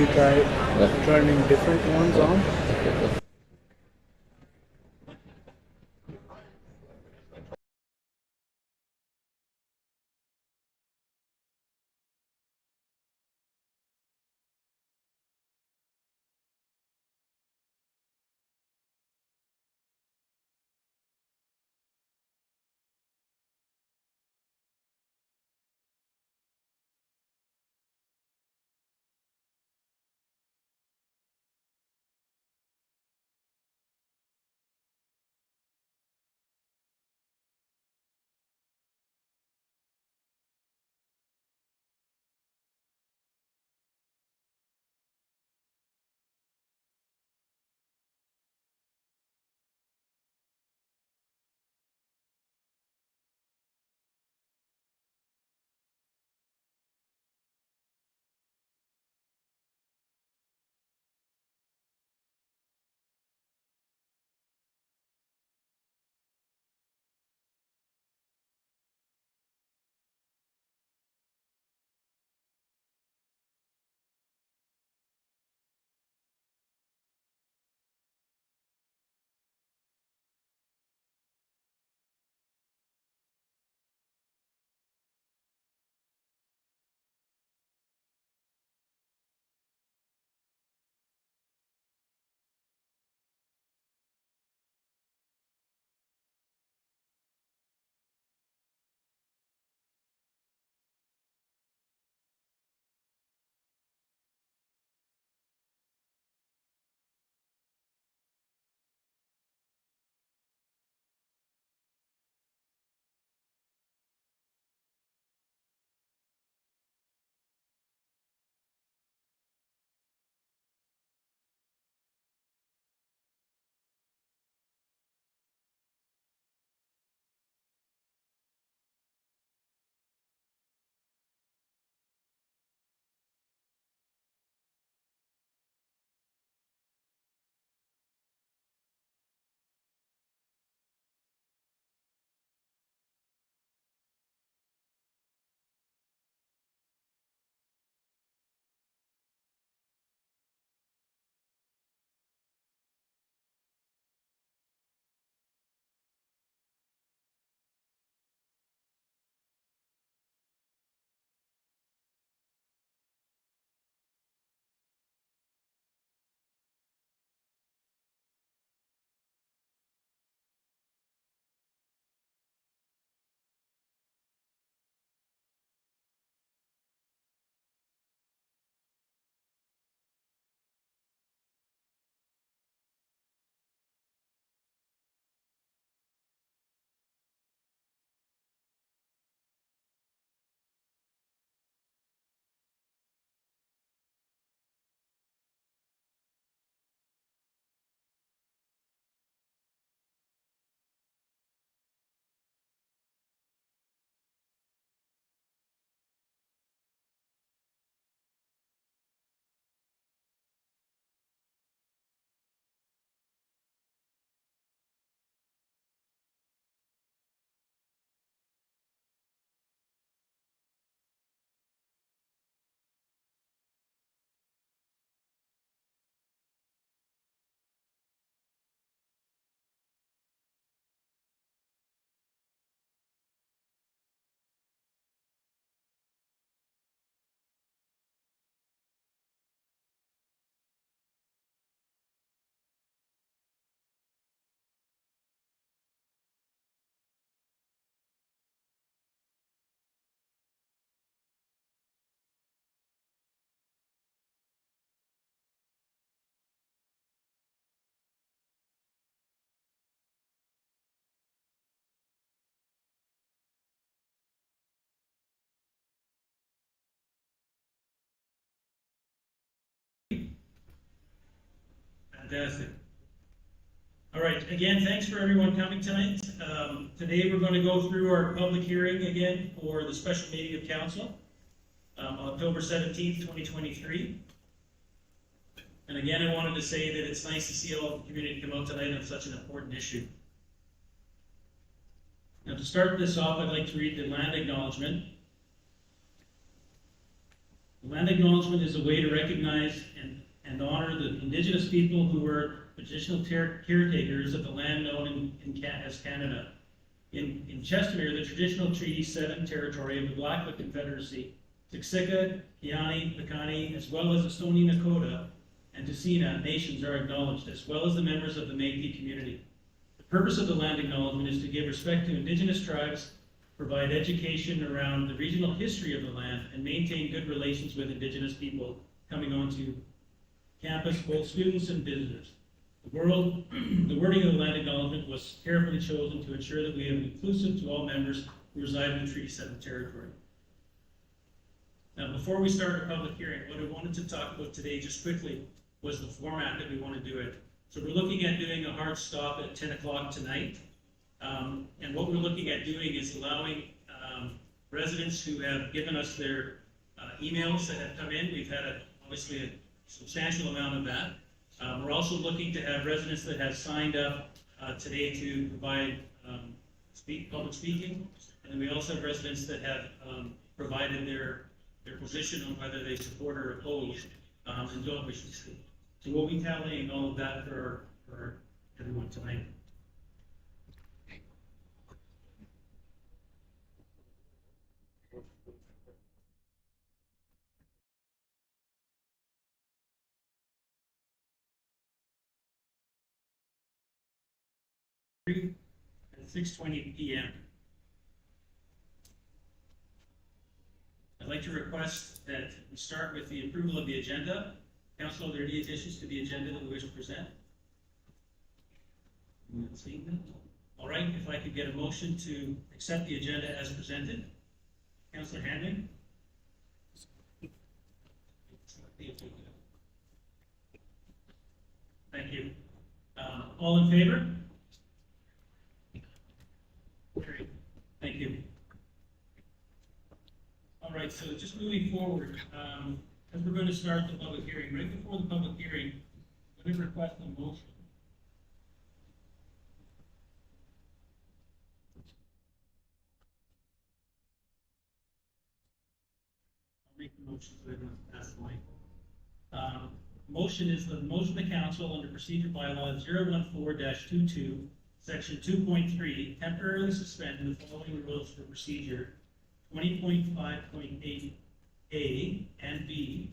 you try turning different ones on? Fantastic. All right, again, thanks for everyone coming tonight. Today we're going to go through our public hearing again for the special meeting of council, October 17th, 2023. And again, I wanted to say that it's nice to see all the community come out tonight on such an important issue. Now, to start this off, I'd like to read the land acknowledgement. The land acknowledgement is a way to recognize and honor the Indigenous people who were traditional caretakers of the land known as Canada. In Chestermere, the traditional Treaty 7 territory of the Blackfoot Confederacy, Siksika, Piani, Piikani, as well as the Stoney Nakoda and Tusina nations are acknowledged, as well as the members of the Métis community. The purpose of the land acknowledgement is to give respect to Indigenous tribes, provide education around the regional history of the land, and maintain good relations with Indigenous people coming onto campus, both students and visitors. The wording of the land acknowledgement was carefully chosen to ensure that we are inclusive to all members who reside in the Treaty 7 territory. Now, before we start our public hearing, what I wanted to talk about today just quickly was the format that we want to do it. So we're looking at doing a hard stop at 10 o'clock tonight. And what we're looking at doing is allowing residents who have given us their emails that have come in. We've had obviously a substantial amount of that. We're also looking to have residents that have signed up today to provide public speaking. And then we also have residents that have provided their position on whether they support or oppose and don't wish to speak. So we'll be tallying all of that for everyone tonight. At 6:20 p.m. I'd like to request that we start with the approval of the agenda. Council, are there any additions to the agenda that we wish to present? All right, if I could get a motion to accept the agenda as presented. Councillor Handling? Thank you. All in favor? Thank you. All right, so just moving forward, as we're going to start the public hearing, right before the public hearing, I'm going to request a motion. I'll make the motion so I don't pass the mic. Motion is the motion of the council under procedure bylaw 014-22, section 2.3, temporarily suspend the following rules for procedure 20.5.8 A and B,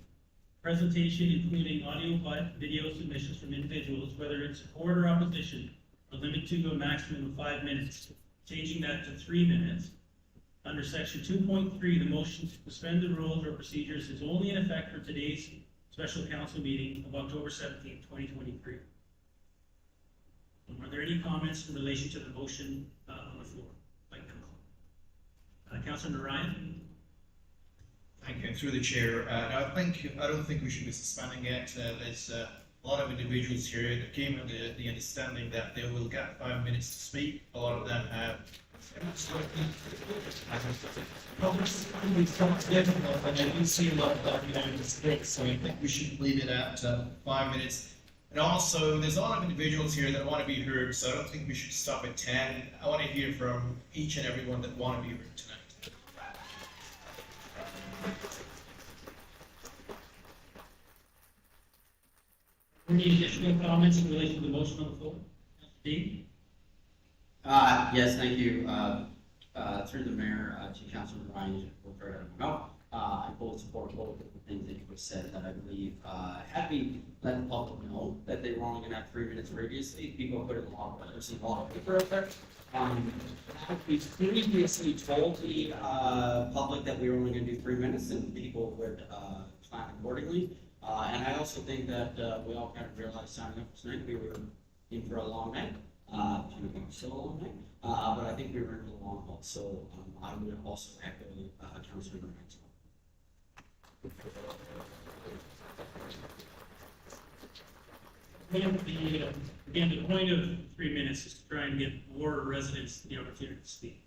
presentation including audio but video submissions from individuals, whether in support or opposition, are limited to a maximum of 5 minutes, changing that to 3 minutes. Under section 2.3, the motion to suspend the rules or procedures is only in effect for today's special council meeting of October 17, 2023. Are there any comments in relation to the motion on the floor? Councillor Ryan? Thank you. Through the chair, I don't think we should be suspending it. There's a lot of individuals here that came with the understanding that they will get 5 minutes to speak. A lot of them have. And I do see a lot of that mistakes, so I think we should leave it at 5 minutes. And also, there's a lot of individuals here that want to be heard, so I don't think we should stop at 10. I want to hear from each and everyone that want to be heard tonight. Any additional comments in relation to the motion on the floor? Dean? Yes, thank you. Through the mayor, to Councilor Ryan, I fully support both of the things that you have said that I believe, had we let the public know that they were only gonna have 3 minutes previously, people put in a lot of letters and a lot of paper out there. We previously told the public that we were only gonna do 3 minutes and people would plan accordingly. And I also think that we all kind of realized signing up tonight, we were in for a long night. Still a long night, but I think we were in for the long haul. So I would also echo Councilor Ryan's. Again, the point of 3 minutes is to try and get more residents the opportunity to speak.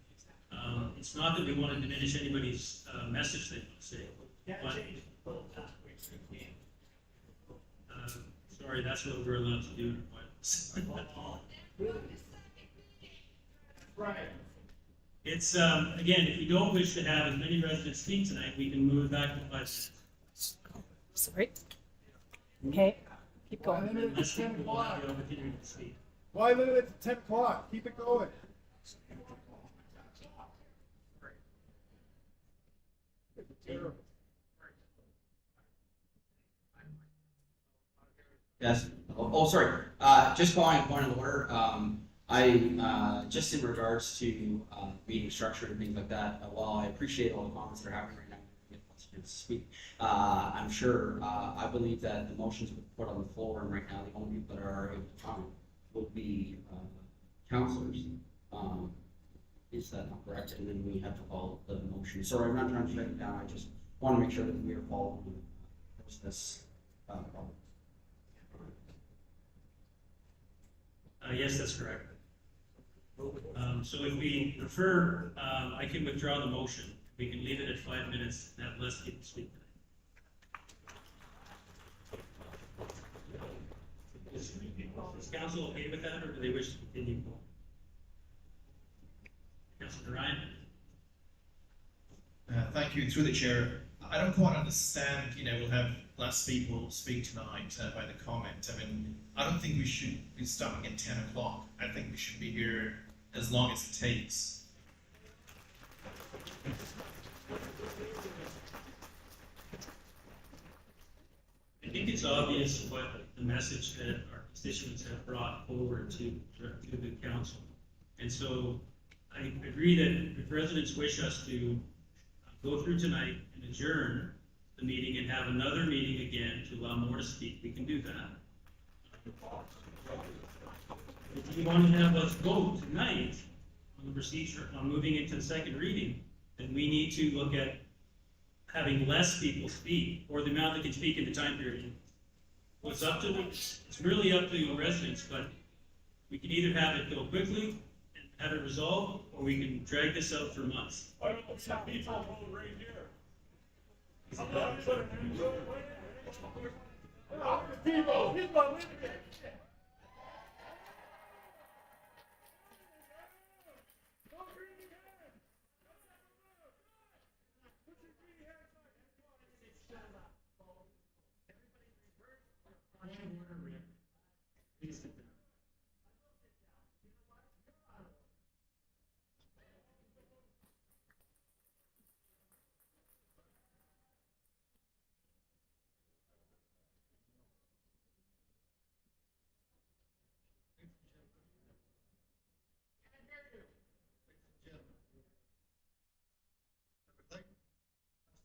It's not that we want to diminish anybody's message they want to say. But, sorry, that's what we're allowed to do in Right. It's, again, if we don't wish to have as many residents speak tonight, we can move back to 5 minutes. Sorry. Okay, keep Why going. limit it to Unless 10 people want o'clock? the opportunity to speak. Why limit it to 10 o'clock? Keep it going. Terrible. Yes. Sorry. Just calling a point of order. Just in regards to meeting structure and things like that, while I appreciate all the comments that are happening right now, get a chance to speak. I'm sure, I believe that the motions we put on the floor, and right now the only people that are able to comment will be councilors. Is that not correct? And then we have to follow the motion. Sorry, I'm not trying to shut it down. I just want to make sure that we are following the process. Yes, that's correct. So if we prefer, I can withdraw the motion. We can leave it at 5 minutes and have less people speak tonight. Is council okay with that, or do they wish to continue? Councilor Ryan? Thank you. Through the chair, I don't quite understand, we'll have less people speak tonight by the comment. I mean, I don't think we should be stopping at 10 o'clock. I think we should be here as long as it takes. I think it's obvious what the message that our constituents have brought forward to the council. And so I agree that if residents wish us to go through tonight and adjourn the meeting and have another meeting again to allow more to speak, we can do that. If you want to have us vote tonight on the procedure, on moving into the second reading, then we need to look at having less people speak, or the amount that can speak in the time period. What's up to them, it's really up to the residents, but we can either have it go quickly and have it resolved, or we can drag this out for months. Why don't some people hold right here? Please sit down.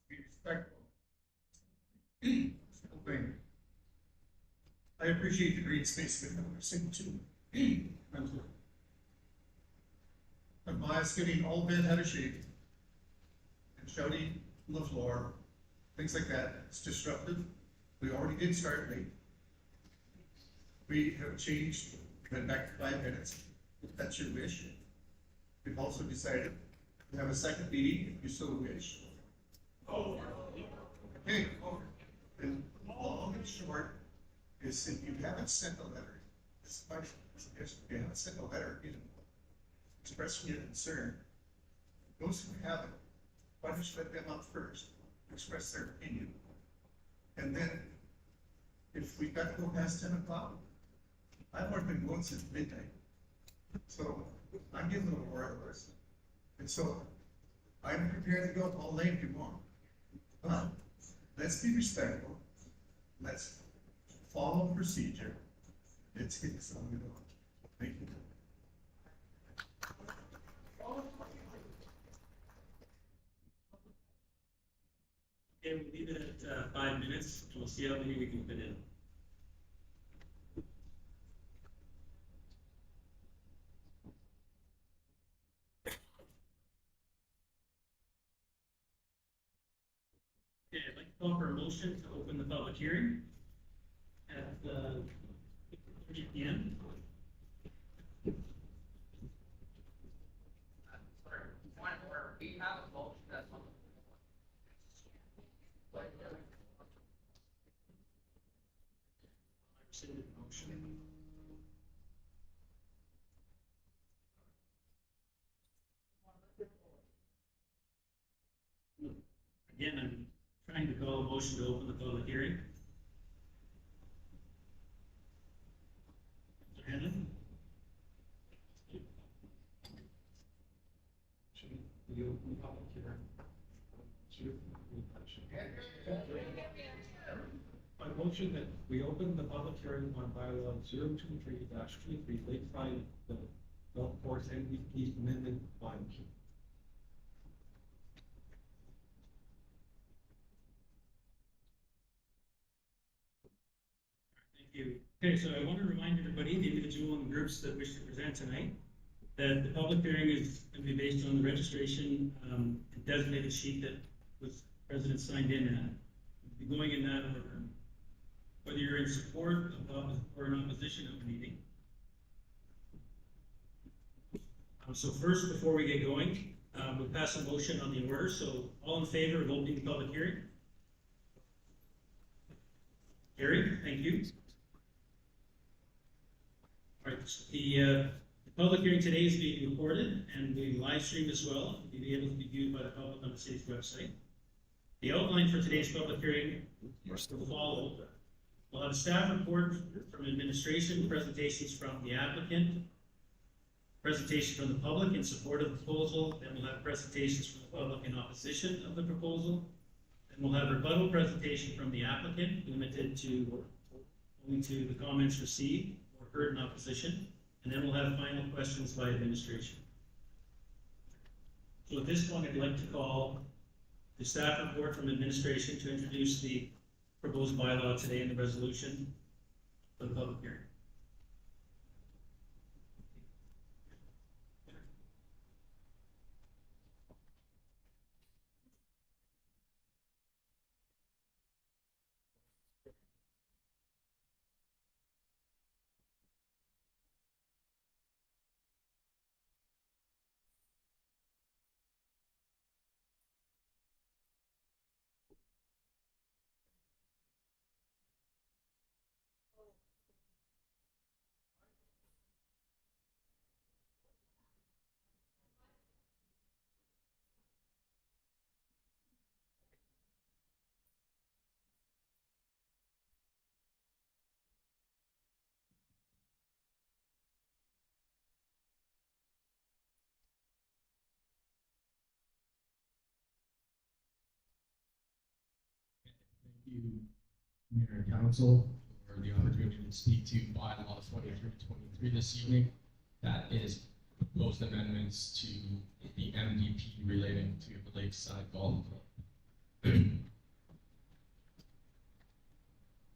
Be respectful. Simple thing. I appreciate the green space with number single two. But Maya's getting all bent out of shape and shouting on the floor, things like that. It's disruptive. We already did start late. We have changed, went back to 5 minutes, if that's your wish. We've also decided to have a second meeting if you so wish. Okay, and long and short is if you haven't sent a letter, this is my suggestion, if you haven't sent a letter in expressing your concern, those who haven't, why don't you let them up first, express their opinion? And then, if we've got to go past 10 o'clock, I've already been going since midnight. So, I'm getting a little more hours. And so, I'm prepared to go all night if you want. But, let's be respectful. Let's follow the procedure. Let's get this on the go. Thank you. Okay, we'll leave it at 5 minutes, and we'll see how many we can fit in. Okay, I'd like to call for a motion to open the public hearing at 3 p.m. Sorry, point of order. We have a motion that's on the Rescinded motion. Again, I'm trying time to call a motion to open the public hearing. Mr. Hanlon? We open the public hearing. I motion that we open the public hearing on bylaw 023-23 Lakeside, the golf course MVP amendment by. Thank you. Okay, so I want to remind everybody, the individual and groups that wish to present tonight, that the public hearing is going to be based on the registration designated sheet that was President signed in at. We'll be going in that order. Whether you're in support of or in opposition of the meeting. So first, before we get going, we'll pass a motion on the order. So all in favor of opening the public hearing? Carried, thank you. All right, so the public hearing today is being recorded and being live streamed as well. It'll be able to be viewed by the public on the city's website. The outline for today's public hearing will follow. We'll have a staff report from administration, presentations from the applicant, presentation from the public in support of the proposal, then we'll have presentations from the public in opposition of the proposal, then we'll have rebuttal presentation from the applicant, limited to only to the comments received or heard in opposition, and then we'll have final questions by administration. So at this point, I'd like to call the staff report from administration to introduce the proposed bylaw today in the resolution for the public hearing. Thank you, Mayor and Council, for the opportunity to speak to bylaw 2323 this evening. That is proposed amendments to the MVP relating to the Lakeside Golf Club.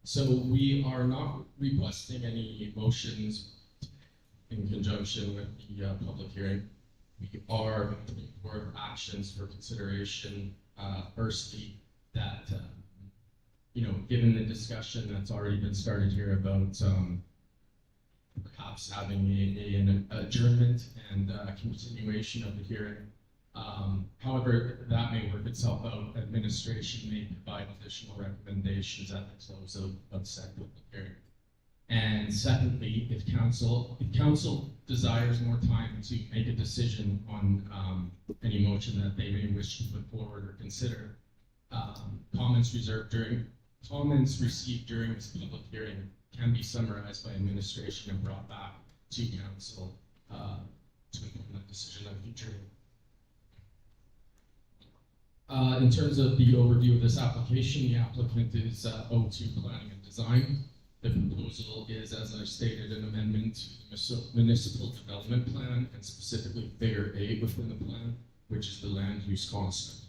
So we are not requesting any motions in conjunction with the public hearing. We are putting forward actions for consideration. Firstly, that given the discussion that's already been started here about perhaps having an adjournment and continuation of the hearing. However, that may work itself out. Administration may provide additional recommendations at the close of said public hearing. And secondly, if council desires more time to make a decision on any motion that they may wish to put forward or consider, comments received during this public hearing can be summarized by administration and brought back to council to make that decision in the future. In terms of the overview of this application, the applicant is O2 Planning and Design. The proposal is, as I stated, an amendment to the municipal development plan, and specifically figure 8 within the plan, which is the land use concept.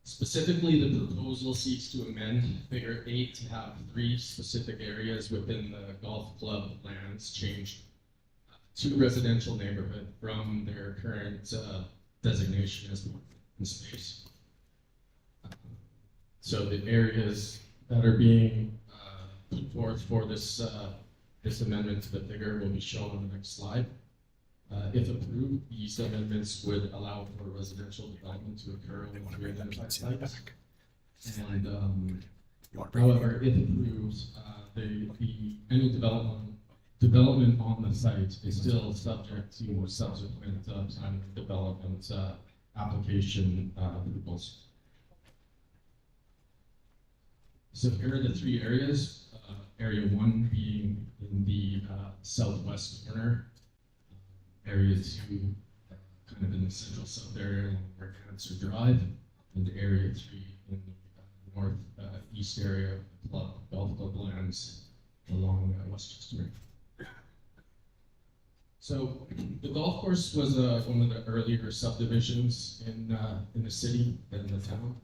Specifically, the proposal seeks to amend figure 8 to have 3 specific areas within the golf club lands changed to residential neighborhood from their current designation as open space. So the areas that are being put forth for this amendment to the figure will be shown on the next slide. If approved, these amendments would allow for residential development to occur on the 3 identified sites. And however, if approved, any development on the site is still subject to subsequent planning development application approvals. So here are the three areas. Area 1 being in the southwest corner. Area 2 kind of in the central south area along Cancer Drive, and Area 3 in the northeast area of the golf club lands along Westchester. So the golf course was one of the earlier subdivisions in the city and in the town.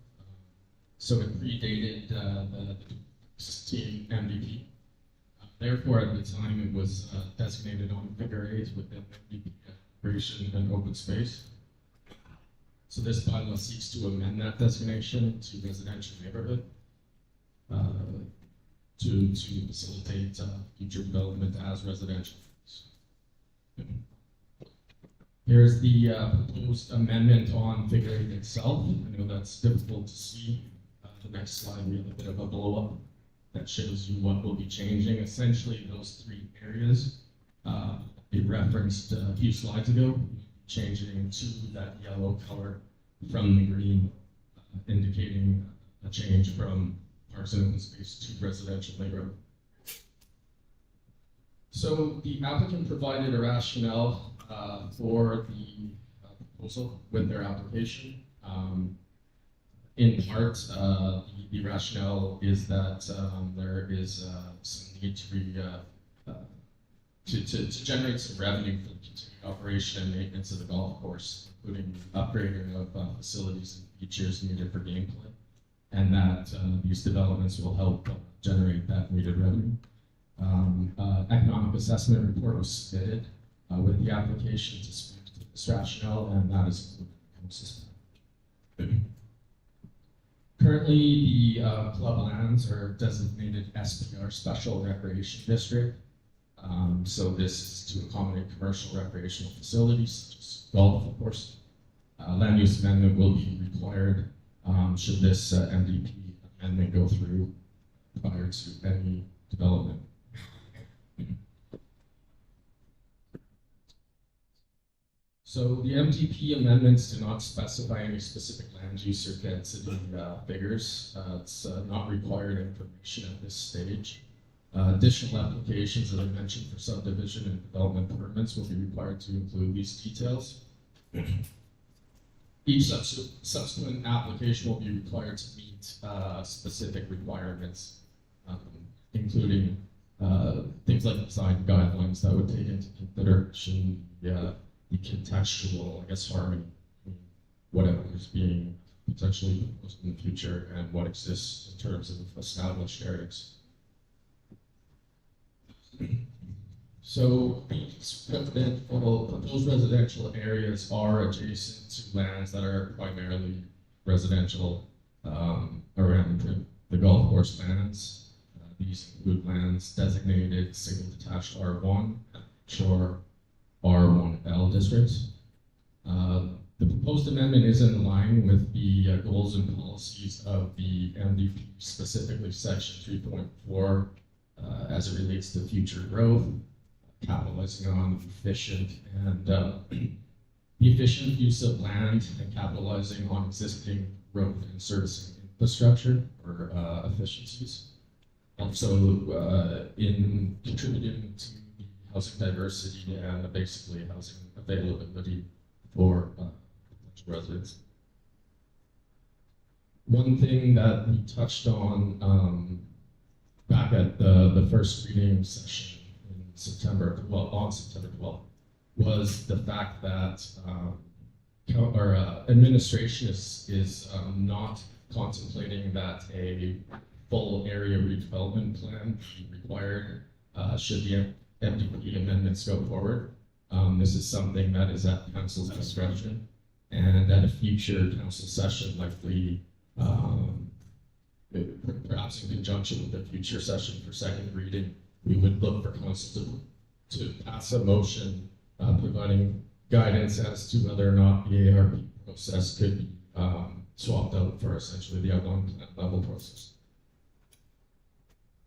So it predated the existing MDP. Therefore, at the time, it was designated on Figure 8 within MDP operation and open space. So this bylaw seeks to amend that designation to residential neighborhood to facilitate future development as residential. Here's the proposed amendment on Figure 8 itself. I know that's difficult to see. The next slide, we have a bit of a blow up that shows you what will be changing. Essentially, those three areas it referenced a few slides ago, changing to that yellow color from the green, indicating a change from parks and open space to residential neighborhood. So the applicant provided a rationale for the proposal with their application. In part, the rationale is that there is some need to generate some revenue for the continued operation and maintenance of the golf course, including upgrading of facilities and features needed for gameplay, and that these developments will help generate that needed revenue. Economic assessment report was submitted with the application to speak to this rationale, and that is included in the system. Currently, the club lands are designated SPR, Special Recreation District. So this is to accommodate commercial recreational facilities, such as golf, of course. Land use amendment will be required should this MDP amendment go through prior to any development. So the MDP amendments do not specify any specific land use or density figures. It's not required information at this stage. Additional applications that I mentioned for subdivision and development permits will be required to include these details. Each subsequent application will be required to meet specific requirements, including things like design guidelines that would take into consideration the contextual, I guess, harmony between whatever is being potentially proposed in the future and what exists in terms of established areas. So proposed residential areas are adjacent to lands that are primarily residential around the golf course lands. These include lands designated single detached R1 or R1L districts. The proposed amendment is in line with the goals and policies of the MDP, specifically section 3.4 as it relates to future growth, capitalizing on efficient and the efficient use of land and capitalizing on existing growth and servicing infrastructure or efficiencies. Also in contributing to the housing diversity and basically housing availability for residents. One thing that we touched on back at the first reading session in September 12th, was the fact that our administration is not contemplating that a full area redevelopment plan be required should the MDP amendments go forward. This is something that is at council's discretion, and at a future council session, likely perhaps in conjunction with the future session for second reading, we would look for council to pass a motion providing guidance as to whether or not the ARP process could be swapped out for essentially the outline plan level process.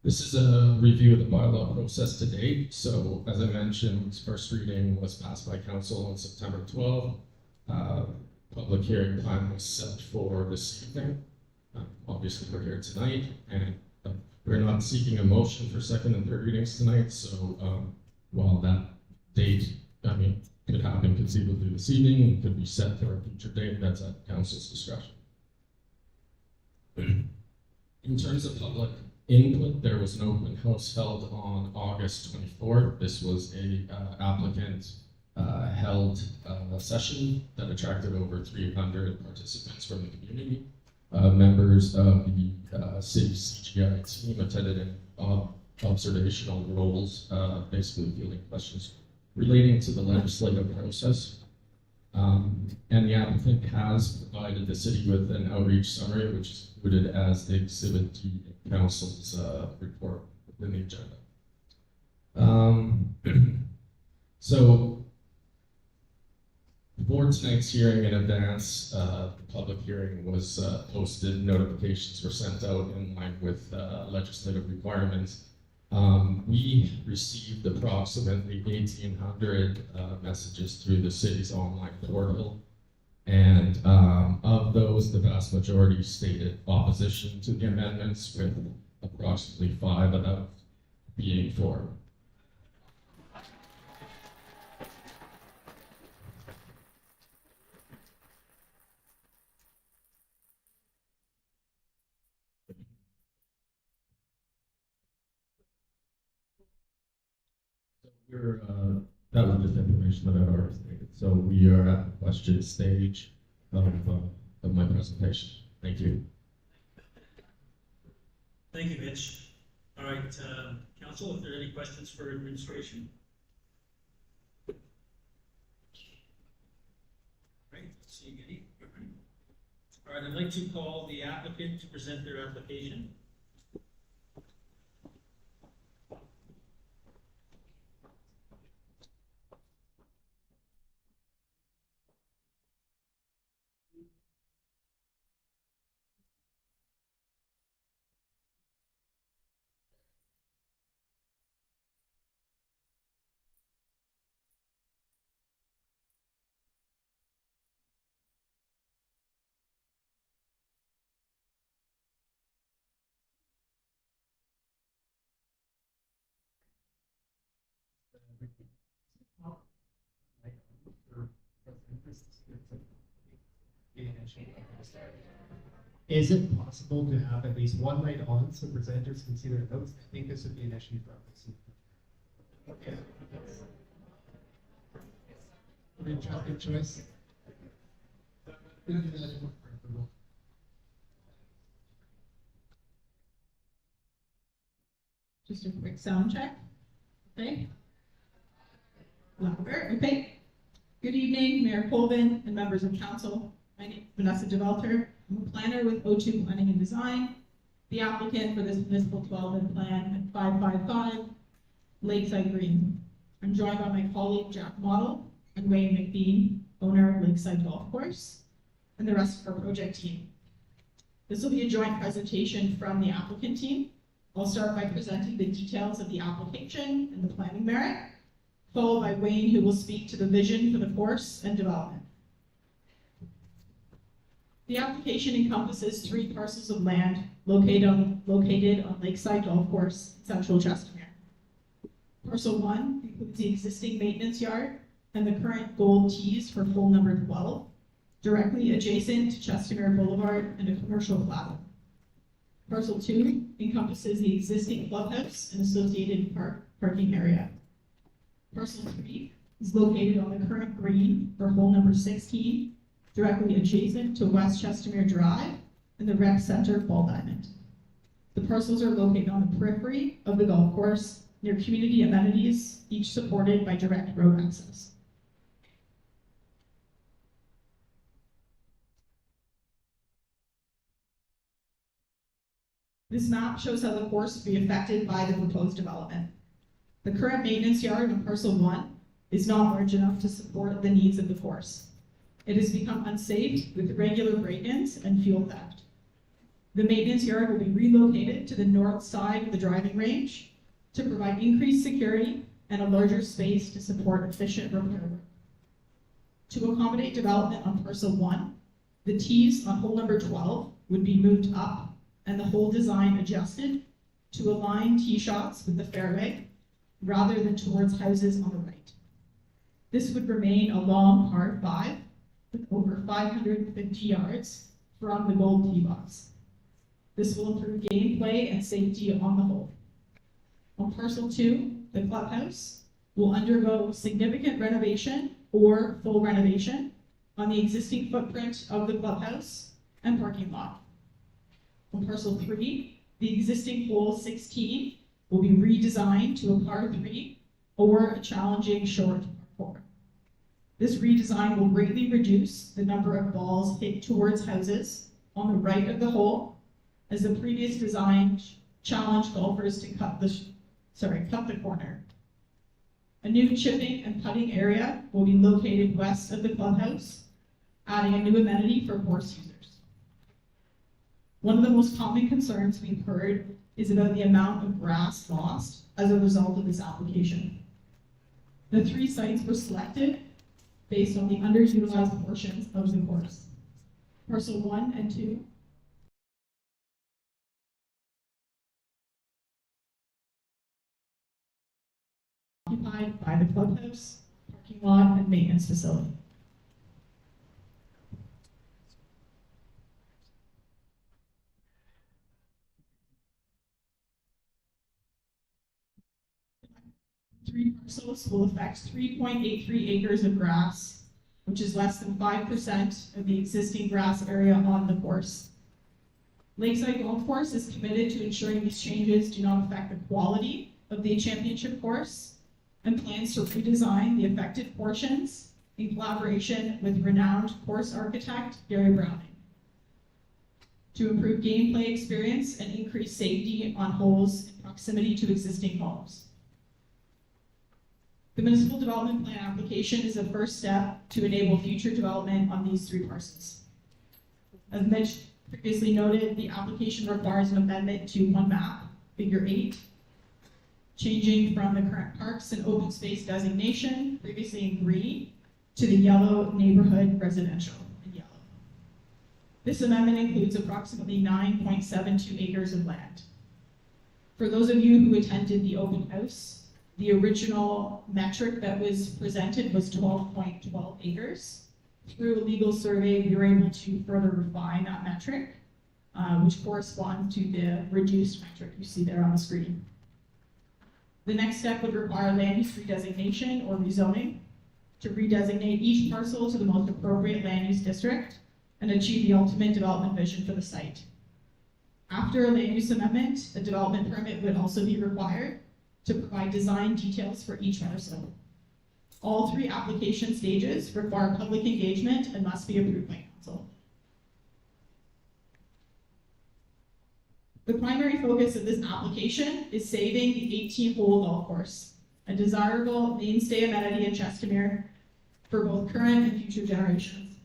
This is a review of the bylaw process to date. So as I mentioned, first reading was passed by council on September 12th. public hearing time was set for this evening. Obviously, we're here tonight, and we're not seeking a motion for second and third readings tonight, so while that date, could happen conceivably this evening, and could be set for a future date, that's at council's discretion. In terms of public input, there was an open house held on August 24th. This was a applicant held session that attracted over 300 participants from the community. Members of the city CGI team attended in observational roles, basically fielding questions relating to the legislative process. And the applicant has provided the city with an outreach summary, which is included as the Exhibit D in Council's report within the agenda. So, for tonight's hearing in advance, the public hearing was posted, notifications were sent out in line with legislative requirements. We received approximately 1,800 messages through the city's online portal, and of those, the vast majority stated opposition to the amendments, with approximately 5 of them being for. That was just information that I've already stated. So we are at the question stage of my presentation. Thank you. Thank you, Mitch. All right, council, if there are any questions for administration? All right, let's see any. All right, I'd like to call the applicant to present their application. Is it possible to have at least one light on so presenters can see their notes? I think this would be an issue for us. Okay. Good choice. Just a quick sound check. Okay. Louder. Okay. Good evening, Mayor Colvin and members of council. My name is Vanessa DeVelter. I'm a planner with O2 Planning and Design, the applicant for this municipal development plan at 555 Lakeside Green. I'm joined by my colleague Jack Model and Wayne McBean, owner of Lakeside Golf Course, and the rest of our project team. This will be a joint presentation from the applicant team. I'll start by presenting the details of the application and the planning merit, followed by Wayne, who will speak to the vision for the course and development. The application encompasses 3 parcels of land located on Lakeside Golf Course in central Chestermere. Parcel 1 includes the existing maintenance yard and the current gold tees for full number 12, directly adjacent to Chestermere Boulevard and a commercial plaza. Parcel 2 encompasses the existing clubhouse and associated parking area. Parcel 3 is located on the current green for hole number 16, directly adjacent to West Chestermere Drive and the Rec Center Ball Diamond. The parcels are located on the periphery of the golf course near community amenities, each supported by direct road access. This map shows how the course will be affected by the proposed development. The current maintenance yard on parcel 1 is not large enough to support the needs of the course. It has become unsafe with regular break-ins and fuel theft. The maintenance yard will be relocated to the north side of the driving range to provide increased security and a larger space to support efficient repair work. To accommodate development on parcel 1, the tees on hole number 12 would be moved up and the hole design adjusted to align tee shots with the fairway rather than towards houses on the right. This would remain a long par 5 with over 550 yards from the gold tee box. This will improve gameplay and safety on the hole. On parcel 2, the clubhouse will undergo significant renovation or full renovation on the existing footprint of the clubhouse and parking lot. On parcel 3, the existing hole 16 will be redesigned to a par 3 or a challenging short par 4. This redesign will greatly reduce the number of balls hit towards houses on the right of the hole, as the previous design challenged golfers to cut the corner. A new chipping and putting area will be located west of the clubhouse, adding a new amenity for course users. One of the most common concerns we've heard is about the amount of grass lost as a result of this application. The 3 sites were selected based on the underutilized portions of the course. Parcel 1 and 2 occupied by the clubhouse, parking lot, and maintenance facility. Three parcels will affect 3.83 acres of grass, which is less than 5% of the existing grass area on the course. Lakeside Golf Course is committed to ensuring these changes do not affect the quality of the championship course, and plans to redesign the affected portions in collaboration with renowned course architect Gary Browning to improve gameplay experience and increase safety on holes in proximity to existing homes. The municipal development plan application is the first step to enable future development on these 3 parcels. As Mitch previously noted, the application requires an amendment to one map, figure 8, changing from the current parks and open space designation, previously in green, to the yellow neighborhood residential in yellow. This amendment includes approximately 9.72 acres of land. For those of you who attended the open house, the original metric that was presented was 12.12 acres. Through a legal survey, we were able to further refine that metric, which corresponds to the reduced metric you see there on the screen. The next step would require land use redesignation or rezoning to redesignate each parcel to the most appropriate land use district and achieve the ultimate development vision for the site. After a land use amendment, a development permit would also be required to provide design details for each parcel. All 3 application stages require public engagement and must be approved by council. The primary focus of this application is saving the 18-hole golf course, a desirable mainstay amenity in Chestermere for both current and future generations.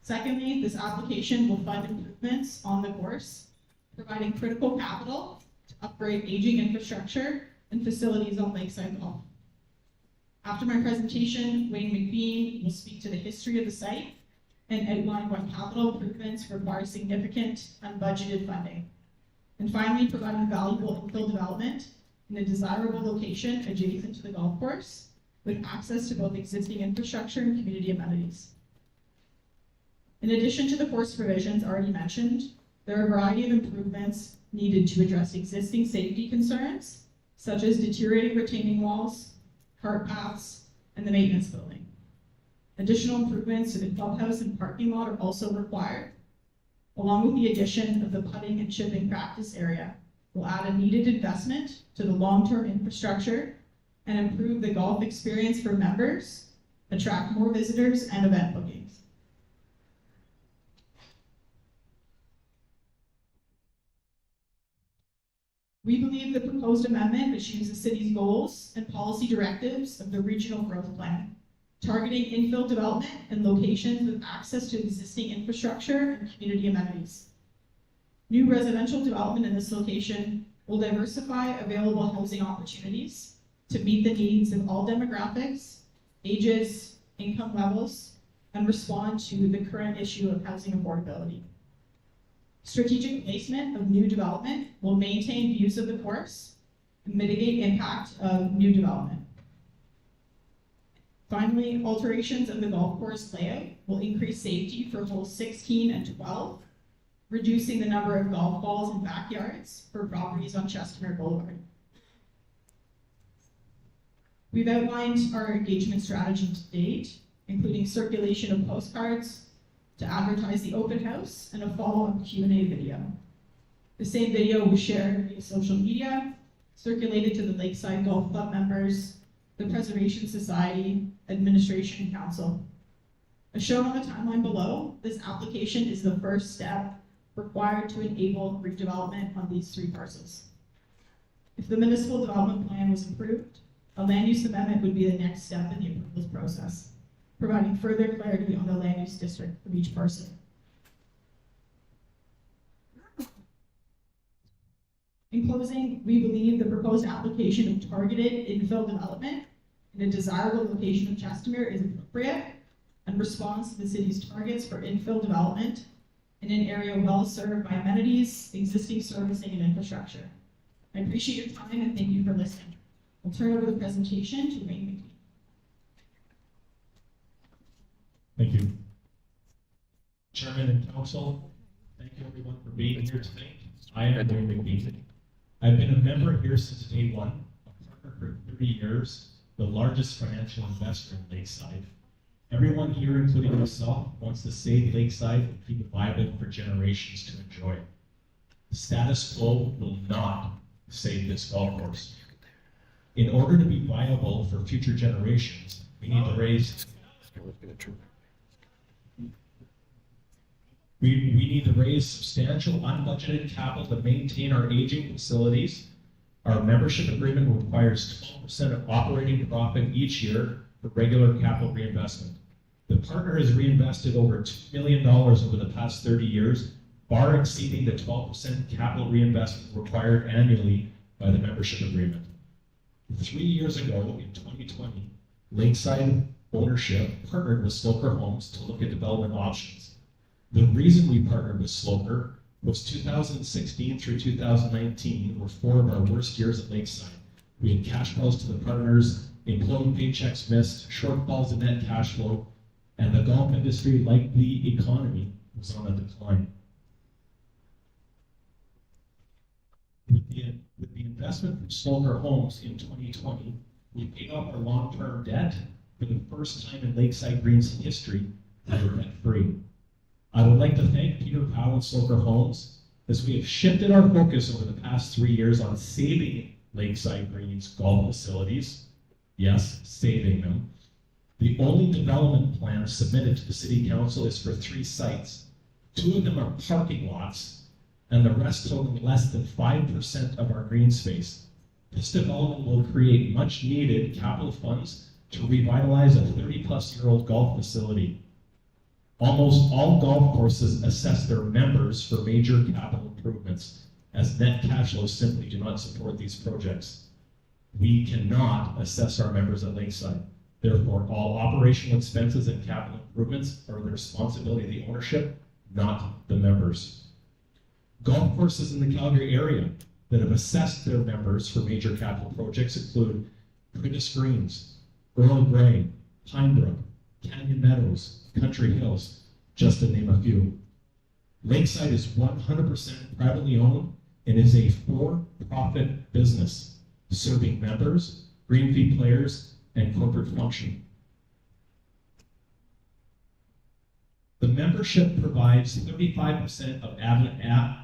Secondly, this application will fund improvements on the course, providing critical capital to upgrade aging infrastructure and facilities on Lakeside Golf. After my presentation, Wayne McBean will speak to the history of the site and outline why capital improvements require significant unbudgeted funding. And finally, providing valuable infill development in a desirable location adjacent to the golf course with access to both existing infrastructure and community amenities. In addition to the course provisions already mentioned, there are a variety of improvements needed to address existing safety concerns, such as deteriorating retaining walls, cart paths, and the maintenance building. Additional improvements to the clubhouse and parking lot are also required, along with the addition of the putting and chipping practice area will add a needed investment to the long-term infrastructure and improve the golf experience for members, attract more visitors and event bookings. We believe the proposed amendment achieves the city's goals and policy directives of the regional growth plan, targeting infill development and locations with access to existing infrastructure and community amenities. New residential development in this location will diversify available housing opportunities to meet the needs of all demographics, ages, income levels, and respond to the current issue of housing affordability. Strategic placement of new development will maintain views of the course and mitigate impact of new development. Finally, alterations of the golf course layout will increase safety for holes 16 and 12, reducing the number of golf balls in backyards for properties on Chestermere Boulevard. We've outlined our engagement strategy to date, including circulation of postcards to advertise the open house and a follow-up Q&A video. The same video was shared via social media, circulated to the Lakeside Golf Club members, the Preservation Society, Administration, and Council. As shown on the timeline below, this application is the first step required to enable redevelopment on these 3 parcels. If the municipal development plan was approved, a land use amendment would be the next step in the approvals process, providing further clarity on the land use district of each parcel. In closing, we believe the proposed application of targeted infill development in a desirable location of Chestermere is appropriate and responds to the city's targets for infill development in an area well served by amenities, existing servicing, and infrastructure. I appreciate your time and thank you for listening. I'll turn over the presentation to Wayne McBean. Thank you. Chairman and Council, thank you everyone for being here tonight. I am Wayne McBean. I've been a member here since day one, a partner for 30 years, the largest financial investor in Lakeside. Everyone here, including myself, wants to save Lakeside and keep it vibrant for generations to enjoy. The status quo will not save this golf course. In order to be viable for future generations, we need to raise We need to raise substantial unbudgeted capital to maintain our aging facilities. Our membership agreement requires 12% of operating profit each year for regular capital reinvestment. The partner has reinvested over $2 million over the past 30 years, far exceeding the 12% capital reinvestment required annually by the membership agreement. 3 years ago, in 2020, Lakeside ownership partnered with Sloker Homes to look at development options. The reason we partnered with Sloker was 2016 through 2019 were 4 of our worst years at Lakeside. We had cash calls to the partners, employee paychecks missed, shortfalls in net cash flow, and the golf industry, like the economy, was on a decline. With the investment from Sloker Homes in 2020, we paid off our long-term debt for the first time in Lakeside Green's history that we're debt-free. I would like to thank Peter Powell and Sloker Homes as we have shifted our focus over the past 3 years on saving Lakeside Green's golf facilities. Yes, saving them. The only development plan submitted to the City Council is for 3 sites. 2 of them are parking lots, and the rest totaling less than 5% of our green space. This development will create much needed capital funds to revitalize a 30-plus-year-old golf facility. Almost all golf courses assess their members for major capital improvements, as net cash flows simply do not support these projects. We cannot assess our members at Lakeside. Therefore, all operational expenses and capital improvements are the responsibility of the ownership, not the members. Golf courses in the Calgary area that have assessed their members for major capital projects include Prentice Greens, Earl Grey, Pinebrook, Canyon Meadows, Country Hills, just to name a few. Lakeside is 100% privately owned and is a for-profit business, serving members, green fee players, and corporate function. The membership provides 35% of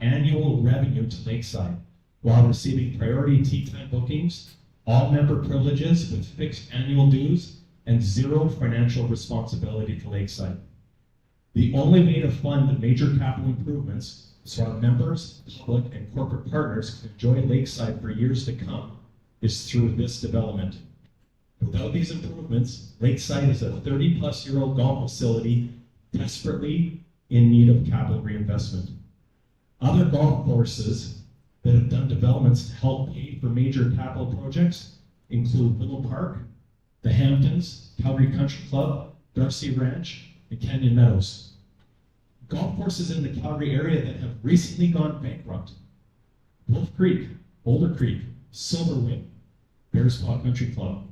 annual revenue to Lakeside, while receiving priority tee time bookings, all member privileges with fixed annual dues, and 0 financial responsibility to Lakeside. The only way to fund major capital improvements so our members, public, and corporate partners can enjoy Lakeside for years to come is through this development. Without these improvements, Lakeside is a 30-plus-year-old golf facility desperately in need of capital reinvestment. Other golf courses that have done developments to help pay for major capital projects include Willow Park, the Hamptons, Calgary Country Club, Darcy Ranch, and Canyon Meadows. Golf courses in the Calgary area that have recently gone bankrupt: Wolf Creek, Boulder Creek, Silver Wing, Bears Paw Country Club.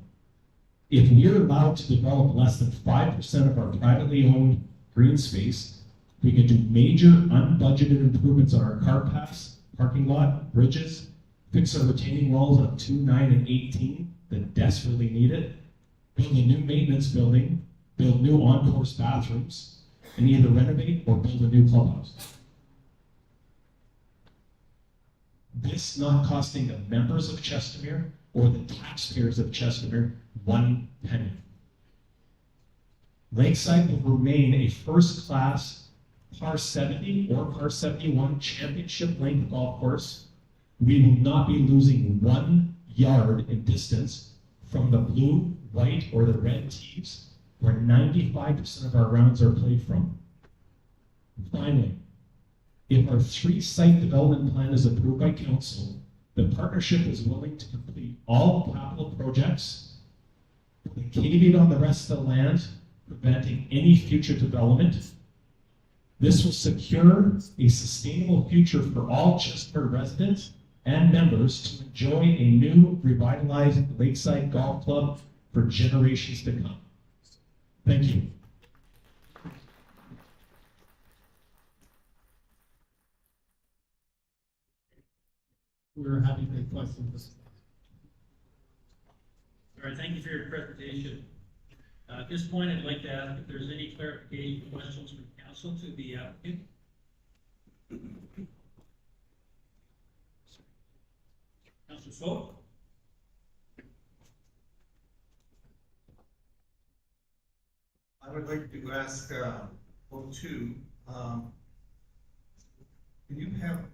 If we're allowed to develop less than 5% of our privately owned green space, we can do major unbudgeted improvements on our car paths, parking lot, bridges, fix our retaining walls on 2, 9, and 18 that desperately need it, build a new maintenance building, build new on-course bathrooms, and either renovate or build a new clubhouse. This not costing the members of Chestermere or the taxpayers of Chestermere 1 penny. Lakeside will remain a first-class par 70 or par 71 championship length golf course. We will not be losing 1 yard in distance from the blue, white, or the red tees, where 95% of our rounds are played from. Finally, if our 3-site development plan is approved by council, the partnership is willing to complete all capital projects, put a caveat on the rest of the land, preventing any future development. This will secure a sustainable future for all Chestermere residents and members to enjoy a new revitalized Lakeside Golf Club for generations to come. Thank you. We're happy to take questions. All right, thank you for your presentation. At this point, I'd like to ask if there's any clarification questions from council to the applicant. Councilor Folk? I would like to ask, O2, can you have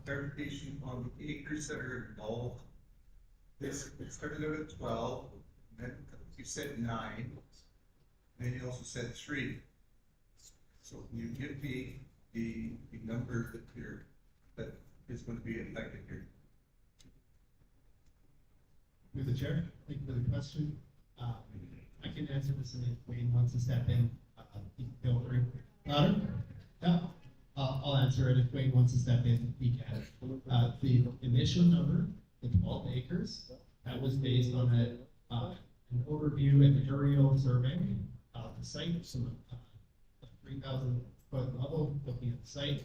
clarification on the acres that are involved? This started out at 12, then you said 9, then you also said 3. So can you give me the number that is going to be affected here? Through the chair, thank you for the question. I can answer this, and if Wayne wants to step in, feel free. Louder? Yeah, I'll answer it. If Wayne wants to step in, he can. The initial number, the 12 acres, that was based on an overview and aerial survey of the site, some 3,000 foot level, looking at the site.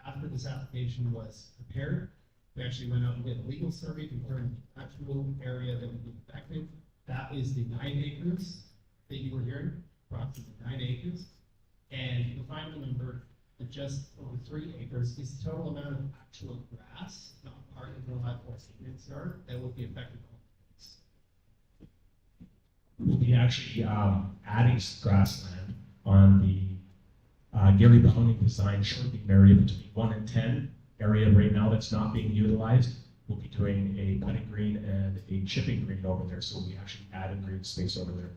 After this application was prepared, we actually went out and did a legal survey to determine the actual area that would be affected. That is the 9 acres that you were hearing, approximately 9 acres. And the final number, at just over 3 acres, is the total amount of actual grass, not part of the live horse maintenance yard, that would be affected. We'll be actually adding grassland on the Gary Browning design shortening area between 1 and 10 area right now that's not being utilized. We'll be doing a putting green and a chipping green over there, so we actually added green space over there.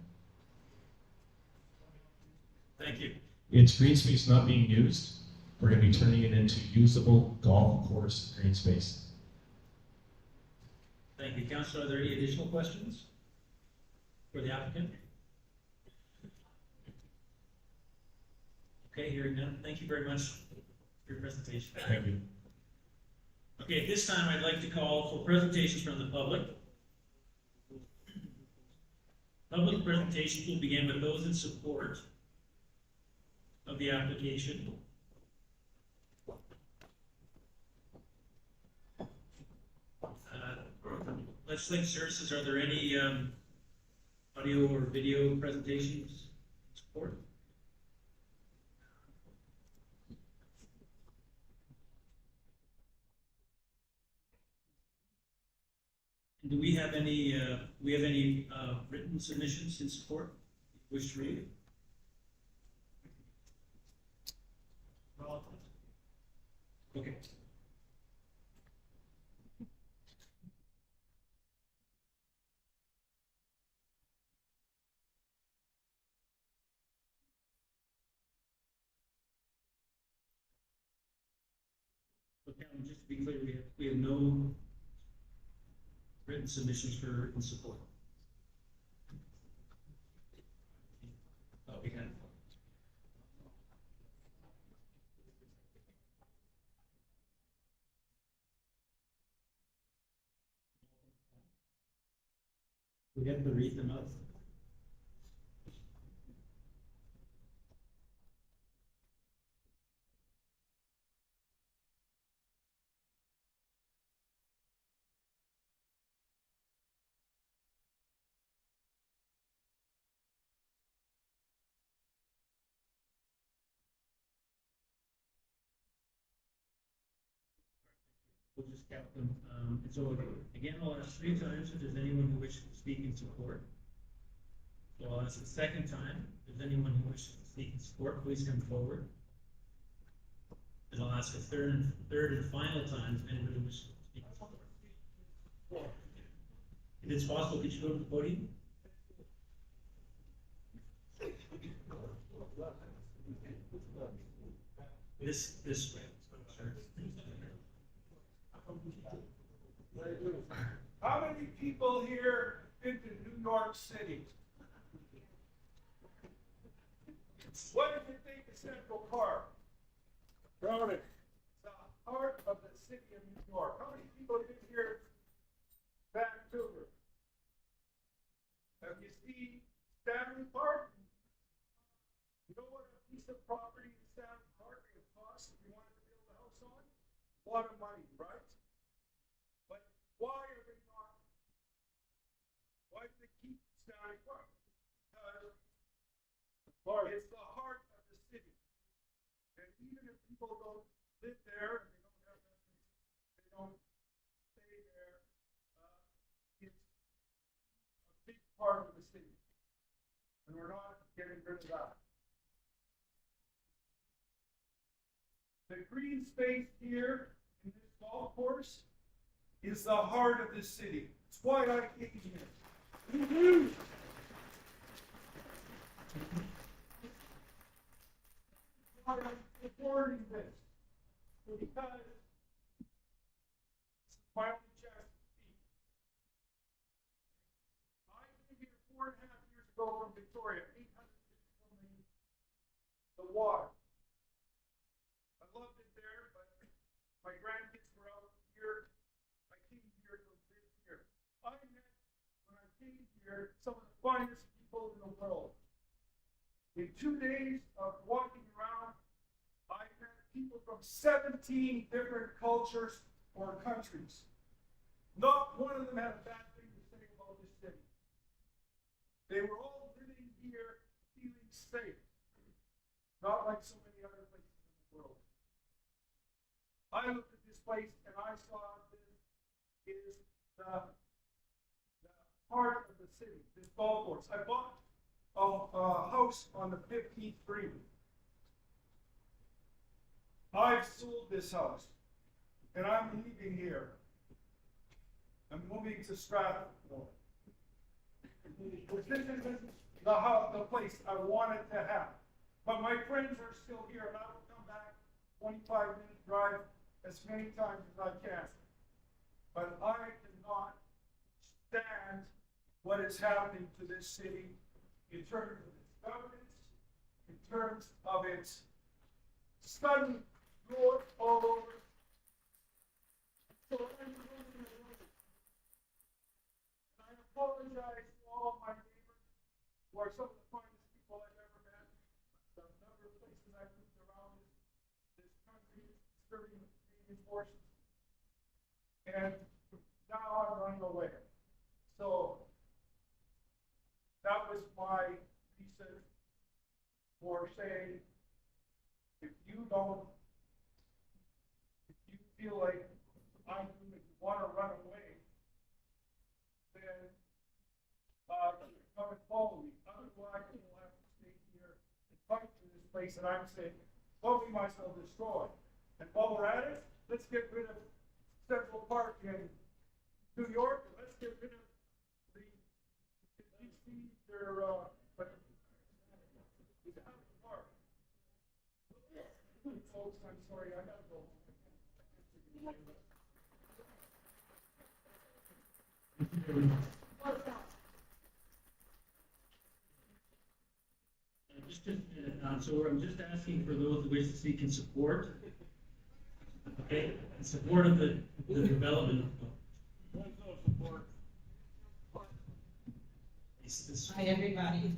Thank you. It's green space not being used. We're going to be turning it into usable golf course green space. Thank you. Councilor, are there any additional questions for the applicant? Okay, hearing none. Thank you very much for your presentation. Thank you. Okay, at this time, I'd like to call for presentations from the public. Public presentations will begin with those in support of the application. Legislative services, are there any audio or video presentations in support? Do we have any written submissions in support? Wish to read? Okay. Okay, just to be clear, we have no written submissions for in support. Yeah. We have to read them out. We'll just count them. And so again, I'll ask 3 times if there's anyone who wishes to speak in support. So I'll ask a second time, if there's anyone who wishes to speak in support, please come forward. And I'll ask a third and final time if anybody wishes to speak in support. If it's possible, could you go to the podium? This way. How many people here been to New York City? What do you think of Central Park? Braun. It's the heart of the city of New York. How many people have been here? Vancouver. Have you seen Stanley Park? You know what a piece of property in Stanley Park would cost if you wanted to build a house on? A lot of money, right? But why are they not? Why do they keep Stanley Park? Because it's the heart of the city. And even if people don't live there and they don't stay there, it's a big part of the city. And we're not getting rid of that. The green space here in this golf course is the heart of the city. It's why I came here. Why I'm supporting this. Because it's my only chance to speak. I came here 4.5 years ago from Victoria, 800 feet from the water. I loved it there, but my grandkids were out here. I came here to live here. I met, when I came here, some of the finest people in the world. In 2 days of walking around, I met people from 17 different cultures or countries. Not one of them had a bad thing to say about this city. They were all living here, feeling safe. Not like so many other places in the world. I looked at this place and I saw this is the heart of the city, this golf course. I bought a house on the 15th Street. I've sold this house and I'm leaving here. I'm moving to Strathmore. This isn't the place I wanted to have. But my friends are still here and I will come back 25-minute drive as many times as I can. But I cannot stand what is happening to this city in terms of its governance, in terms of its sudden growth all over. So I'm losing the road. And I apologize to all of my neighbors who are some of the finest people I've ever met. The number of places I've moved around this country, serving the Canadian forces. And now I'm running away. So that was my reason for saying, if you feel like I do and you want to run away, then come and follow me. Otherwise, you'll have to stay here and fight for this place. And I'm saying, well, we might as well destroy. And while we're at it, let's get rid of Central Park in New York. And let's get rid of the DC, their park. Folks, I'm sorry, I gotta go. Just Just a minute, so I'm just asking for those who wish to speak in support. Okay, in support of the development. Hi, everybody.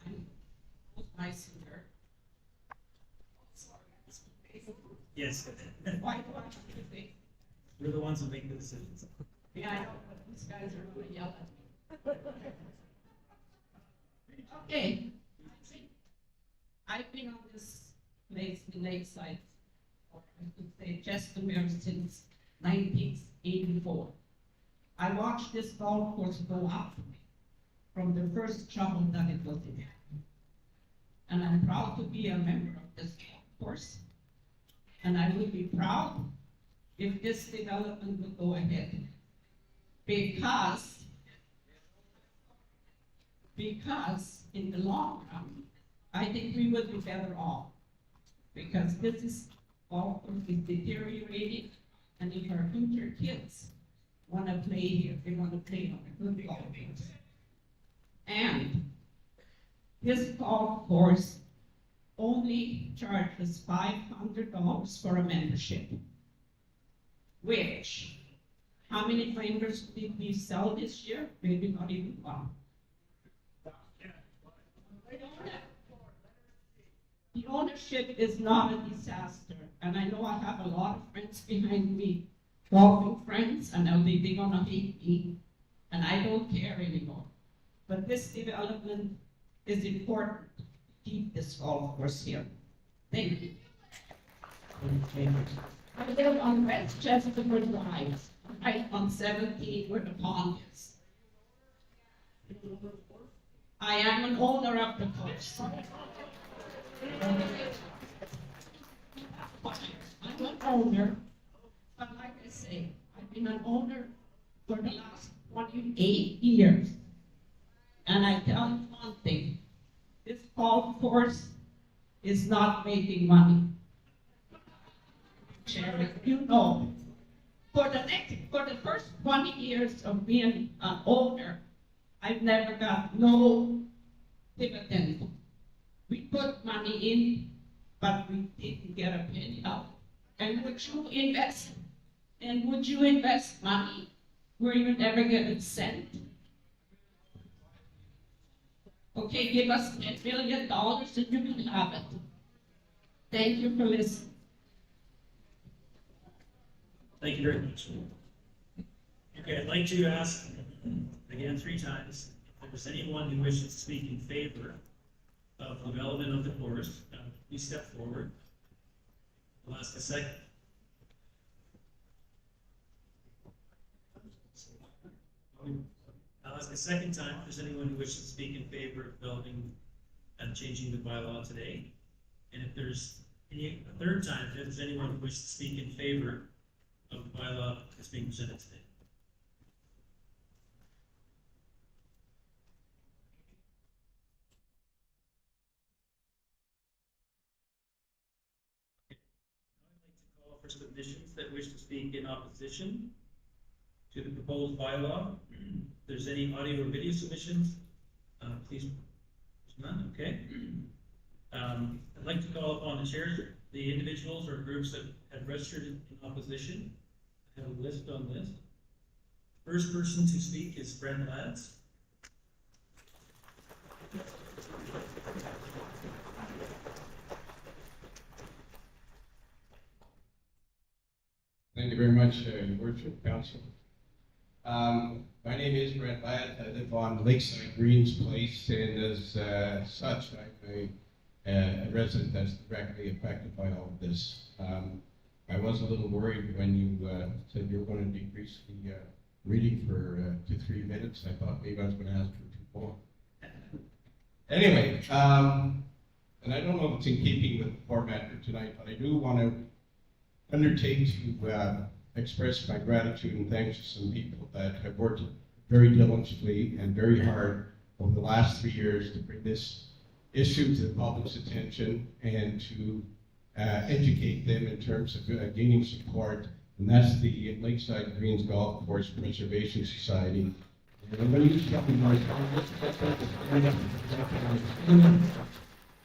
I'm my sister. Yes. Why do I have to think? We're the ones who make the decisions. Yeah, I know, but these guys are going to yell at me. Okay. I've been on this place in Lakeside, or I could say Chestermere, since 1984. I watched this golf course go up from the first trouble that it was in. And I'm proud to be a member of this golf course. And I would be proud if this development would go ahead. Because in the long run, I think we would be better off. Because this is all is deteriorating, and if our future kids want to play here, they want to play on a good golf course. And this golf course only charges $500 for a membership, which, how many members did we sell this year? Maybe not even one. The ownership is not a disaster, and I know I have a lot of friends behind me, golfing friends, and now they're gonna hate me, and I don't care anymore. But this development is important to keep this golf course here. Thank you. I live on West Chestermere Drive, right on 17 where the pond is. I am an owner of the course. I'm an owner, but like I say, I've been an owner for the last 28 years. And I tell you one thing, this golf course is not making money. Chairman, you know, for the first 20 years of being an owner, I've never got no dividend. We put money in, but we didn't get a penny out. And would you invest money where you never get a cent? Okay, give us $10 million and you can have it. Thank you for listening. Thank you very much. Okay, I'd like to ask, again, 3 times, if there's anyone who wishes to speak in favor of the development of the course, please step forward. I'll ask a second. I'll ask a second time if there's anyone who wishes to speak in favor of developing and changing the bylaw today. And if there's a third time, if there's anyone who wishes to speak in favor of the bylaw that's being presented today. For submissions that wish to speak in opposition to the proposed bylaw. If there's any audio or video submissions, please, there's none, okay. I'd like to call upon the chairs, the individuals or groups that have registered in opposition. I have a list on this. First person to speak is BYLAWS. Thank you very much, Your Worship, Council. My name is Brent Ladd. I live on Lakeside Greens Place, and as such, I'm a resident that's directly affected by all of this. I was a little worried when you said you were going to decrease the reading to 3 minutes. I thought maybe I was going to ask for 2 more. Anyway, and I don't know if it's in keeping with the format for tonight, but I do want to undertake to express my gratitude and thanks to some people that have worked very diligently and very hard over the last 3 years to bring this issue to the public's attention and to educate them in terms of gaining support, and that's the Lakeside Greens Golf Course Preservation Society. And I'm going to use something more time.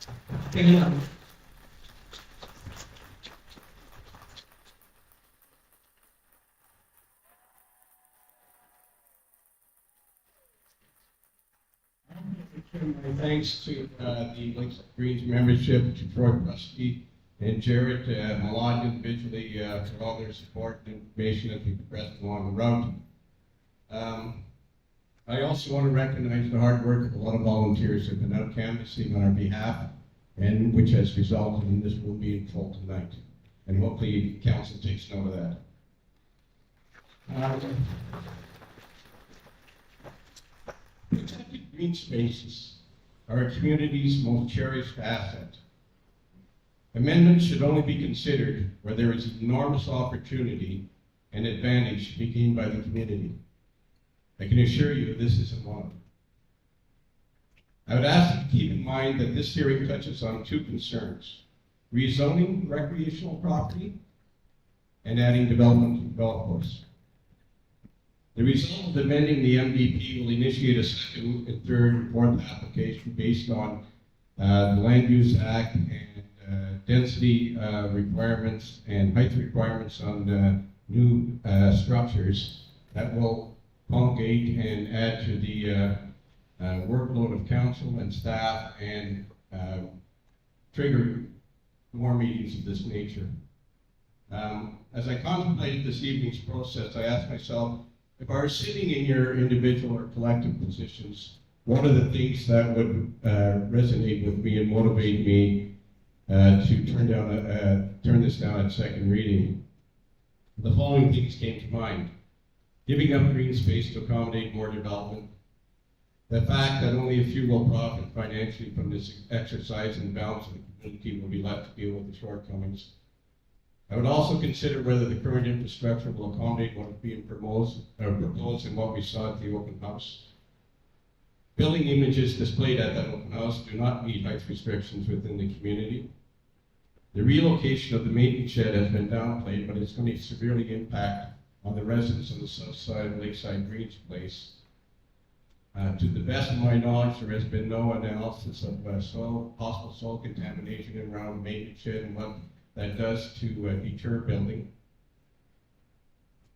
My thanks to the Lakeside Greens membership, to Troy Prusky and Jared Milan individually for all their support and information as we progress along the route. I also want to recognize the hard work of a lot of volunteers who have been out canvassing on our behalf, and which has resulted in this room being full tonight. And hopefully council takes note of that. Protected green spaces are a community's most cherished asset. Amendments should only be considered where there is enormous opportunity and advantage to be gained by the community. I can assure you this isn't one of them. I would ask you to keep in mind that this hearing touches on two concerns: rezoning recreational property and adding development to the golf course. The result of amending the MDP will initiate a second and third and fourth application based on the Land Use Act and density requirements and height requirements on new structures that will promulgate and add to the workload of council and staff and trigger more meetings of this nature. As I contemplated this evening's process, I asked myself, if I were sitting in your individual or collective positions, what are the things that would resonate with me and motivate me to turn this down at second reading? The following things came to mind: giving up green space to accommodate more development, the fact that only a few will profit financially from this exercise and the balance of the community will be left to deal with the shortcomings. I would also consider whether the current infrastructure will accommodate what is being proposed and what we saw at the open house. Building images displayed at that open house do not meet height restrictions within the community. The relocation of the maintenance shed has been downplayed, but it's going to severely impact on the residents on the south side of Lakeside Greens Place. To the best of my knowledge, there has been no analysis of possible soil contamination around the maintenance shed and what that does to deter building.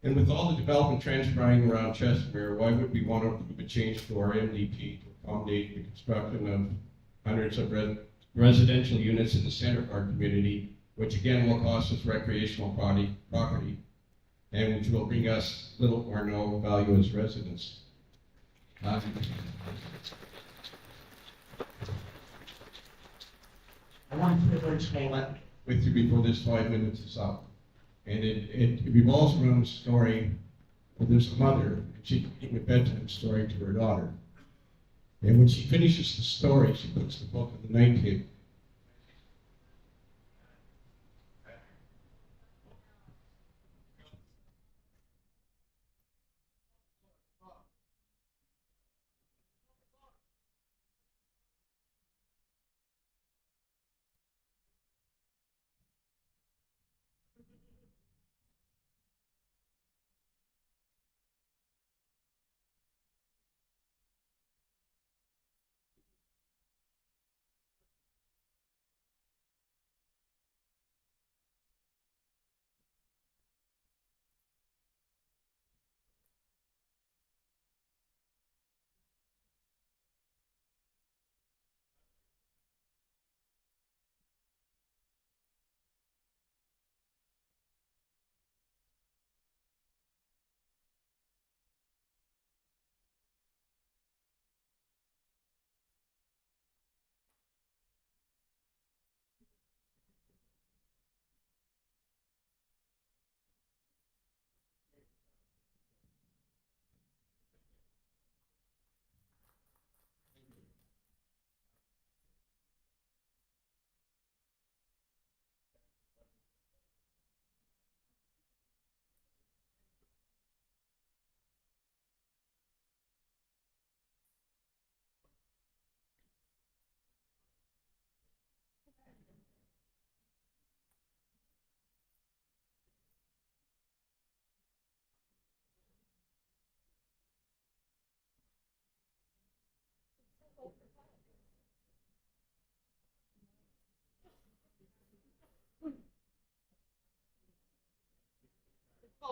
And with all the development transpiring around Chestermere, why would we want to approve a change to our MDP to accommodate the construction of hundreds of residential units in the center of our community, which again will cost us recreational property, and which will bring us little or no value as residents? I want to explain that with you before this 5 minutes is up. And it revolves around a story where there's a mother, and she's reading a bedtime story to her daughter. And when she finishes the story, she puts the book on the night table.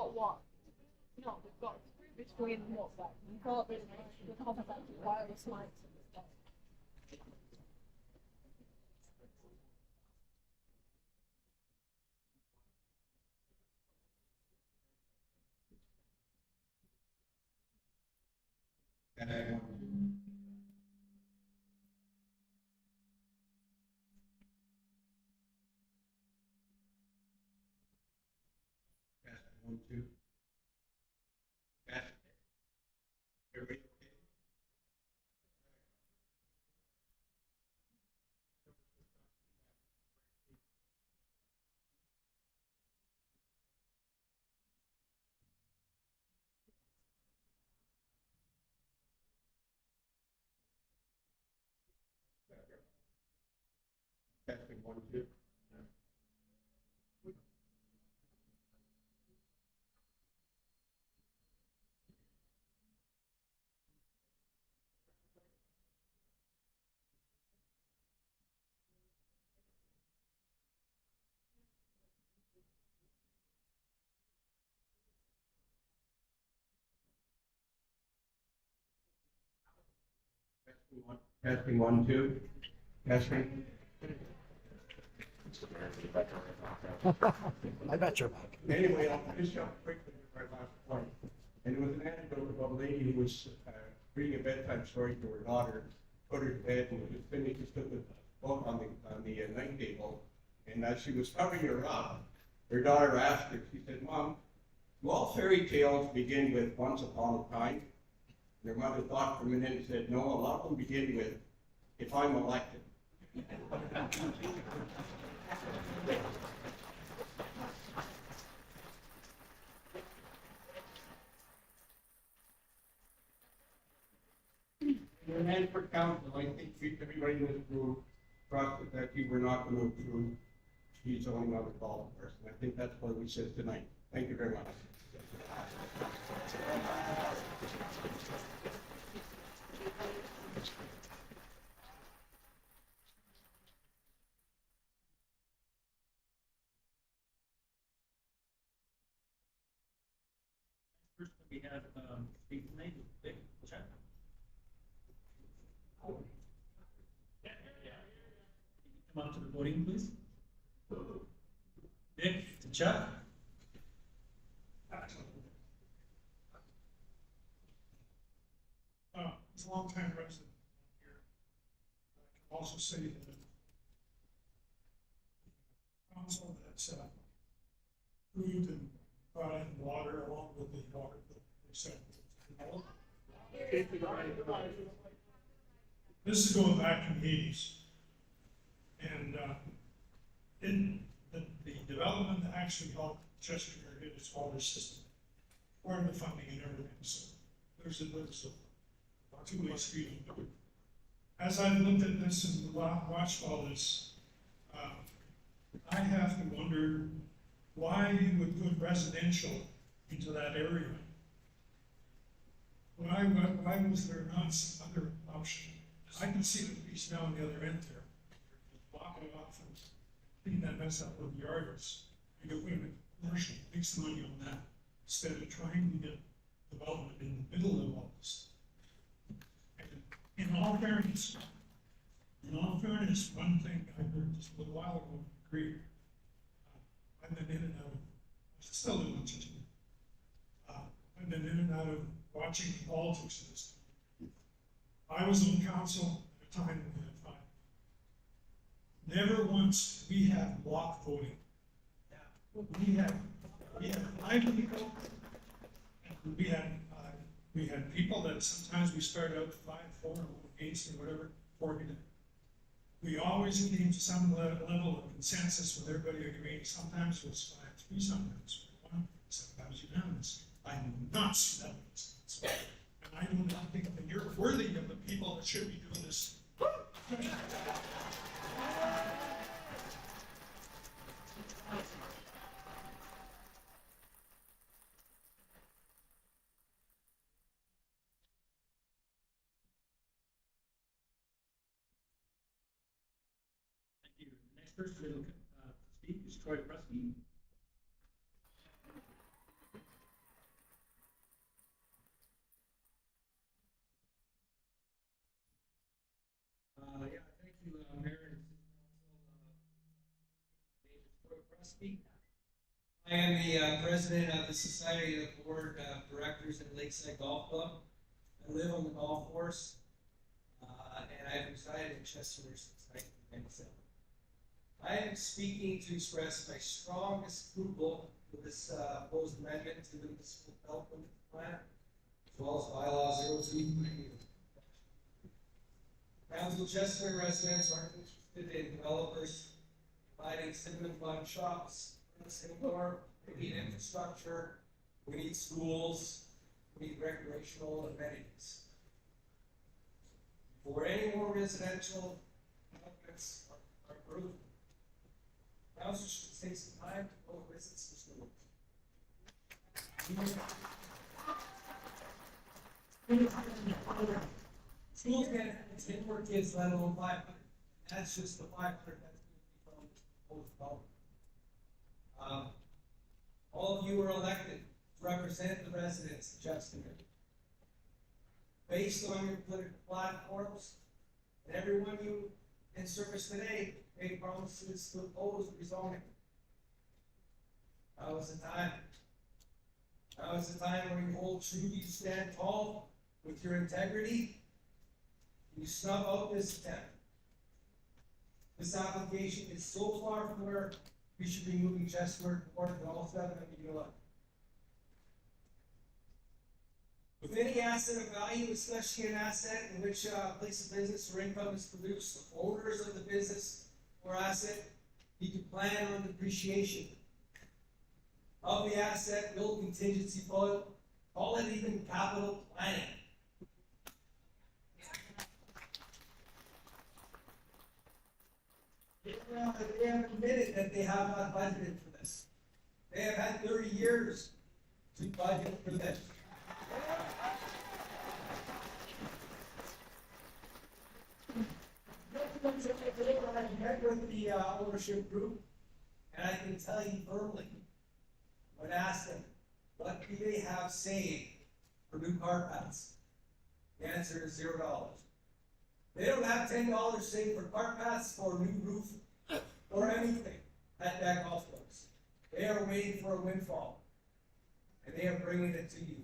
got one. No, we've got through between what that we've got the concept of wireless mics and stuff. And I want Pass it, 1, 2. Pass it. Everybody okay? Testing 1, 2. Testing 1, 2. Testing. I bet you're back. Anyway, I'll finish up quickly with my last point. And it was an anecdote about a lady who was reading a bedtime story to her daughter, put her to bed, and was finished, just put the book on the night table. And as she was covering her up, her daughter asked her, she said, "Mom, do all fairy tales begin with once upon a time?" And her mother thought for a minute and said, "No, a lot of them begin with, if I'm elected." Your hand for council, I think everybody in this room trusted that you were not going to approve the zoning of the golf course. And I think that's what we said tonight. Thank you very much. First, we have, speaking tonight, Vic, Chuck. Come up to the podium, please. Vic, to Chuck. He's a long-time resident here. I can also say that council that's approved and brought in water along with the water that they sent. This is going back in the 80s. And the development actually helped Chestermere get its water system, part of the funding and everything. So there's a two-way street. As I've looked at this and watched all this, I have to wonder why you would put residential into that area. Why was there not some other option? I can see the piece down the other end there. Block it off and clean that mess up with the yarders. You could put in a commercial, make some money on that, instead of trying to get development in the middle of all this. And in all fairness, one thing I heard just a little while ago, agreed. I've been in and out of, still in much. I've been in and out of watching the politics of this. I was on council at a time when we had 5. Never once did we have block voting. We had 5 people, and we had people that sometimes we started out 5-4 against or whatever, 4 we always came to some level of consensus with everybody agreeing. Sometimes it was 5-3, sometimes it was 1, sometimes unanimous. I have not seen that instance. And I do not think that you're worthy of the people that should be doing this. Thank you. Next person to speak is Troy Prusky. speak. I am the president of the Society of Board of Directors at Lakeside Golf Club. I live on the golf course, and I've resided in Chester since 1997. I am speaking to express my strongest approval for this proposed amendment to the municipal development plan, as well as bylaw 02. Council Chester residents are interested in developers providing cinnamon bun shops in Singapore. We need infrastructure, we need schools, we need recreational amenities. For any more residential developments are approved, council should take some time to go visit some schools. Schools can have 10 more kids, let alone 500. That's just the 500 that's going to be from the proposed development. All of you are elected to represent the residents of Chestermere. Based on your political platforms, and everyone you in service today made promises to oppose rezoning. Now is the time. Now is the time where you hold true, you stand tall with your integrity, and you snub out this attempt. This application is so far from where we should be moving Chestermere toward than all 7 of you elect. With any asset of value, especially an asset in which a place of business or income is produced, the owners of the business or asset need to plan on depreciation of the asset, build contingency fund, call it even capital planning. They have admitted that they have not budgeted for this. They have had 30 years to budget for this. I met with the ownership group, and I can tell you firmly, when asked them, what do they have saved for new car paths? The answer is $0. They don't have $10 saved for car paths, for a new roof, or anything at that golf course. They are waiting for a windfall, and they are bringing it to you.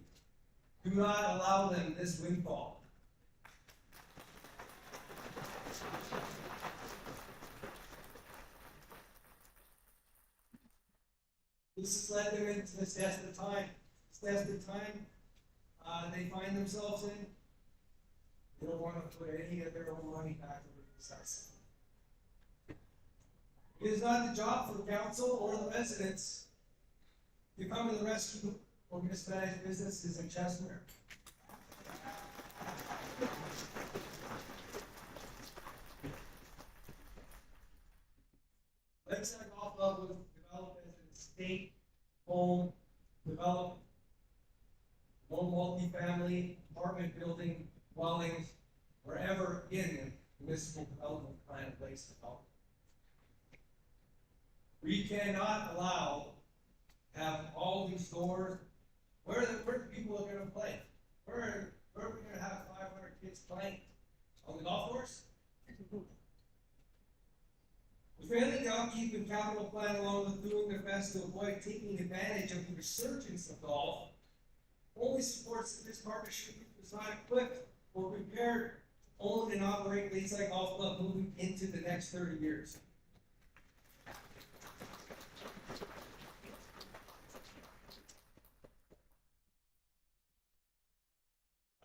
Do not allow them this windfall. This has led them into this desperate time. This desperate time they find themselves in. They don't want to put any of their own money back into this asset. It is not the job for the council or the residents to come to the rescue or mismanaged businesses in Chestermere. Lakeside Golf Club was developed as an estate home development, no multi-family apartment building dwellings, wherever in the municipal development plan place development. We cannot allow have all these doors. Where the people are going to play? Where are we going to have 500 kids playing? On the golf course? The failing to upkeep and capital plan, along with doing their best to avoid taking advantage of the resurgence of golf, only supports that this partnership is not equipped or prepared to own and operate Lakeside Golf Club moving into the next 30 years. I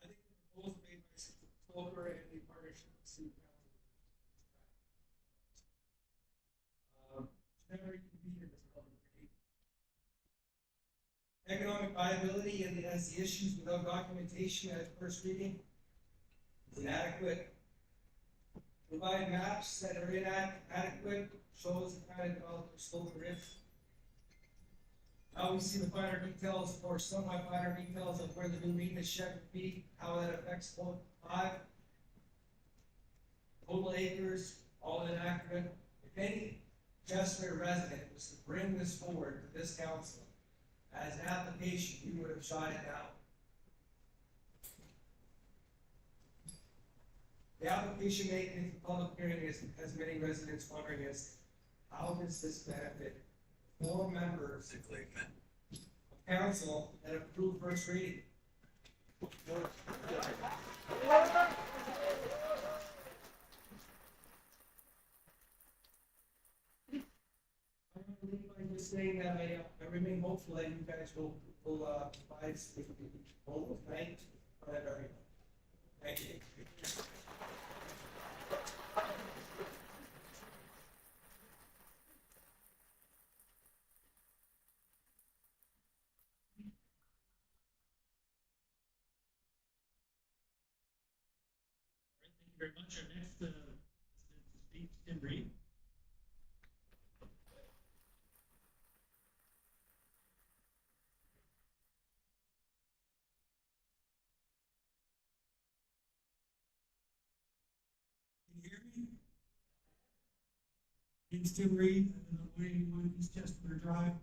think the proposal made by Stoker and the partnership with City Council never convened in this public meeting. Economic viability and as the issues without documentation at first reading is inadequate. Provide maps that are inadequate, shows the kind of developers slow the risk. Now we see the finer details, or somewhat finer details of where the new maintenance shed would be, how that affects Point 5. Total acres, all inaccurate. If any Chestermere resident was to bring this forward to this council as an application, you would have shot it down. The application made in the public hearing has many residents wondering is, how does this benefit 4 members of council that approved first reading. I'm gonna leave by just saying that I remain hopeful that you guys will provide both tonight for everyone. Thank you. Thank you very much. Our next, to speak, Tim Reed. Can you hear me? My name's Tim Reed. I've been on 181 East Chestermere Drive.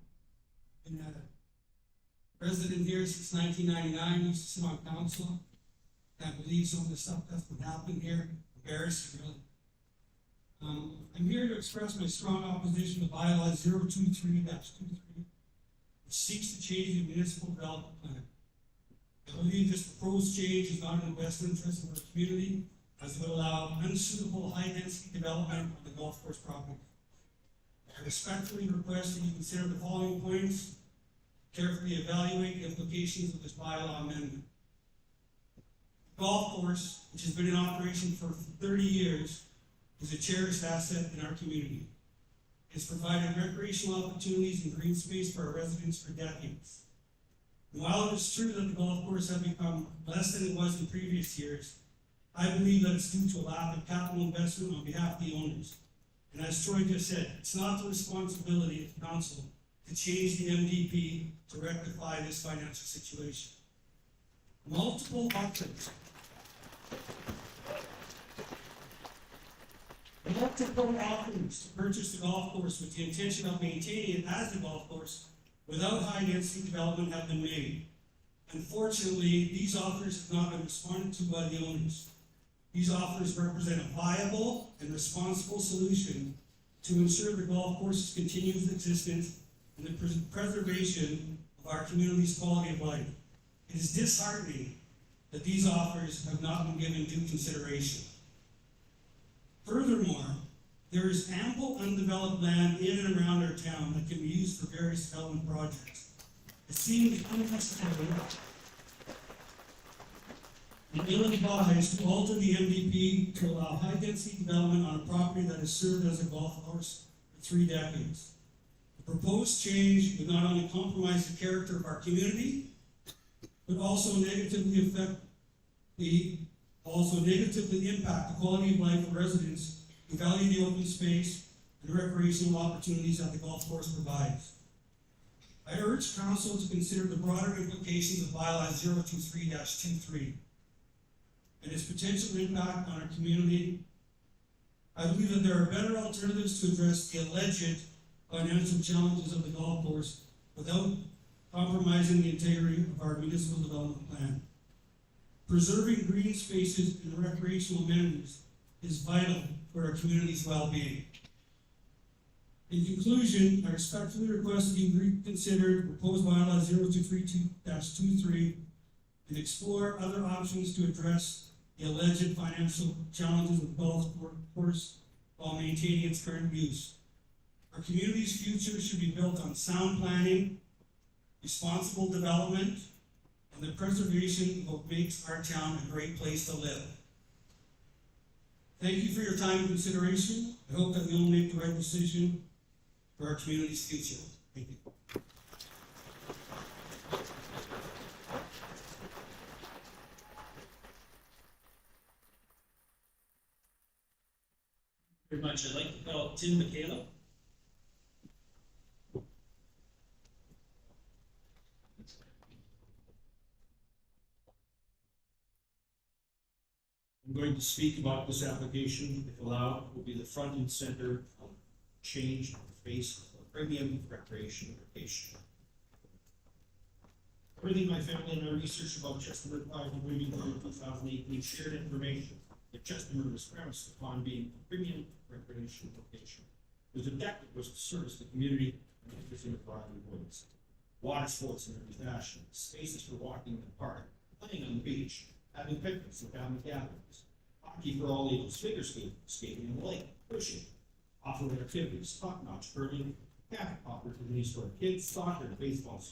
Been a resident here since 1999. Used to sit on council. Can't believe some of the stuff that's been happening here. Embarrassing, really. I'm here to express my strong opposition to bylaw 023-23, which seeks to change the municipal development plan. I believe this proposed change is not in the best interest of our community, as it will allow unsuitable high-density development on the golf course property. I respectfully request that you consider the following points, carefully evaluate the implications of this bylaw amendment. The golf course, which has been in operation for 30 years, is a cherished asset in our community. It's provided recreational opportunities and green space for our residents for decades. And while it is true that the golf course has become less than it was in previous years, I believe that it's due to a lack of capital investment on behalf of the owners. And as Troy just said, it's not the responsibility of the council to change the MDP to rectify this financial situation. Multiple offers to purchase the golf course with the intention of maintaining it as the golf course without high-density development have been made. Unfortunately, these offers have not been responded to by the owners. These offers represent a viable and responsible solution to ensure the golf course's continued existence and the preservation of our community's quality of life. It is disheartening that these offers have not been given due consideration. Furthermore, there is ample undeveloped land in and around our town that can be used for various development projects. It seems unnecessary and ill-advised to alter the MDP to allow high-density development on a property that has served as a golf course for 3 decades. The proposed change would not only compromise the character of our community, but also negatively impact the quality of life of residents who value the open space and recreational opportunities that the golf course provides. I urge council to consider the broader implications of bylaw 023-23 and its potential impact on our community. I believe that there are better alternatives to address the alleged financial challenges of the golf course without compromising the integrity of our municipal development plan. Preserving green spaces and recreational amenities is vital for our community's well-being. In conclusion, I respectfully request that you reconsider proposed bylaw 023-23 and explore other options to address the alleged financial challenges of the golf course while maintaining its current use. Our community's future should be built on sound planning, responsible development, and the preservation of what makes our town a great place to live. Thank you for your time and consideration. I hope that we will make the right decision for our community's future. Thank you. Very much. I'd like to call Tim McHale. I'm going to speak about this application, if allowed, will be the front and center of change of the face of a premium recreation location. Everything my family and I researched about Chestermere prior to moving here in 2008, we shared information that Chestermere was premised upon being a premium recreation location. Whose objective was to service the community in the private woods, water sports in every fashion, spaces for walking in the park, playing on the beach, having picnics and family gatherings, hockey for all ages, figure skating, skating in the lake, fishing, off-road activities, top-notch curling, camp opportunities for kids, soccer, baseball,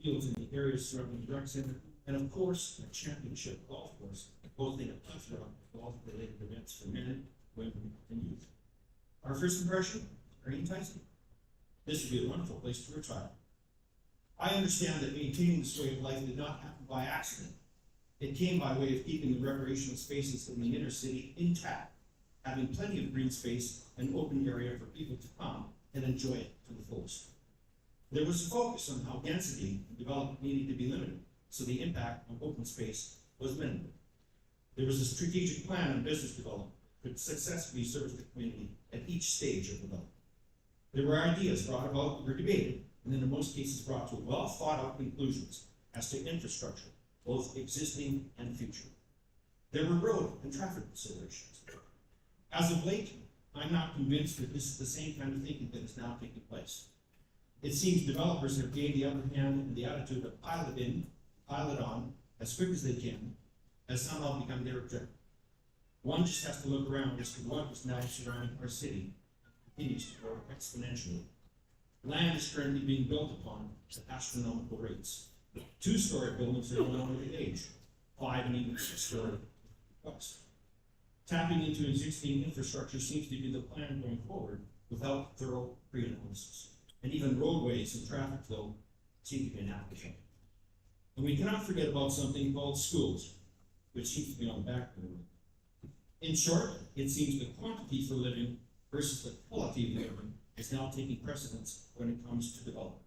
fields in the areas surrounding the rec center, and of course, a championship golf course, hosting a plethora of golf-related events for men, women, and youth. Our first impression, very enticing. This would be a wonderful place to retire. I understand that maintaining this way of life did not happen by accident. It came by way of keeping the recreational spaces in the inner city intact, having plenty of green space and open area for people to come and enjoy it to the fullest. There was a focus on how density and development needed to be limited, so the impact on open space was minimal. There was a strategic plan on business development that could successfully serve the community at each stage of development. There were ideas brought about, were debated, and in most cases brought to well thought out conclusions as to infrastructure, both existing and future. There were road and traffic considerations. As of late, I'm not convinced that this is the same kind of thinking that is now taking place. It seems developers have gained the upper hand in the attitude of pile it in, pile it on, as quick as they can, has somehow become their objective. One just has to look around as to what is now surrounding our city and continues to grow exponentially. Land is currently being built upon at astronomical rates. Two-story buildings are no longer the age, 5 and even 6-story plus. Tapping into existing infrastructure seems to be the plan going forward without thorough pre-analysis. And even roadways and traffic flow seem to be an afterthought. And we cannot forget about something called schools, which seems to be on the back burner. In short, it seems the quantity for living versus the quality of living is now taking precedence when it comes to development.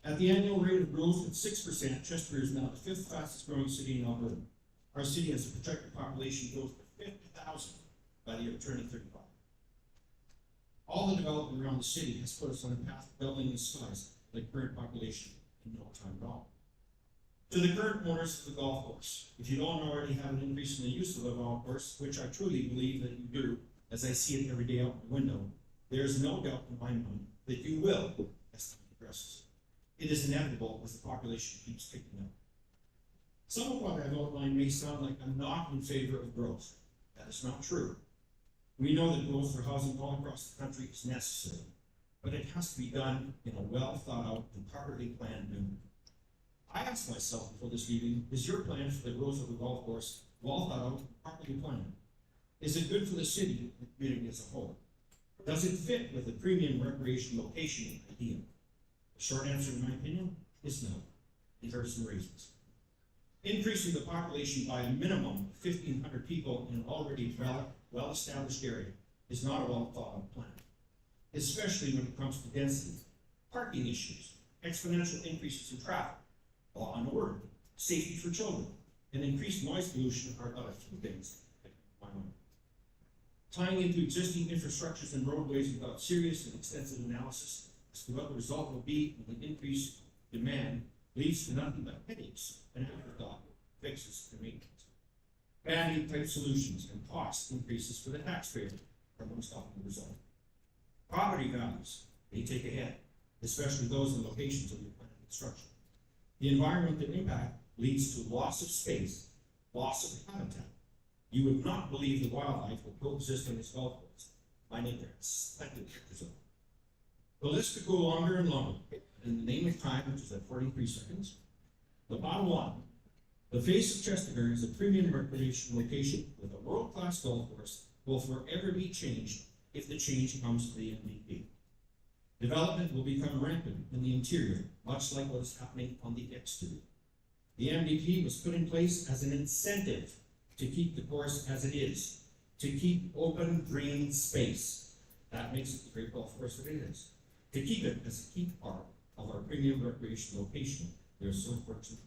At the annual rate of growth at 6%, Chester is now the 5th fastest growing city in Alberta. Our city has a projected population growth of 50,000 by the year 2035. All the development around the city has put us on a path of doubling in size the current population in no time at all. To the current owners of the golf course, if you don't already have an increase in the use of the golf course, which I truly believe that you do, as I see it every day out the window, there is no doubt in my mind that you will as time progresses. It is inevitable as the population keeps picking up. Some of what I've outlined may sound like I'm not in favor of growth. That is not true. We know that growth for housing all across the country is necessary, but it has to be done in a well thought out and properly planned manner. I asked myself before this meeting, is your plan for the growth of the golf course well thought out and properly planned? Is it good for the city and the community as a whole? Does it fit with the premium recreation location idea? The short answer, in my opinion, is no. And there are some reasons. Increasing the population by a minimum of 1,500 people in an already well-established area is not a well-thought-out plan, especially when it comes to density, parking issues, exponential increases in traffic, law and order, safety for children, and increased noise pollution are about a few things that come to my mind. Tying into existing infrastructures and roadways without serious and extensive analysis as to what the result will be when the increased demand leads to nothing but headaches and afterthought fixes and maintenance. Band-aid type solutions and cost increases for the taxpayer are most often the result. Property values may take a hit, especially those in locations of your planned construction. The environmental impact leads to loss of space, loss of habitat. You would not believe the wildlife will coexist on this golf course. My neighbor has splendid pictures of it. The list could go longer and longer. In the name of time, which is at 43 seconds, the bottom line, the face of Chestermere is a premium recreation location with a world-class golf course will forever be changed if the change comes to the MVP. Development will become rampant in the interior, much like what is happening on the exterior. The MVP was put in place as an incentive to keep the course as it is, to keep open green space. That makes it the great golf course that it is. To keep it as a key part of our premium recreation location, we are so fortunate.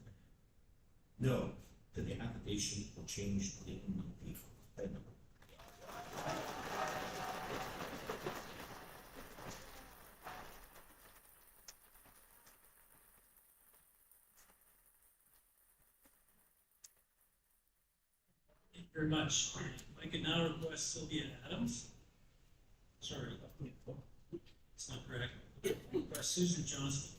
No, that the application will change the MVP. Thank you. Thank you very much. I can now request Sylvia Adams. Sorry, it's not correct. Susan Johnson.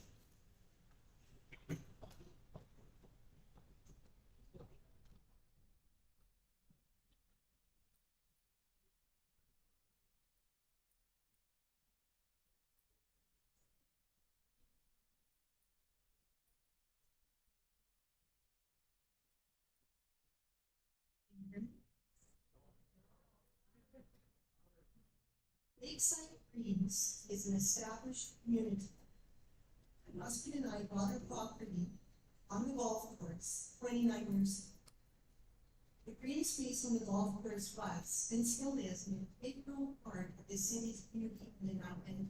Lakeside Greens is an established community. My husband and I bought our property on the golf course 29 years ago. The green space on the golf course was, and still is, an integral part of the city's community and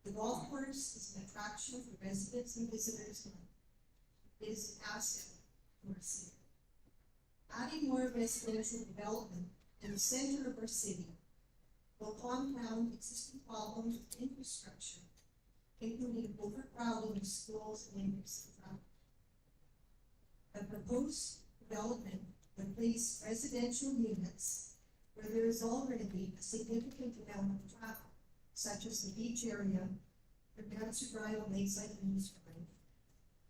the golf course is an attraction for residents and visitors alike. It is an asset for our city. Adding more residential development in the center of our city will compound existing problems with infrastructure, including overcrowding of schools and increasing traffic. The proposed development would place residential units where there is already a significant amount of traffic, such as the beach area, the Nancy Drive on Lakeside News Drive,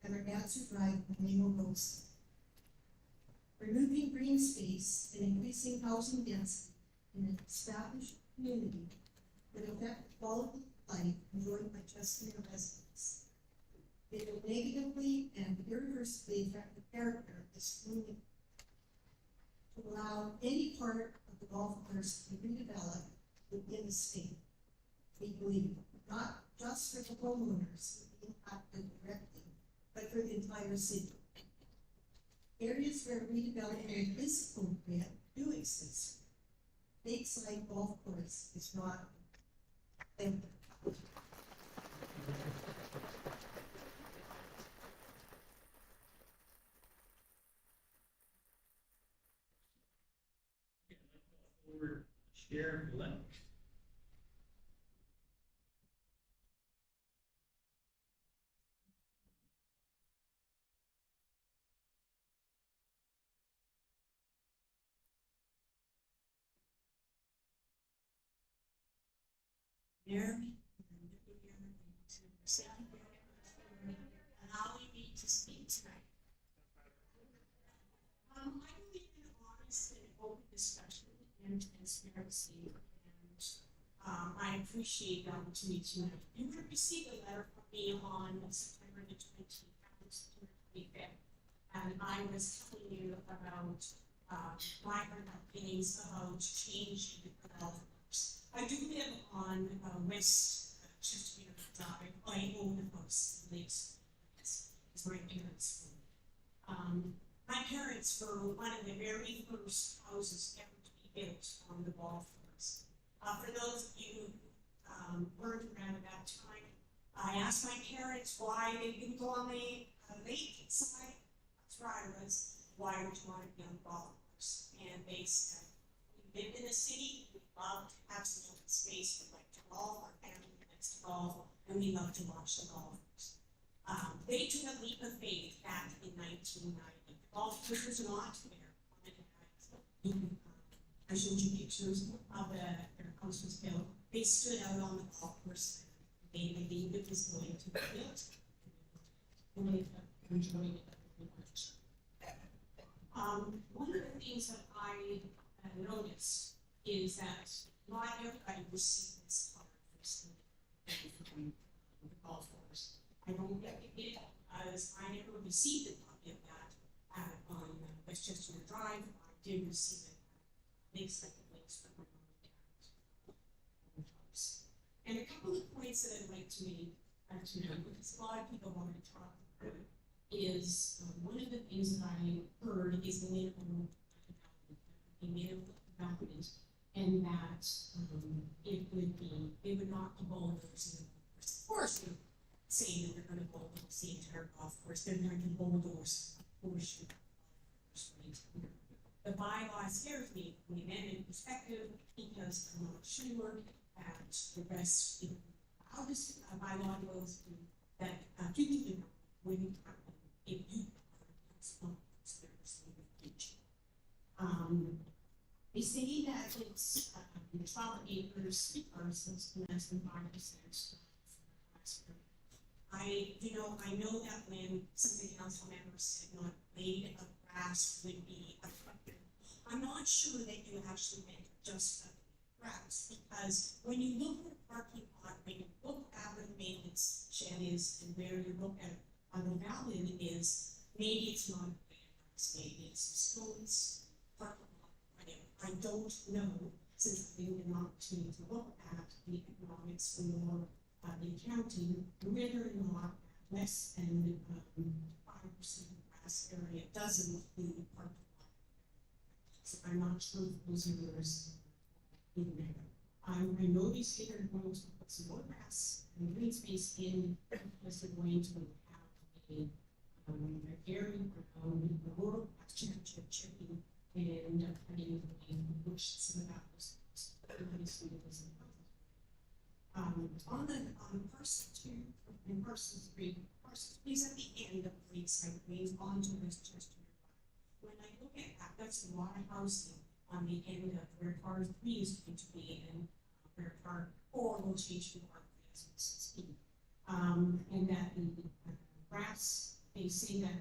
and the Nancy Drive on Lingo Roads. Removing green space and increasing housing density in an established community would affect the quality of life enjoyed by Chestermere residents. It will negatively and irreversibly affect the character of this community. To allow any part of the golf course to be redeveloped within the state, we believe, not just for the homeowners who will be impacted directly, but for the entire city. Areas where redevelopment is appropriate do exist. Lakeside Golf Course is not. Thank you. Forward, Chair Glenn. Mayor, to allowing me to speak tonight. I believe in honest and open discussion and transparency, and I appreciate the opportunity tonight. You would have received a letter from me on September the 25th, and I was telling you about my opinions about changing the golf course. I do live on West Chestermere Drive. I own a house in Lakeside. It's my parents' home. My parents were one of the very first houses ever to be built on the golf course. For those of you who weren't around at that time, I asked my parents why they didn't go on the lake side. That's where I was. Why would you want to be on the golf course? And they said, we lived in the city, we loved to have some open space, we liked to golf, our family likes to golf, and we loved to watch the golfers. They took a leap of faith back in 1990. The golf course was not there. I showed you pictures of their house was built. They stood out on the golf course. They believed it was going to be built. And they enjoyed it very much. One of the things that I noticed is that not everybody received this card from the golf course. I don't get it as I never received a copy of that on West Chestermere Drive. I did receive it at Lakeside Lakes from my parents. And a couple of points that I'd like to make tonight, because a lot of people want to talk about it, is one of the things that I heard is the minimum development, and that it would not be bulldozed. Of course, they're saying that they're going to bulldoze the entire golf course. They're going to bulldoze a portion of the golf course. The bylaw scares me from the amendment perspective because I'm not sure that the rest, how this bylaw goes through that people wouldn't happen if you are they say that it's 12 acres versus less than 5% I know that when some of the council members had not laid a grass would be affected. I'm not sure that you actually meant just the grass, because when you look at a parking lot, when you look at where the maintenance shed is and where you look at the value is, maybe it's not grass, maybe it's stones, parking lot, whatever. I don't know, since I've been an opportunity to look at the economics or the accounting, whether or not less than 5% grass area doesn't include parking lot. So I'm not sure if those numbers in there. I know they say they're going to put some more grass and green space in because they're going to have a area around the World Championship chipping and putting which some of that was obviously was on parcel 2 and parcel 3, parcel 3 is at the end of Lakeside Greens onto Westchester. When I look at that, that's a lot of housing on the end of where part 3 is going to be and where part 4 will change to part 3 as we speak. And that the grass, they say that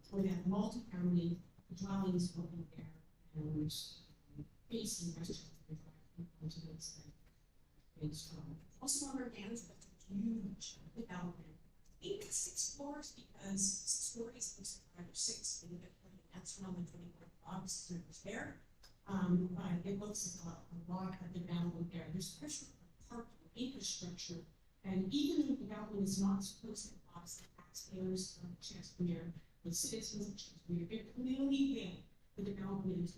for that multi-family dwellings will be there and facing Westchester onto Lakeside. Also on our hands, that's a huge development. Even 6 floors, because 6 stories was 5 or 6 in the that's from the 24th of August was there. But it looks like a lot of development there. There's pressure on parking infrastructure, and even though the development is not supposed to cost the taxpayers of Chestermere, the citizens of Chestermere, it clearly will the development.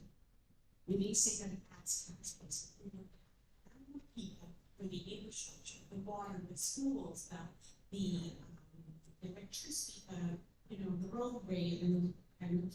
We may say that it adds tax base, people for the infrastructure, the water, the schools, the electricity, the roadway, and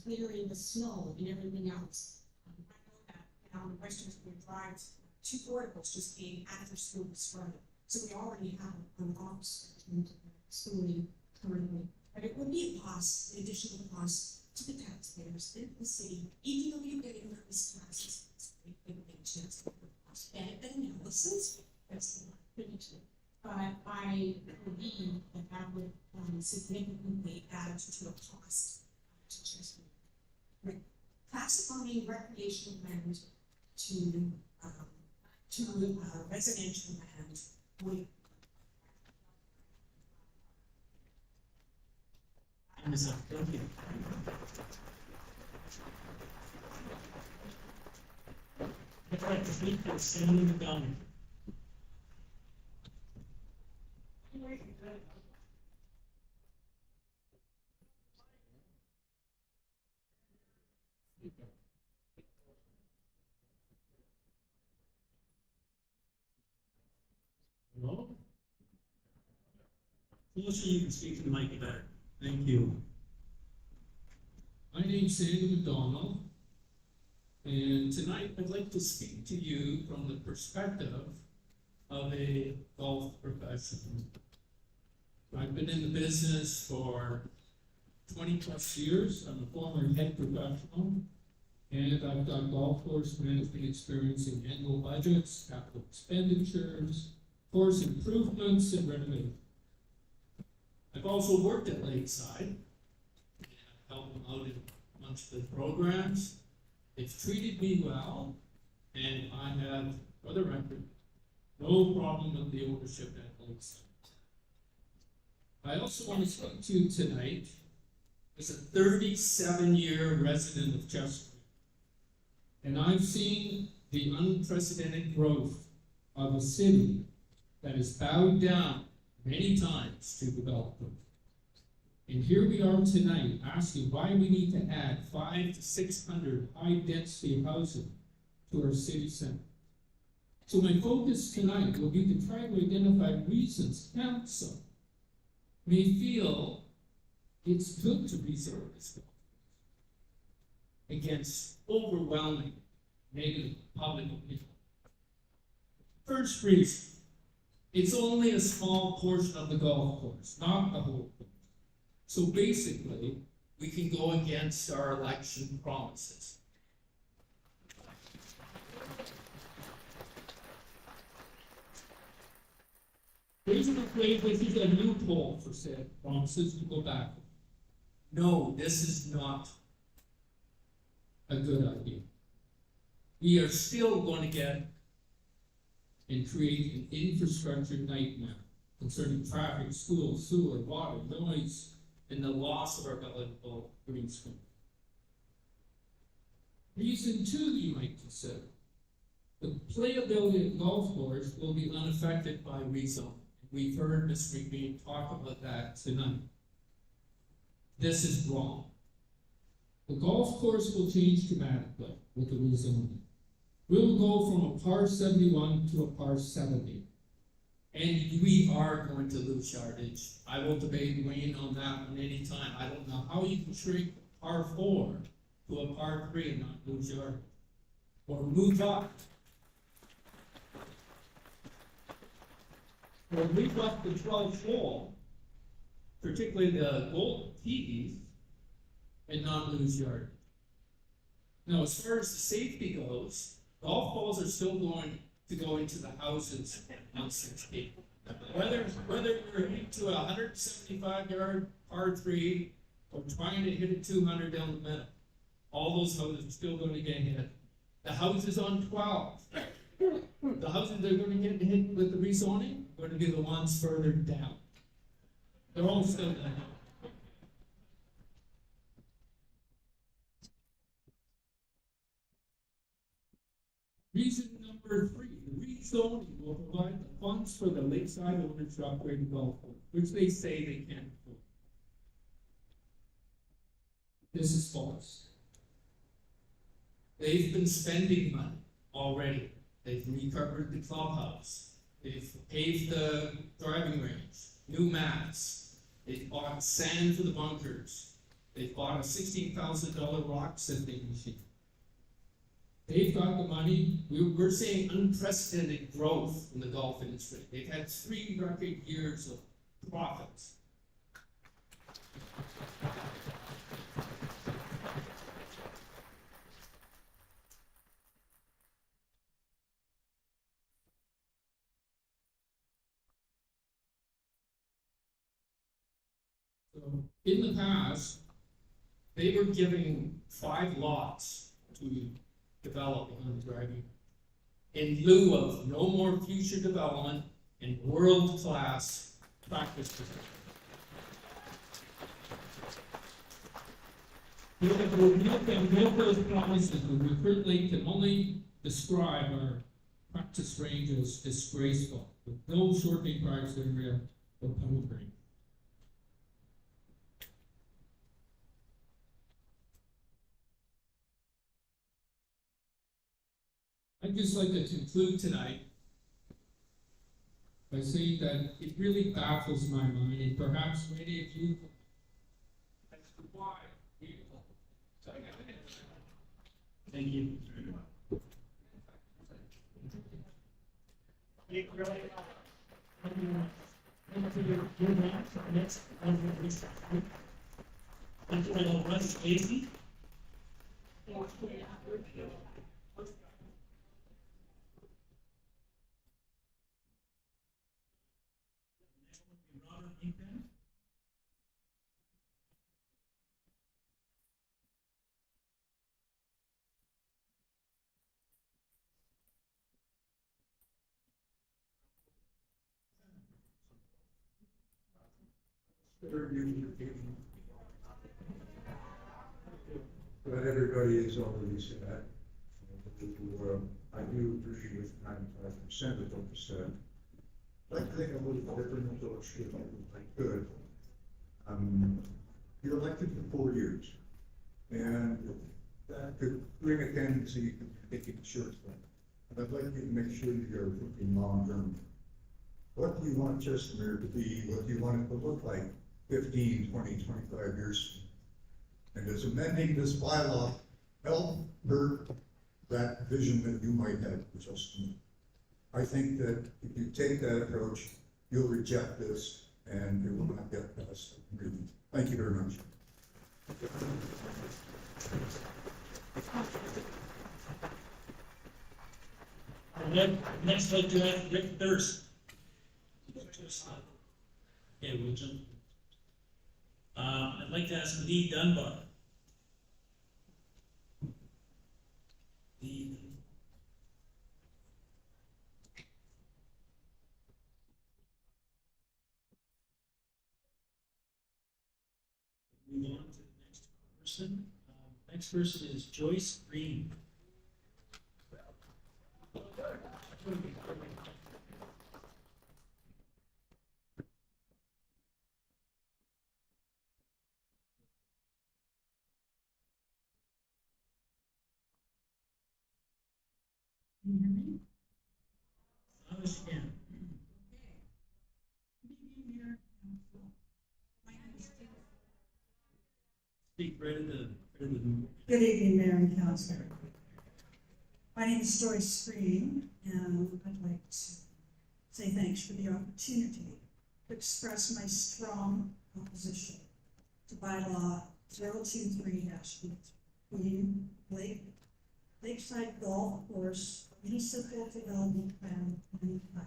clearing the snow and everything else. I know that down Westchester Drive, 2 portables just came after school was started. So we already have an officer into schooling currently. But it would be a cost, an additional cost to the taxpayers in the city, even though you're getting increased taxes. It's a big chance for cost benefit analysis. That's not finished. But I believe that that would significantly add to a cost to Chestermere. Classifying recreational land to residential land would. Thank you. I'd like to speak to Senator Gunn. Hello? Closer, you can speak to the mic better. Thank you. My name's Sandy McDonald, and tonight I'd like to speak to you from the perspective of a golf professional. I've been in the business for 20 plus years. I'm a former head professional, and I've done golf course management experience in annual budgets, capital expenditures, course improvements, and renovation. I've also worked at Lakeside, and helped them out in a bunch of the programs. They've treated me well, and I have, for the record, no problem with the ownership at Lakeside. I also want to speak to you tonight as a 37-year resident of Chestermere, and I've seen the unprecedented growth of a city that has bowed down many times to development. And here we are tonight asking why we need to add 500 to 600 high-density housing to our city center. So my focus tonight will be to try to identify reasons council may feel it's good to reserve this against overwhelming negative public opinion. First reason, it's only a small portion of the golf course, not the whole course. So basically, we can go against our election promises. Basically, this is a loophole for said promises to go back. No, this is not a good idea. We are still going to get and create an infrastructure nightmare concerning traffic, school, sewer, water, noise, and the loss of our valuable green screen. Reason 2 you might consider. The playability of golf course will be unaffected by rezone. We've heard Ms. McBean talk about that tonight. This is wrong. The golf course will change dramatically with the rezoning. We'll go from a par 71 to a par 70. And we are going to lose yardage. I will debate Wayne on that one anytime. I don't know how you can shrink par 4 to a par 3 and not lose yardage. Or move up. Or move up the 12th hole, particularly the gold tees, and not lose yardage. Now, as far as the safety goes, golf balls are still going to go into the houses on 16. Whether you're hitting to a 175-yard par 3 or trying to hit a 200 down the middle, all those houses are still going to get hit. The houses on 12, the houses that are going to get hit with the rezoning are going to be the ones further down. They're all still going to hit. Reason number 3, the rezoning will provide the funds for the Lakeside owners to upgrade the golf course, which they say they can't afford. This is false. They've been spending money already. They've recovered the clubhouse. They've paved the driving range, new mats. They've bought sand for the bunkers. They've bought a $16,000 rock sifting machine. They've got the money. We're seeing unprecedented growth in the golf industry. They've had 3 record years of profits. So in the past, they were giving 5 lots to develop on the driving in lieu of no more future development and world-class practice. Those promises we currently can only describe our practice range as disgraceful, with no shortening parts area or putting green. I'd just like to conclude tonight by saying that it really baffles my mind, and perhaps many of you, as to why. Thank you. But everybody is already said. I do agree with 95% of what was said. I'd like to think a little different approach if I could. You're elected for 4 years, and that could bring a tendency to taking a short term. But I'd like you to make sure you're thinking long term. What do you want Chestermere to be? What do you want it to look like 15, 20, 25 years? And does amending this bylaw help hurt that vision that you might have for Chestermere? I think that if you take that approach, you'll reject this and it will not get past the agreement. Thank you very much. Next, I'd like to have Rick Thirst. we'll jump. I'd like to ask Lee Dunbar. Lee. Move on to the next person. Next person is Joyce Green. Can you hear me? As long as you can. Okay. Good evening, Mayor and Council. My name is Joyce. Speak right at the. Good evening, Mayor and Council. My name is Joyce Green, and I'd like to say thanks for the opportunity to express my strong opposition to Bylaw 023-8, Lakeside Golf Course Municipal Development Plan 25.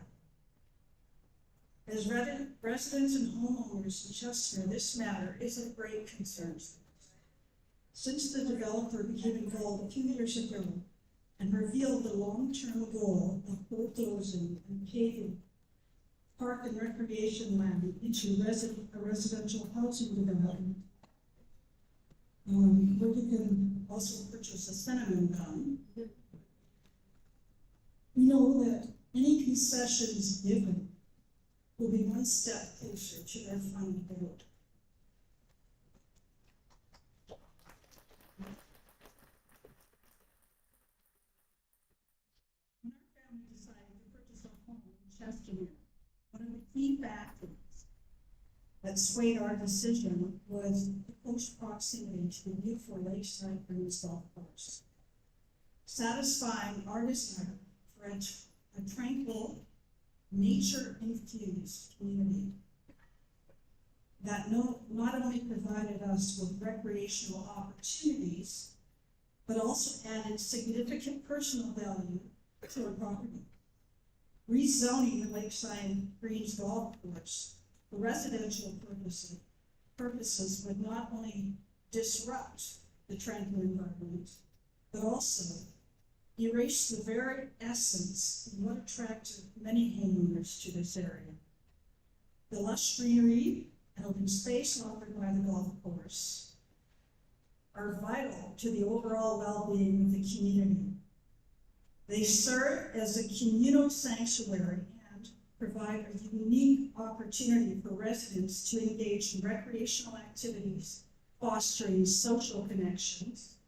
As residents and homeowners in Chester, this matter is of great concern to us. Since the developer became involved a few years ago and revealed the long-term goal of bulldozing and paving park and recreation land into a residential housing development, where you can also purchase a cinnamon bun, we know that any concessions given will be one step closer to their final vote. When our family decided to purchase a home in Chestermere, one of the key factors that swayed our decision was the close proximity to the beautiful Lakeside golf course, satisfying our desire for a tranquil, nature-infused community that not only provided us with recreational opportunities, but also added significant personal value to our property. Rezoning the Lakeside Greens golf course for residential purposes would not only disrupt the tranquil environment, but also erase the very essence of what attracted many homeowners to this area. The lush greenery and open space offered by the golf course are vital to the overall well-being of the community. They serve as a communal sanctuary and provide a unique opportunity for residents to engage in recreational activities, fostering social connections,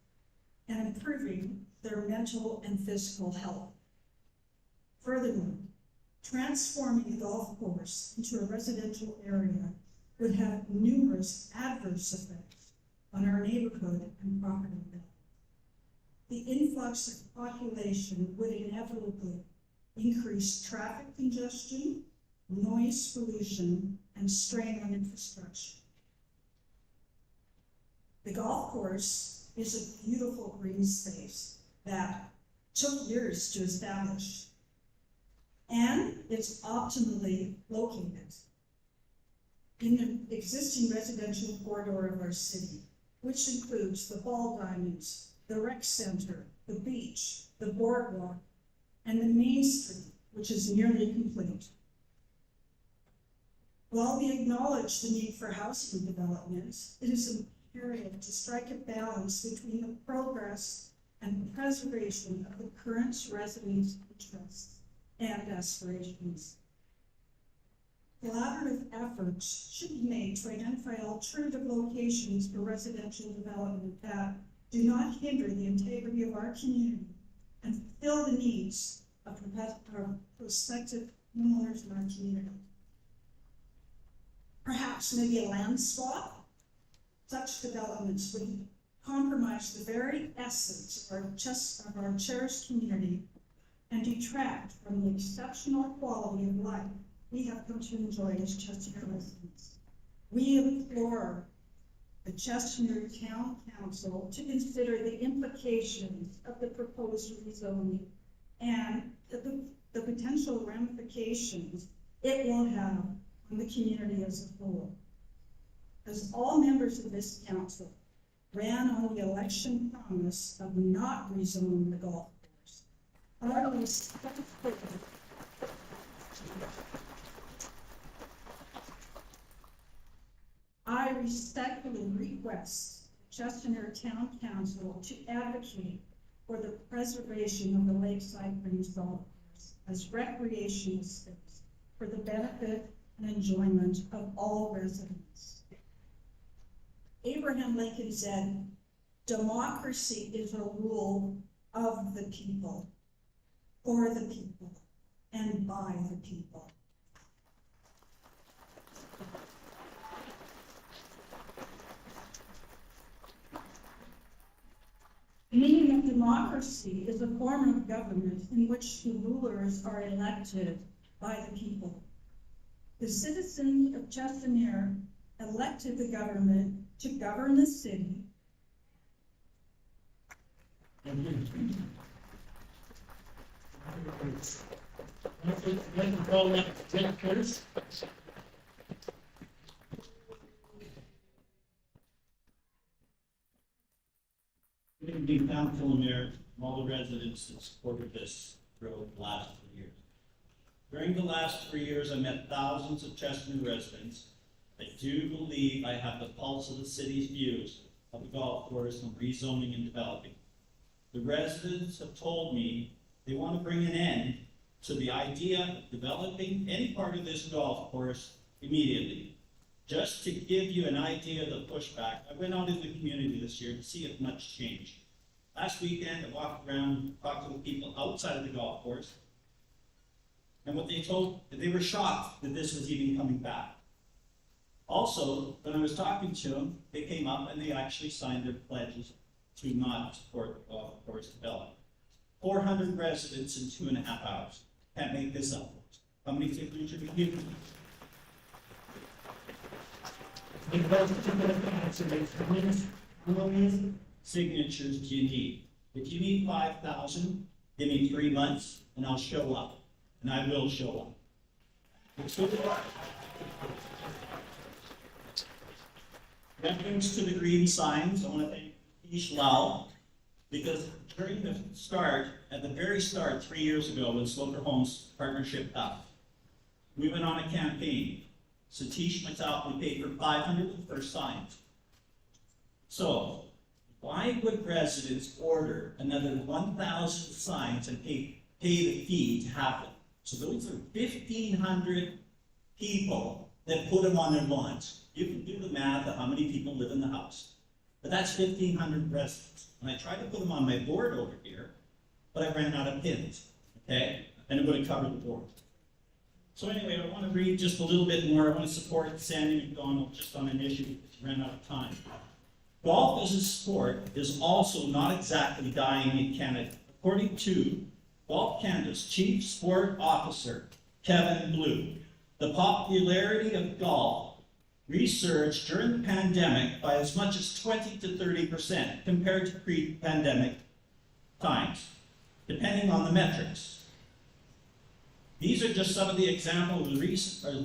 and improving their mental and physical health. Furthermore, transforming the golf course into a residential area would have numerous adverse effects on our neighborhood and property value. The influx of population would inevitably increase traffic congestion, noise pollution, and strain on infrastructure. The golf course is a beautiful green space that took years to establish, and it's optimally located in the existing residential corridor of our city, which includes the ball diamonds, the rec center, the beach, the boardwalk, and the main street, which is nearly complete. While we acknowledge the need for housing development, it is imperative to strike a balance between the progress and preservation of the current residents' interests and aspirations. Collaborative efforts should be made to identify alternative locations for residential development that do not hinder the integrity of our community and fulfill the needs of prospective homeowners in our community. Perhaps maybe a land swap. Such developments would compromise the very essence of our cherished community and detract from the exceptional quality of life we have come to enjoy as Chestermere residents. We implore the Chestermere Town Council to consider the implications of the proposed rezoning and the potential ramifications it will have on the community as a whole. As all members of this council ran on the election promise of not rezoning the golf course, I respectfully request the Chestermere Town Council to advocate for the preservation of the Lakeside Greens Golf Course as recreational space for the benefit and enjoyment of all residents. Abraham Lincoln said, "Democracy is a rule of the people, for the people, and by the people." The meaning of democracy is a form of government in which the rulers are elected by the people. The citizens of Chestermere elected the government to govern the city. Good evening, Council and Mayor, and all the residents that supported this throughout the last 3 years. During the last 3 years, I met thousands of Chestermere residents. I do believe I have the pulse of the city's views of the golf course and rezoning and developing. The residents have told me they want to bring an end to the idea of developing any part of this golf course immediately. Just to give you an idea of the pushback, I went out in the community this year to see if much changed. Last weekend, I walked around, talked to the people outside of the golf course, and what they told, they were shocked that this was even coming back. Also, when I was talking to them, they came up and they actually signed their pledges to not support the golf course development. 400 residents in 2.5 hours. Can't make this up. How many signatures do you give? How many signatures do you need? If you need 5,000, give me 3 months and I'll show up. And I will show up. Reference to the green signs, I want to thank BYLAWS, because during the start, at the very start, 3 years ago, when Sloper Homes partnership up, we went on a campaign. Satish, myself, we paid for 500 of the first signs. So, why would residents order another 1,000 signs and pay the fee to have them? So those are 1,500 people that put them on their lawns. You can do the math of how many people live in the house. But that's 1,500 residents. And I tried to put them on my board over here, but I ran out of pins, okay? And it would have covered the board. So anyway, I want to read just a little bit more. I want to support Sandy McDonald just on an issue that she ran out of time. Golf as a sport is also not exactly dying in Canada. According to Golf Canada's Chief Sport Officer, Kevin Blue, the popularity of golf resurged during the pandemic by as much as 20 to 30% compared to pre-pandemic times, depending on the metrics. These are just some of the examples of recent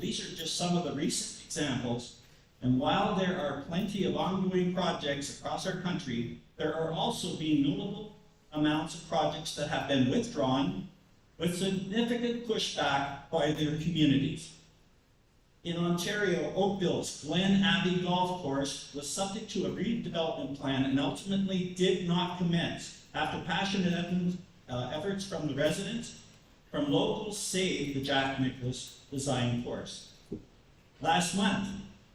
examples, and while there are plenty of ongoing projects across our country, there are also being notable amounts of projects that have been withdrawn with significant pushback by their communities. In Ontario, Oakville's Glen Abbey Golf Course was subject to a redevelopment plan and ultimately did not commence after passionate efforts from the residents, from locals saved the Jack Nicklaus design course. Last month,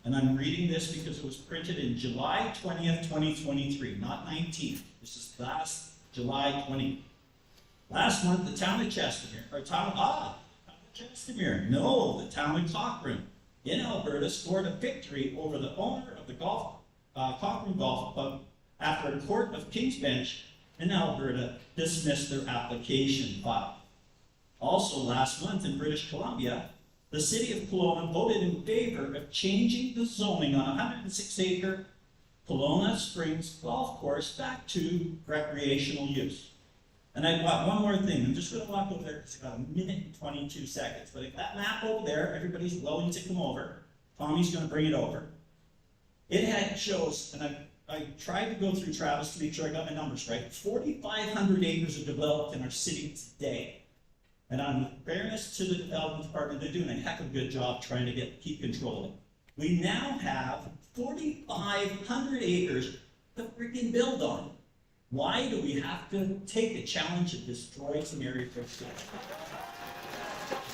and I'm reading this because it was printed in July 20th, 2023, not 19th. This is last July 20th. Last month, the town of Chestermere, the town of Cochrane in Alberta scored a victory over the owner of the Cochrane Golf Club after a court of King's Bench in Alberta dismissed their application file. Also last month in British Columbia, the city of Kelowna voted in favor of changing the zoning on a 106-acre Kelowna Springs golf course back to recreational use. And I got one more thing, I'm just gonna walk over there, because I got a minute and 22 seconds, but if that map over there, everybody's willing to come over, Tommy's gonna bring it over. It shows, and I tried to go through Travis to make sure I got my numbers right, 4,500 acres are developed in our city today. And on fairness to the development department, they're doing a heck of a good job trying to keep control of it. We now have 4,500 acres to freaking build on. Why do we have to take a challenge and destroy some area for ourselves?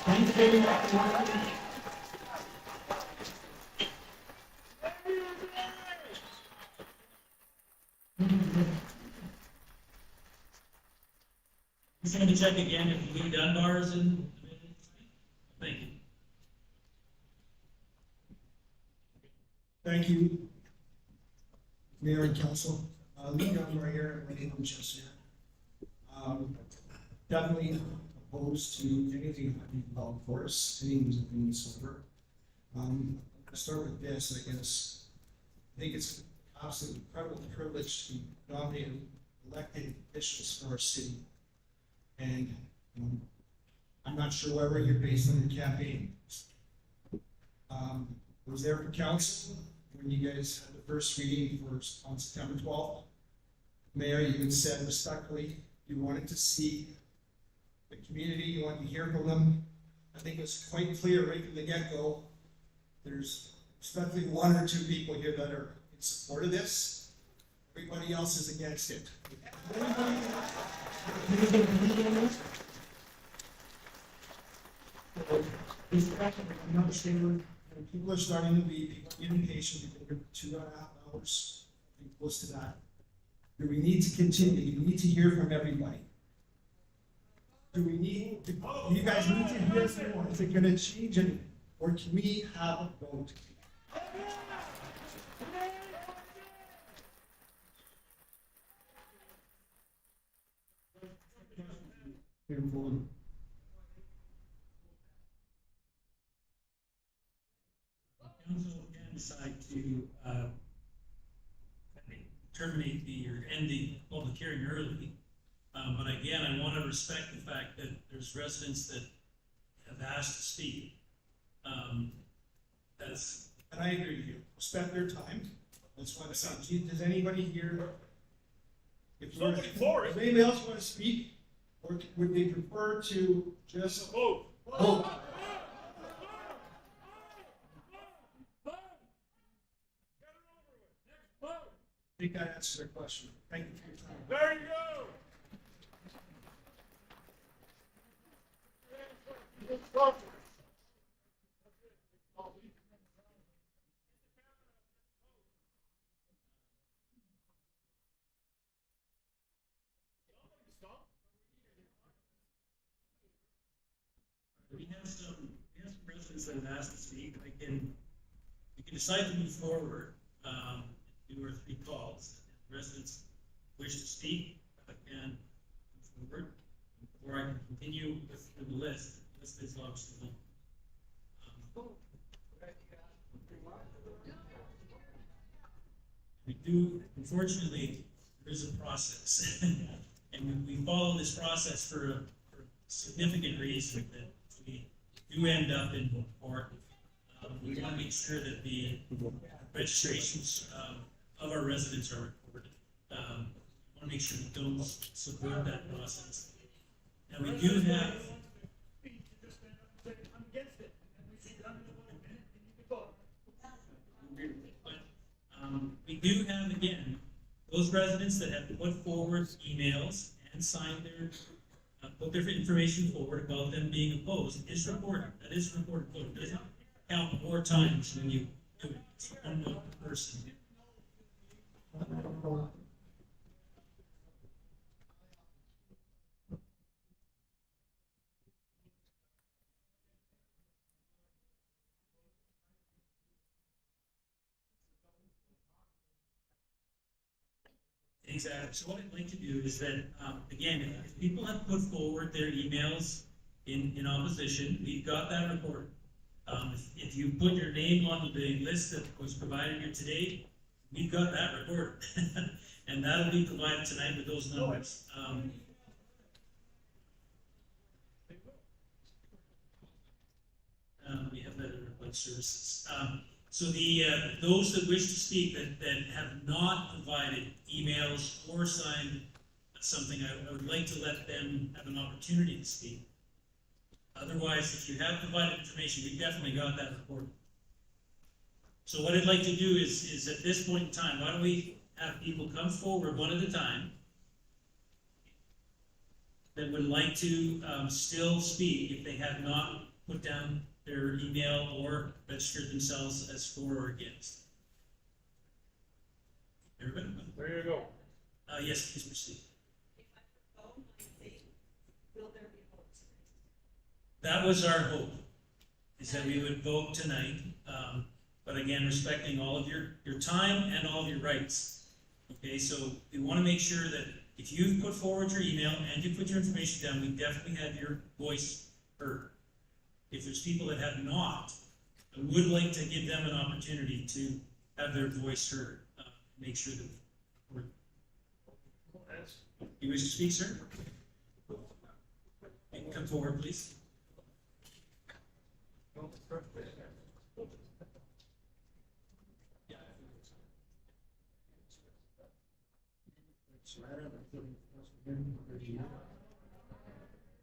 Thank you very much. Just going to check again if Lee Dunbar is in. Thank you. Thank you, Mayor and Council. Lee Dunbar here, I'm ready from Chester. Definitely opposed to anything on golf course, anything sober. I'll start with this, I guess. I think it's absolutely incredible privilege to nominate elected officials for our city. And I'm not sure where you're based on your campaign. I was there for council when you guys had the first reading on September 12th. Mayor, you had said respectfully you wanted to see the community, you wanted to hear from them. I think it's quite clear right from the get-go. There's especially one or two people here that are in support of this. Everybody else is against it. I'm not sure. People are starting to be, people are getting patient, people are 2.5 hours, I think close to that. Do we need to continue? We need to hear from everybody. Do you guys need to hear from everyone? Is it gonna change anything? Or can we have a vote? Council can decide to terminate or end the public hearing early. But again, I want to respect the fact that there's residents that have asked to speak. And I agree with you. Respect their time. That's why I said, does anybody here? If anybody else want to speak, or would they prefer to just vote? Vote. I think that answers their question. Thank you for your time. There you go. We have some residents that have asked to speak. We can decide to move forward. 2 or 3 calls. If residents wish to speak, I can move forward, or I can continue with the list. The list is obviously we do, unfortunately, there is a process, and we follow this process for a significant reason that we do end up in court. We want to make sure that the registrations of our residents are recorded. We want to make sure we don't subvert that process. And we do have. We do have, again, those residents that have put forward emails and signed their, put their information forward about them being opposed is recorded. That is recorded. It doesn't count more times when you do it. It's one person. Exactly. So what I'd like to do is that, again, if people have put forward their emails in opposition, we've got that recorded. If you put your name on the list that was provided here today, we've got that recorded. And that'll be provided tonight with those numbers. public services. So those that wish to speak that have not provided emails or signed something, I would like to let them have an opportunity to speak. Otherwise, if you have provided information, we've definitely got that recorded. So what I'd like to do is at this point in time, why don't we have people come forward one at a time that would like to still speak if they have not put down their email or registered themselves as for or against. Everybody? There you go. Yes, please proceed. That was our hope, is that we would vote tonight, but again, respecting all of your time and all of your rights. Okay, so we want to make sure that if you've put forward your email and you put your information down, we definitely have your voice heard. If there's people that have not, I would like to give them an opportunity to have their voice heard. Make sure that we're... You wish to speak, sir? You can come forward, please.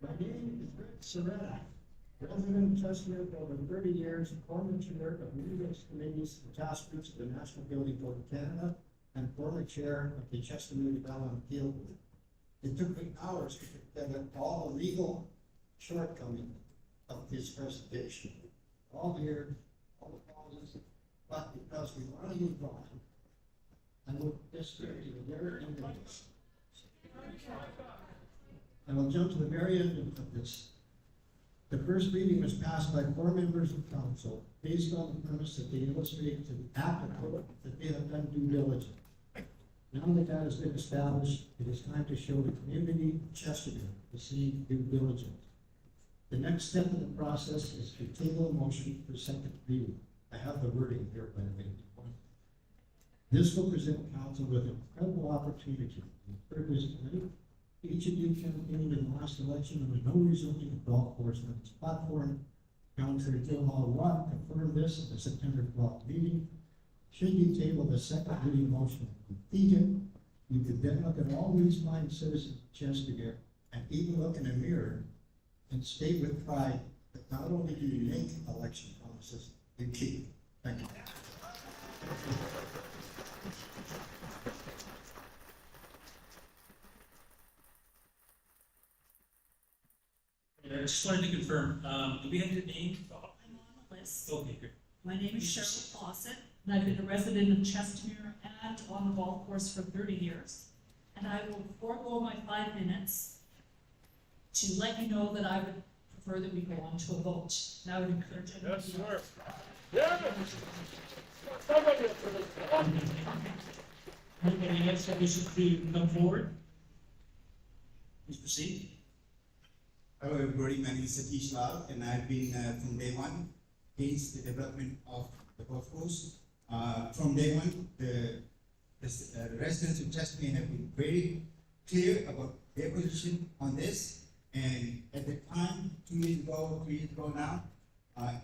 My name is Rick Serrata, resident of Chestermere for over 30 years, former chair of numerous committees and task groups of the National Building Code of Canada, and former chair of the Chestermere Development Appeal Group. It took me hours to put together all the legal shortcomings of this presentation. All here, all the causes, but because we want to move on, I will distribute to the very end of this. I will jump to the very end of this. The first reading was passed by 4 members of council based on the premise that they illustrate to the applicant that they have done due diligence. Now that that has been established, it is time to show the community of Chestermere the same due diligence. The next step in the process is to table a motion for second reading. I have the wording here, by the way. This will present council with an incredible opportunity and privilege tonight. Each of you campaigned in the last election on a no rezoning of golf course on its platform. Councilor Gilmore Watt confirmed this at the September 12th meeting. Should you table the second reading motion and complete it, you could then look at all these fine citizens of Chestermere and even look in a mirror and state with pride that not only do you make election promises, you keep. Thank you. I just wanted to confirm, do we have your name? I'm on the list. Okay, good. My name is Cheryl Fawcett, and I've been a resident of Chestermere and on the golf course for 30 years. And I will forego my 5 minutes to let you know that I would prefer that we go on to a vote. And I would encourage everyone. Yes, sir. Yeah. Anybody else that wishes to come forward? Please proceed. Hello everybody, my name is Satish Lal and I've been from day one against the development of the golf course. From day one, the residents of Chestermere have been very clear about their position on this, and at the time, 2 years ago, 3 years ago now,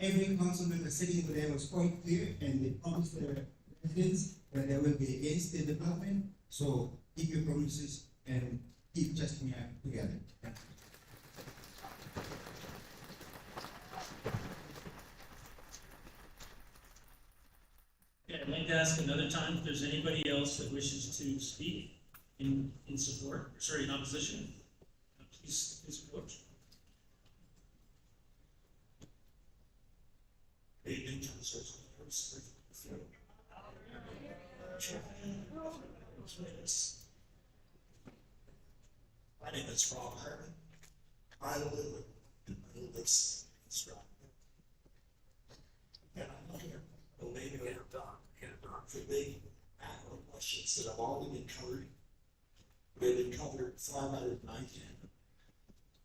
every council member sitting over there was quite clear, and they promised their residents that they will be against the development. So keep your promises and keep Chestermere together. Thank you. Yeah, I'd like to ask another time if there's anybody else that wishes to speak in support, or sorry, in opposition. Please approach. My name is Braun. I live in Lakeside. And I'm here, believe it or not, for big macro questions that have already been covered. They've been covered far better than I can.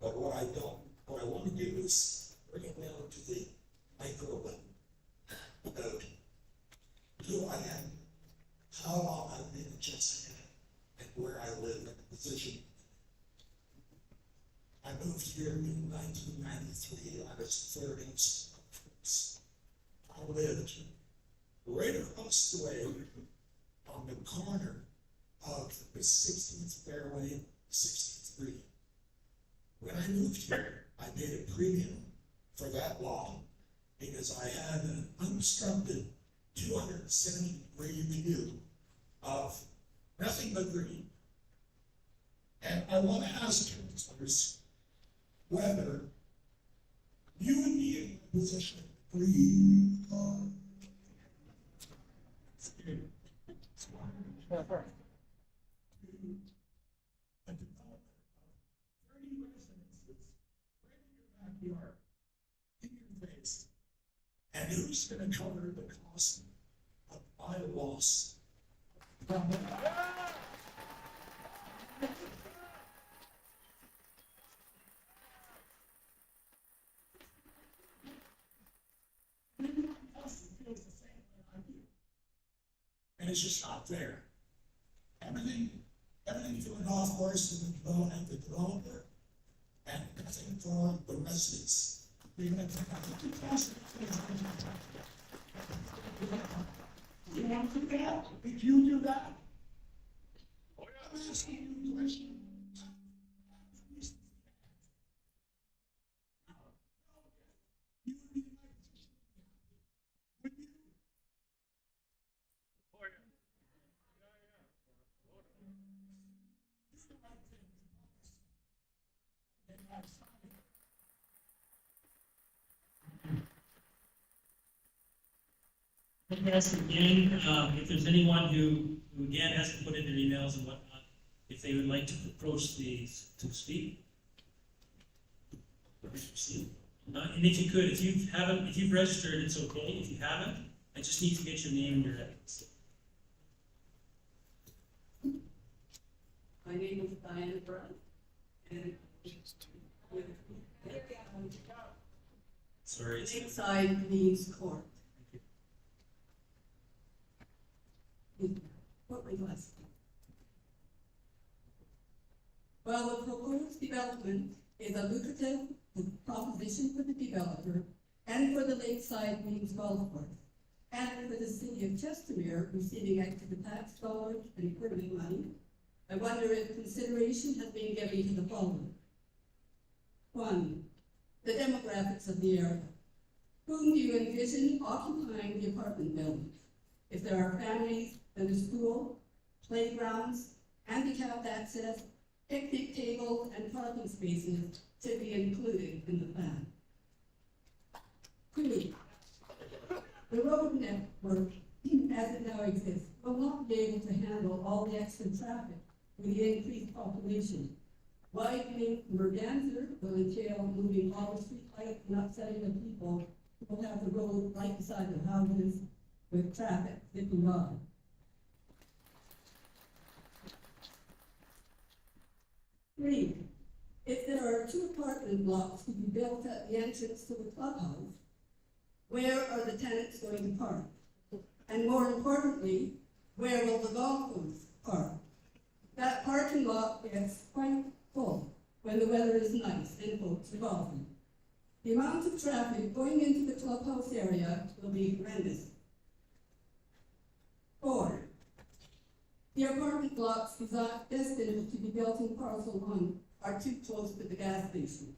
But what I want to do is bring it down to the micro level about who I am, how long I've been in Chestermere, and where I live and the position. I moved here in 1993. I was 30. I lived right across the way on the corner of the 16th Fairway, 16th Green. When I moved here, I paid a premium for that lot because I had an unobstructed 270-degree view of nothing but green. And I want to ask councilors whether you would be in a position to agree on a development of 30 residences right in your backyard, in your face. And who's going to cover the cost of BYLAWS? And it's just not fair. Everything for the golf course and the developer, and nothing for the residents. You want to do that? If you do that, I'm asking you a question. Yes, again, if there's anyone who again has to put in their emails and whatnot, if they would like to approach to speak. And if you could, if you've registered, it's okay. If you haven't, I just need to get your name and your address. My name is Braun, and sorry. Lakeside means court. What my glasses? Well, the proposed development is a lucrative proposition for the developer and for the Lakeside Means Golf Course, and for the city of Chestermere receiving extra tax dollars and permitting money. I wonder if consideration has been given to the following. 1. The demographics of the area. Whom do you envision occupying the apartment buildings? If there are families, then a school, playgrounds, handicapped access, picnic tables, and parking spaces to be included in the plan. 2. The road network, as it now exists, will not be able to handle all the extra traffic with the increased population. Widening Merganser will entail moving all the street lights and upsetting the people who will have the road right beside their houses with traffic zipping by. 3. If there are 2 apartment blocks to be built at the entrance to the clubhouse, where are the tenants going to park? And more importantly, where will the golf course park? That parking lot gets quite full when the weather is nice and folks are golfing. The amount of traffic going into the clubhouse area will be horrendous. 4. The apartment blocks destined to be built in parcel 1 are too close to the gas station.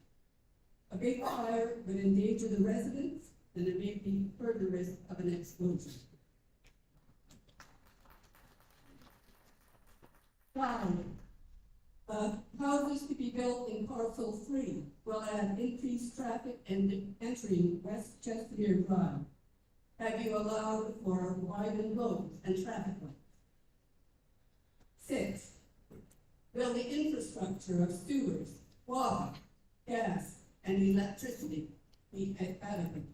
A big fire would endanger the residents, and there may be further risk of an explosion. 5. Houses to be built in parcel 3 will add increased traffic and entering West Chestermere Drive. Have you allowed for widened roads and traffic lights? 6. Will the infrastructure of sewers, water, gas, and electricity be adequate?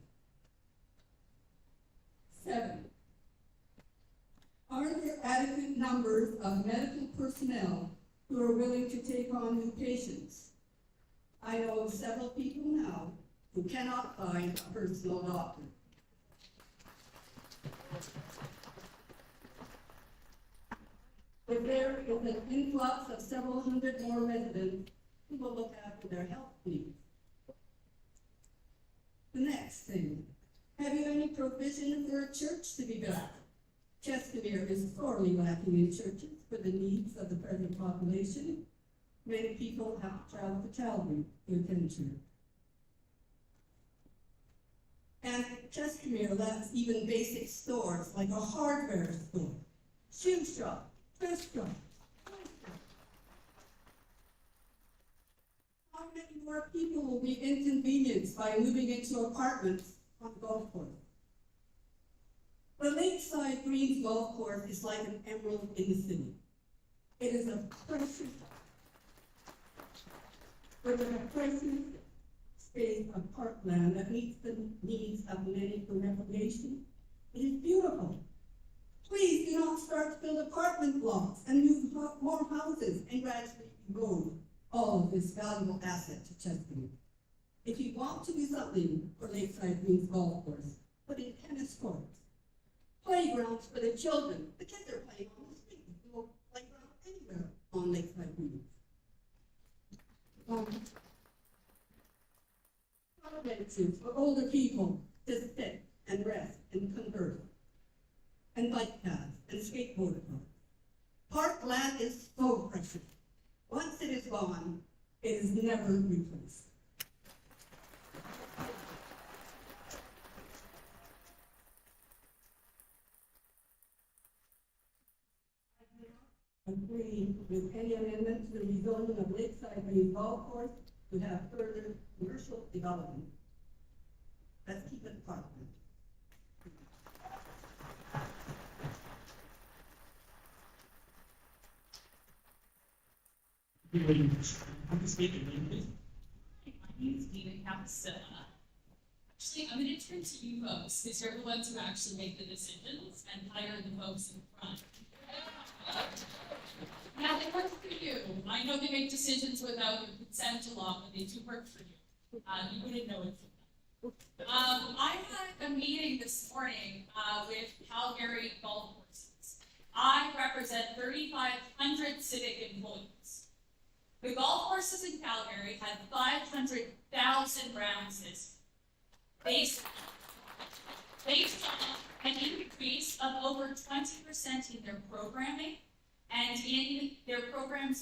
7. Are there adequate numbers of medical personnel who are willing to take on new patients? I know several people now who cannot find a personal doctor. If there is an influx of several hundred more residents, who will look after their health needs? The next thing, have you any provision sorely lacking in churches for the needs of the present population. Many people have to travel to Calgary to attend church. And Chestermere lacks even basic stores like a hardware store, shoe shop, thrift shop. How many more people will be inconvenienced by moving into apartments on the golf course? The Lakeside Greens Golf Course is like an emerald in the city. It is a precious, space of parkland that meets the needs of many for recreation. It is beautiful. Please do not start to build apartment blocks and move more houses and gradually erode all of this valuable asset to Chestermere. If you want to do something for Lakeside Greens Golf Course, put in tennis courts, playgrounds for the children. The kids are playing on the street. There's no playground anywhere on Lakeside Greens. Benches for older people to sit and rest and converse, and bike paths and skateboard parks. Parkland is so precious. Once it is gone, it is never replaced. Agree with any amendment to the rezoning of Lakeside Greens Golf Course to have further commercial development. Let's keep it parkland. My name is Dina Capicilla. Actually, I'm going to turn to you folks, because you're the ones who actually make the decisions and hire the folks in front. Yeah, they work for you. I know they make decisions without your consent a lot, but they do work for you. You wouldn't know it from them. I had a meeting this morning with Calgary Golf Courses. I represent 3,500 civic employees. The golf courses in Calgary had 500,000 rounds this year, based on an increase of over 20% in their programming and in their programming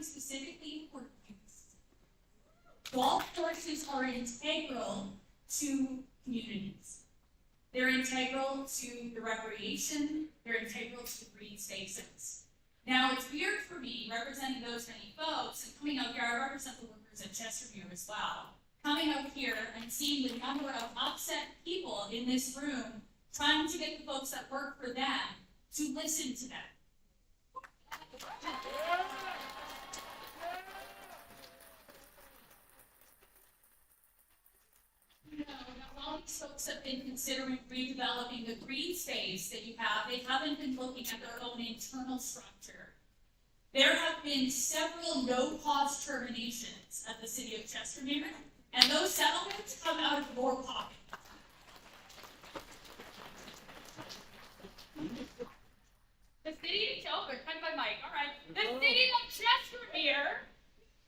specifically for youth. Golf courses are integral to communities. They're integral to the recreation, they're integral to the green spaces. Now, it's weird for me, representing those many folks, and coming out here, I represent the workers at Chestermere as well, coming out here and seeing the number of upset people in this room, trying to get the folks that work for them to listen to them. All these folks have been considering redeveloping the green space that you have. They haven't been looking at their own internal structure. There have been several no-cost terminations at the city of Chestermere, and those settlements come out of your pocket. The city of cut my mic, all right. The city of Chestermere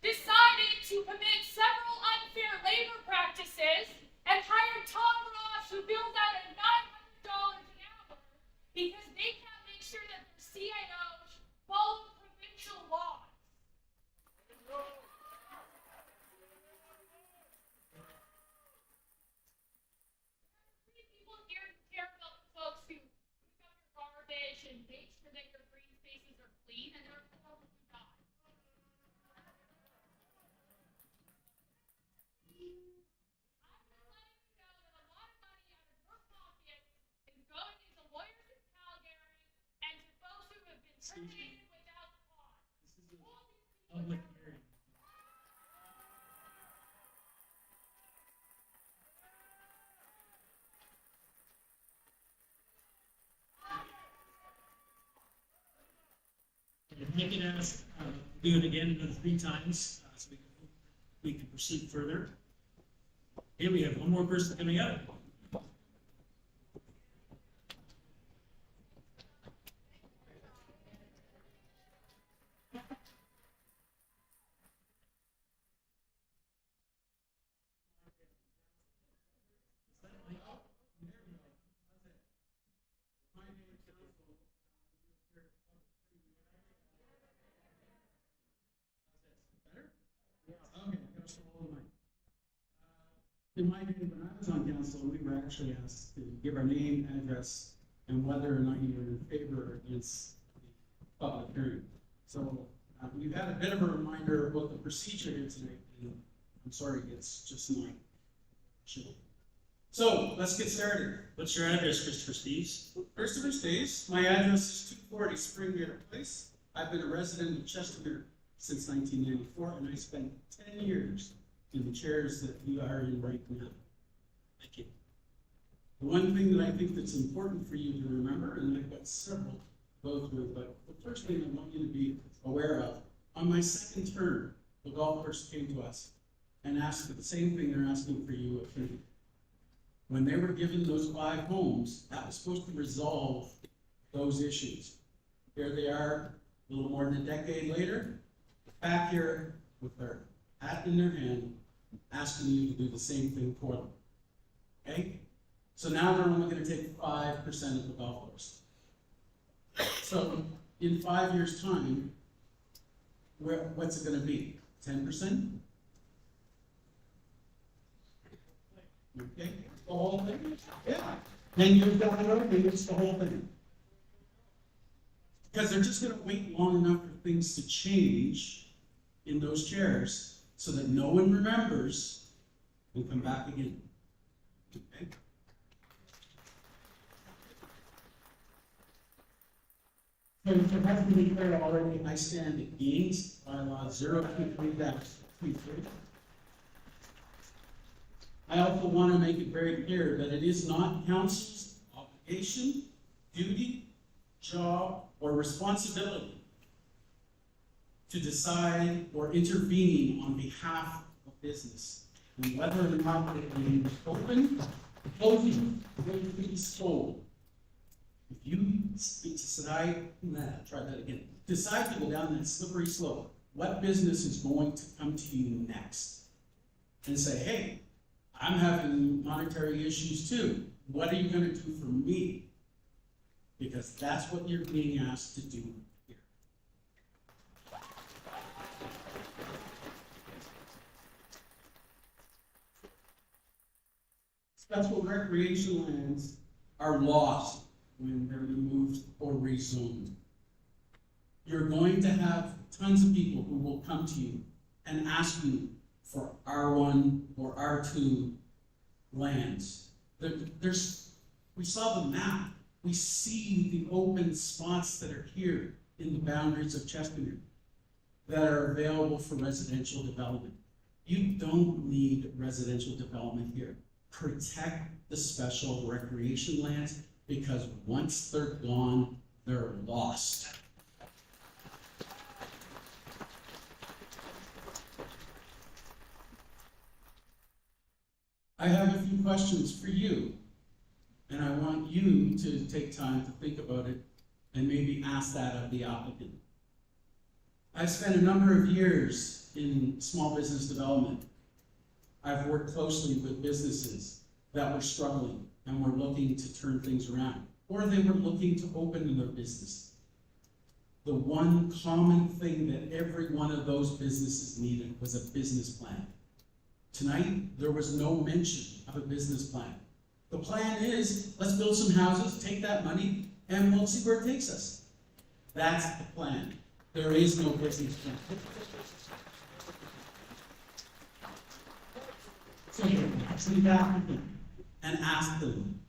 decided to commit several unfair labor practices and hired Tom Ross, who bills out at $900 an hour because they can't make sure that their CIOs follow provincial laws. People here who care about the folks who pick up your garbage and make sure that your green spaces are clean, and they're probably not. Going into lawyers in Calgary and to folks who have been terminated without cause. Public hearing. If I can ask, do it again another 3 times, so we can proceed further. Here we have one more person coming up. in my day, when I was on council, we were actually asked to give our name, address, and whether or not you were in favor or against the public hearing. So, we've had a bit of a reminder of what the procedure is tonight. I'm sorry, it's just not sure. So, let's get started. What's your address, Christopher Steves? Christopher Steves. My address is 240 Springmere Place. I've been a resident of Chestermere since 1994, and I spent 10 years in the chairs that you are in right now. Thank you. The one thing that I think that's important for you to remember, and I've got several to go through, but the first thing I want you to be aware of, on my second term, the golf course came to us and asked for the same thing they're asking for you at Trinity. When they were given those 5 homes, that was supposed to resolve those issues. Here they are, a little more than a decade later, back here with their hat in their hand, asking you to do the same thing for them. Okay? So now they're only going to take 5% of the golf course. So in 5 years' time, what's it going to be? 10%? Okay? The whole thing? Yeah. 10 years down the road, maybe it's the whole thing. Because they're just going to wait long enough for things to change in those chairs so that no one remembers and come back again. Okay? So it has to be clear already, I stand against bylaw 023-33. I also want to make it very clear that it is not council's obligation, duty, job, or responsibility to decide or intervene on behalf of business, and whether or not it is open, closing, or be sold. If you decide, try that again, decide to go down that slippery slope, what business is going to come to you next? And say, hey, I'm having monetary issues too. What are you going to do for me? Because that's what you're being asked to do here. Special recreation lands are lost when they're removed or rezoned. You're going to have tons of people who will come to you and ask you for R1 or R2 lands. We saw the map. We see the open spots that are here in the boundaries of Chestermere that are available for residential development. You don't need residential development here. Protect the special recreation lands, because once they're gone, they're lost. I have a few questions for you, and I want you to take time to think about it and maybe ask that of the applicant. I've spent a number of years in small business development. I've worked closely with businesses that were struggling and were looking to turn things around, or they were looking to open their business. The one common thing that every one of those businesses needed was a business plan. Tonight, there was no mention of a business plan. The plan is, let's build some houses, take that money, and we'll see where it takes us. That's the plan. There is no business plan. So you actually back them and ask them,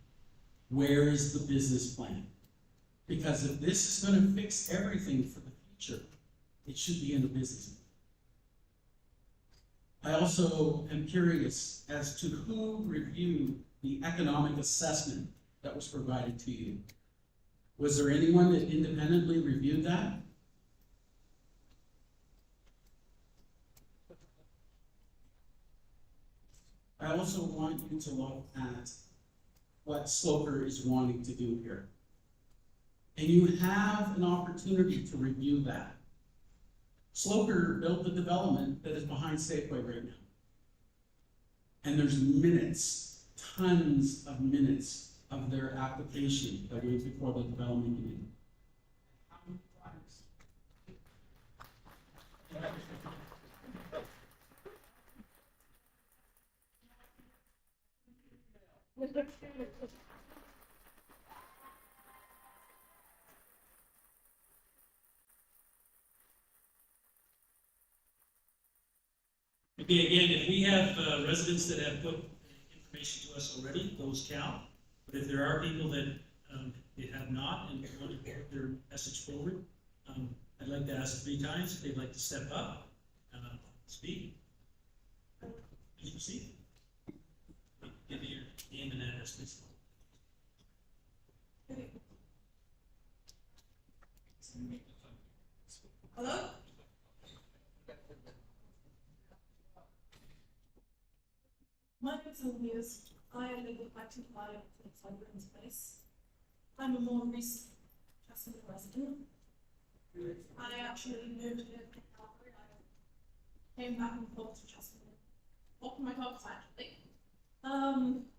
where is the business plan? Because if this is going to fix everything for the future, it should be in the business plan. I also am curious as to who reviewed the economic assessment that was provided to you. Was there anyone that independently reviewed that? I also want you to look at what Sloper is wanting to do here. And you have an opportunity to review that. Sloper built the development that is behind Safeway right now. And there's minutes, tons of minutes of their application that went before the development committee. How many times? Okay, again, if we have residents that have put information to us already, those count. But if there are people that they have not and want to put their message forward, I'd like to ask 3 times if they'd like to step up, speak. Please proceed. Give me your name and address, please. Hello? My concern is, I live at Acton Bylaw, Lakeside Green Space. I'm a more recent Chestermere resident. I actually moved here from Calgary. I came back and forth to Chestermere. Walking my dogs, actually.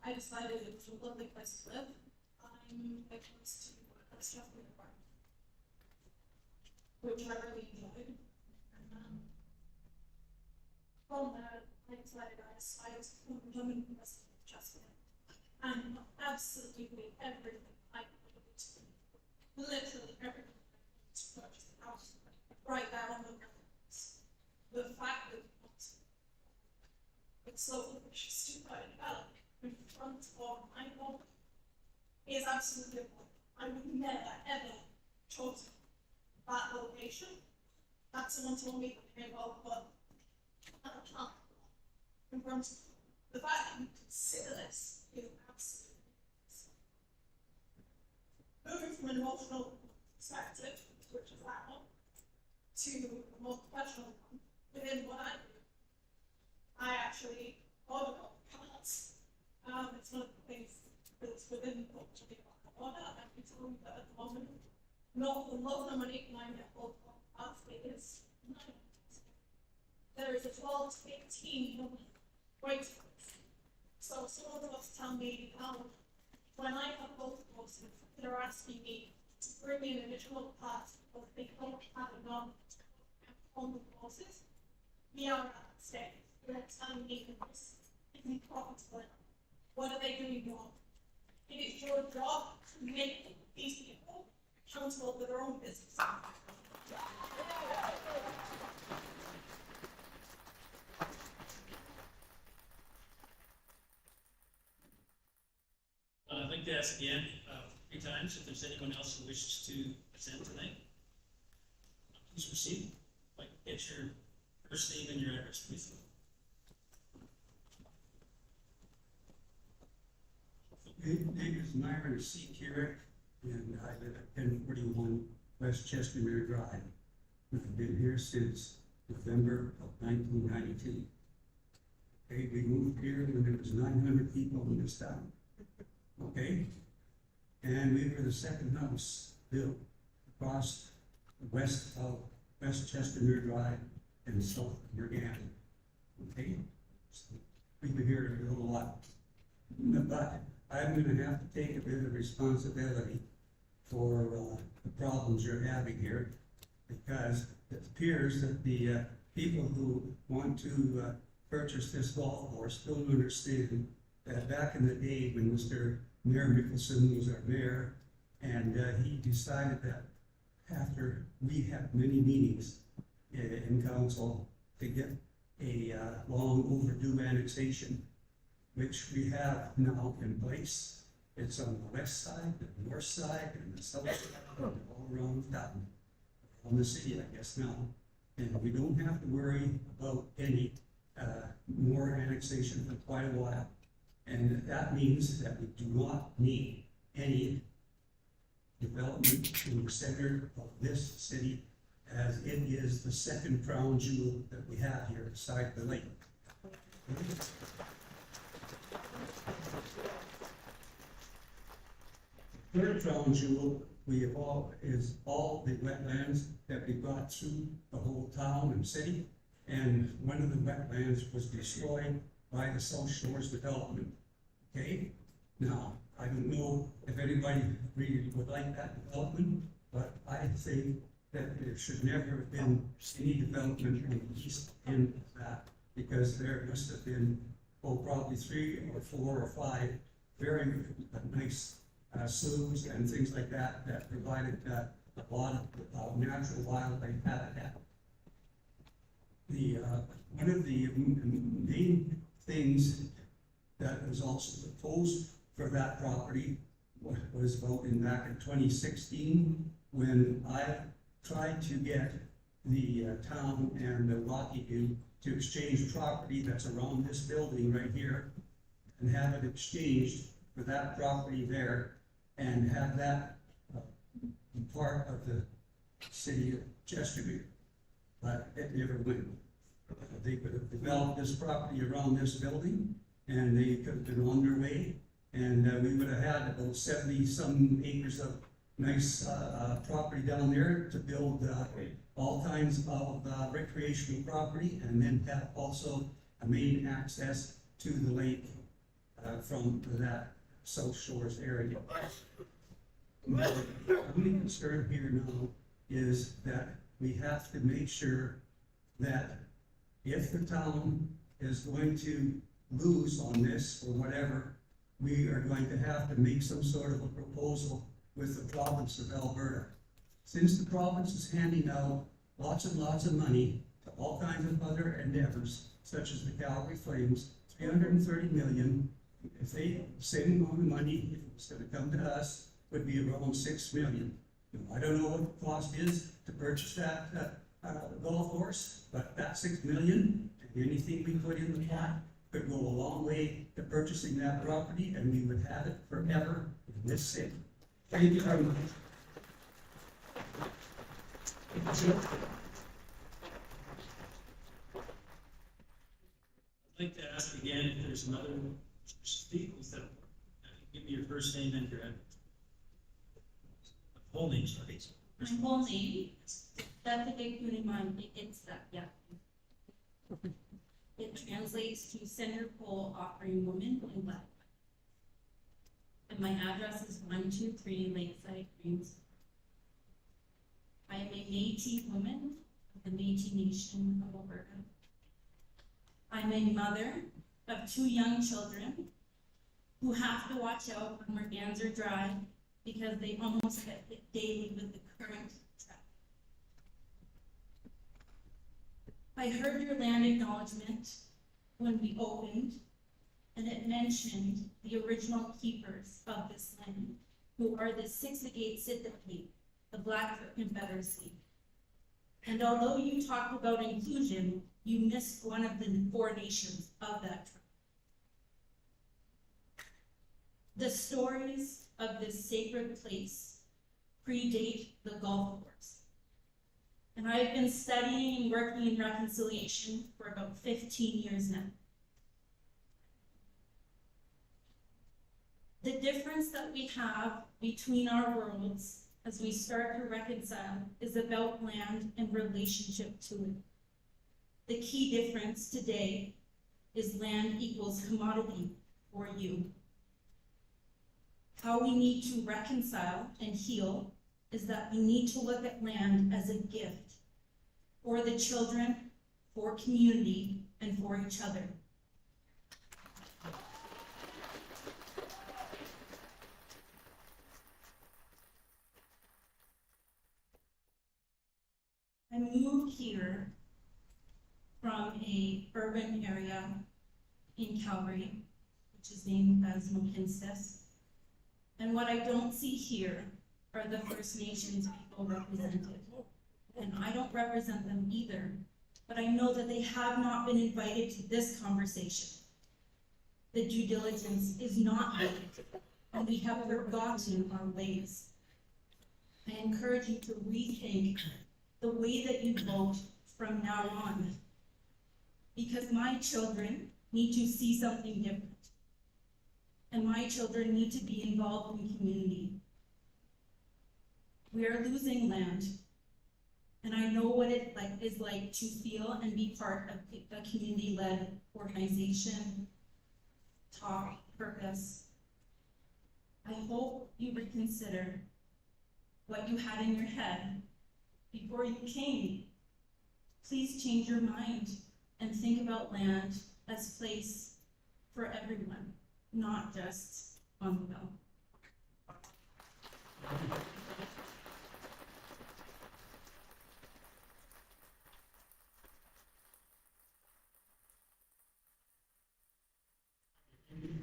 I decided it was a lovely place to live. I moved very close to Chestermere Park, which I really enjoyed. And from there, I decided I decided to become a woman in the rest of Chestermere. And absolutely everything I could do, literally everything I could to purchase the house, right there on the grounds. The fact that it's so delicious to buy it out in front of my home is absolutely wrong. I would never ever choose that location. That someone told me, okay, well, but I can't. In front of the fact that you consider this is absolutely moving from an emotional perspective, which is that one, to a more professional one, within what I do. I actually order cards. It's one of the things that's within what we order. I can tell you that at the moment, not a lot of money can I get hold of cards is none. There is a 12 to 18 month wait list. So some of us tell me when I have both courses, they're asking me to bring in additional parts because they don't have enough on the courses. We are at that stage. They're telling me that this isn't profitable. What are they doing wrong? It is your job to make these people accountable for their own business. I'd like to ask again 3 times if there's anyone else who wishes to present tonight. Please proceed. I'd like to get your first name and your address, please. My name is Myron C. Kirick, and I live at 1041 West Chestermere Drive. I've been here since November of 1992. Okay, we moved here when there was 900 people in this town. Okay, and we were the second house built across west of West Chestermere Drive and south of Morgan. Okay, so we've been here a little while, but I'm going to have to take a bit of responsibility for the problems you're having here, because it appears that the people who want to purchase this golf course don't understand that back in the day when Mr. Mayor Mickelson was our mayor, and he decided that after we had many meetings in council to get a long overdue annexation, which we have now in place. It's on the west side, the north side, and the south side, and all around town, on the city, I guess now. And we don't have to worry about any more annexation for quite a while. And that means that we do not need any development in the center of this city, as it is the second crown jewel that we have here beside the lake. The third crown jewel is all the wetlands that we brought through the whole town and city, and one of the wetlands was destroyed by the South Shores development. Okay, now I don't know if anybody really would like that development, but I think that there should never have been any development on the east end of that, because there must have been, probably 3 or 4 or 5 very nice sloughs and things like that, that provided a lot of natural wildlife habitat. One of the main things that was also proposed for that property was back in 2016, when I tried to get the town and the Rocky View to exchange property that's around this building right here, and have it exchanged for that property there, and have that be part of the city of Chesterfield. But it never went. They could have developed this property around this building, and they could have been on their way, and we would have had about 70-some acres of nice property down there to build all kinds of recreational property, and then have also a main access to the lake from that South Shores area. My only concern here now is that we have to make sure that if the town is going to lose on this or whatever, we are going to have to make some sort of a proposal with the province of Alberta. Since the province is handing out lots and lots of money to all kinds of other endeavors, such as the Calgary Flames, $330 million, if they same amount of money, if it's gonna come to us, would be around $6 million. I don't know what the cost is to purchase that golf course, but that $6 million, and anything we put in the pot could go a long way to purchasing that property, and we would have it forever in this city. Thank you very much. I'd like to ask again if there's another speakers that give me your first name and your whole name, sorry. My whole name, that's a big one in mind, it's that, yeah. It translates to center pole offering woman in black. And my address is 123 Lakeside, Greens. I am a Métis woman of the Métis Nation of Alberta. I'm a mother of 2 young children who have to watch out when Morgans are dry because they almost get hit daily with the current traffic. I heard your land acknowledgement when we opened, and it mentioned the original keepers of this land, who are the Siksika Sitaki, the Blackfoot Confederacy. And although you talked about inclusion, you missed one of the 4 nations of that tribe. The stories of this sacred place predate the golf course. And I've been studying and working in reconciliation for about 15 years now. The difference that we have between our worlds as we start to reconcile is about land and relationship to it. The key difference today is land equals commodity for you. How we need to reconcile and heal is that we need to look at land as a gift for the children, for community, and for each other. I moved here from a urban area in Calgary, which is named as Mohkinstsis. And what I don't see here are the First Nations people represented. And I don't represent them either, but I know that they have not been invited to this conversation. The due diligence is not made, and we have forgotten our ways. I encourage you to rethink the way that you vote from now on, because my children need to see something different. And my children need to be involved in community. We are losing land, and I know what it is like to feel and be part of a community-led organization, talk, purpose. I hope you would consider what you had in your head before you came. Please change your mind and think about land as place for everyone, not just on the bill.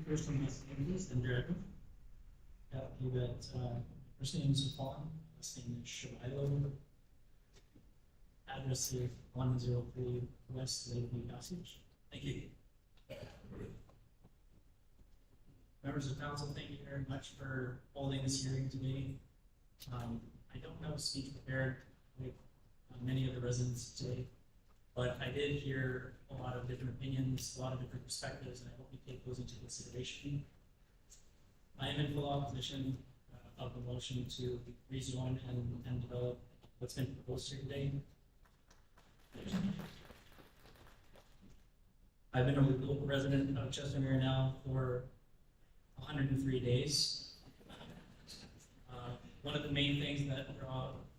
First one is English and Director. You got, first name is Braun, last name is BYLAWS. Address is 103 West Lakeview Passage. Thank you. Members of council, thank you very much for holding this hearing today. I don't have a speech prepared like many of the residents today, but I did hear a lot of different opinions, a lot of different perspectives, and I hope you take those into consideration. I am in full opposition of the motion to rezone and develop what's been proposed here today. I've been a local resident of Chestermere now for 103 days. One of the main things that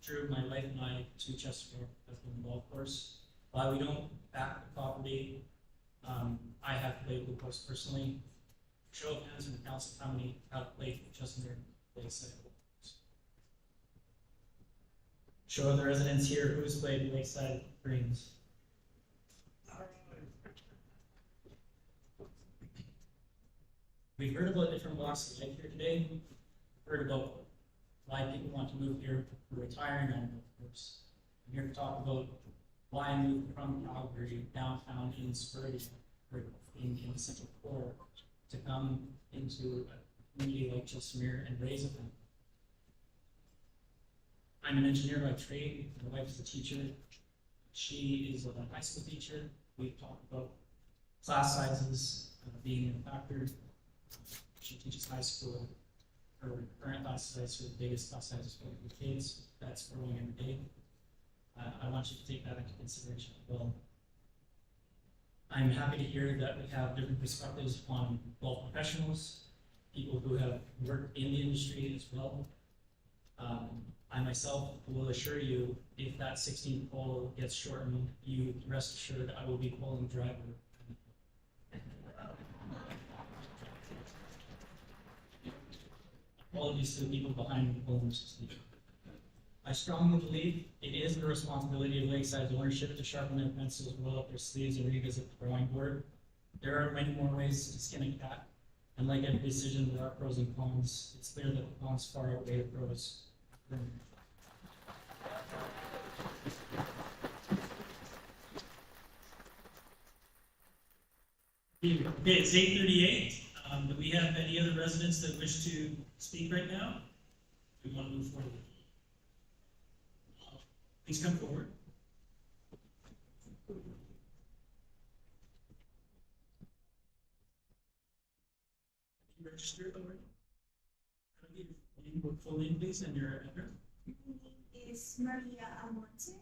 drew my wife and I to Chestermere has been the golf course. While we don't back the property, I have played the course personally. Show of hands from the council, how many have played Chestermere Lakeside golf course? Show of the residents here who's played Lakeside Greens. We've heard about different walks of life here today. We've heard about why people want to move here for retiring on golf course. I'm here to talk about why I moved from Calgary downtown in suburbia, or in the central core, to come into a community like Chestermere and raise a family. I'm an engineer by trade. My wife is a teacher. She is a high school teacher. We've talked about class sizes being a factor. She teaches high school. Her current class size are the biggest class sizes for the kids. That's growing every day. I want you to take that into consideration as well. I'm happy to hear that we have different perspectives on golf professionals, people who have worked in the industry as well. I myself will assure you, if that 16th hole gets shortened, you rest assured I will be pulling driver. Apologies to the people behind me pulling the 16th. I strongly believe it is the responsibility of Lakeside's ownership to sharpen their pencils, roll up their sleeves, and revisit the drawing board. There are many more ways to skin a cat, and like every decision, there are pros and cons. It's clear that the cons far outweigh the pros. Okay, it's 8:38. Do we have any other residents that wish to speak right now? We want to move forward. Please come forward. Have you registered already? Can I get your full name, please, and your address? My name is Maria Almonte,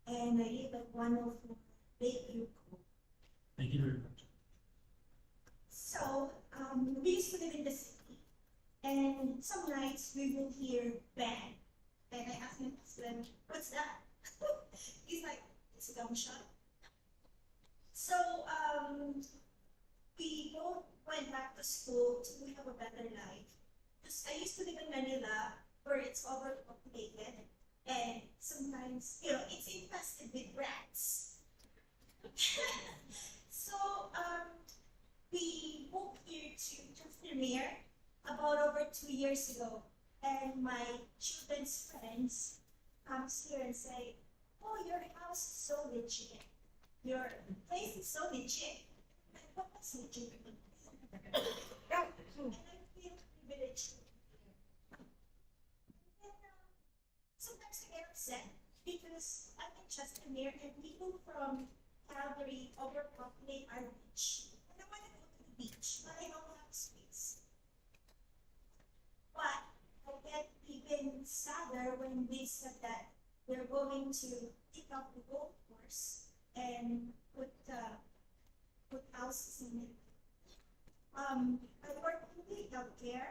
and I live at 104 Lakeview. Thank you very much. So, we used to live in the city, and some nights we will hear bang. And I asked my husband, what's that? He's like, it's a gunshot. So, we both went back to school to have a better life. Because I used to live in Manila, where it's overpopulated, and sometimes, it's infested with rats. So, we moved here to Chestermere about over 2 years ago, and my children's friends comes here and say, oh, your house is so legit. Your place is so legit. What's legit? And I feel privileged. And then, sometimes I get upset because I'm in Chestermere and people from Calgary overpopulate our beach. And I want to go to the beach, but I don't have space. But I get even sadder when they said that they're going to pick up the golf course and put houses in it. I work in healthcare.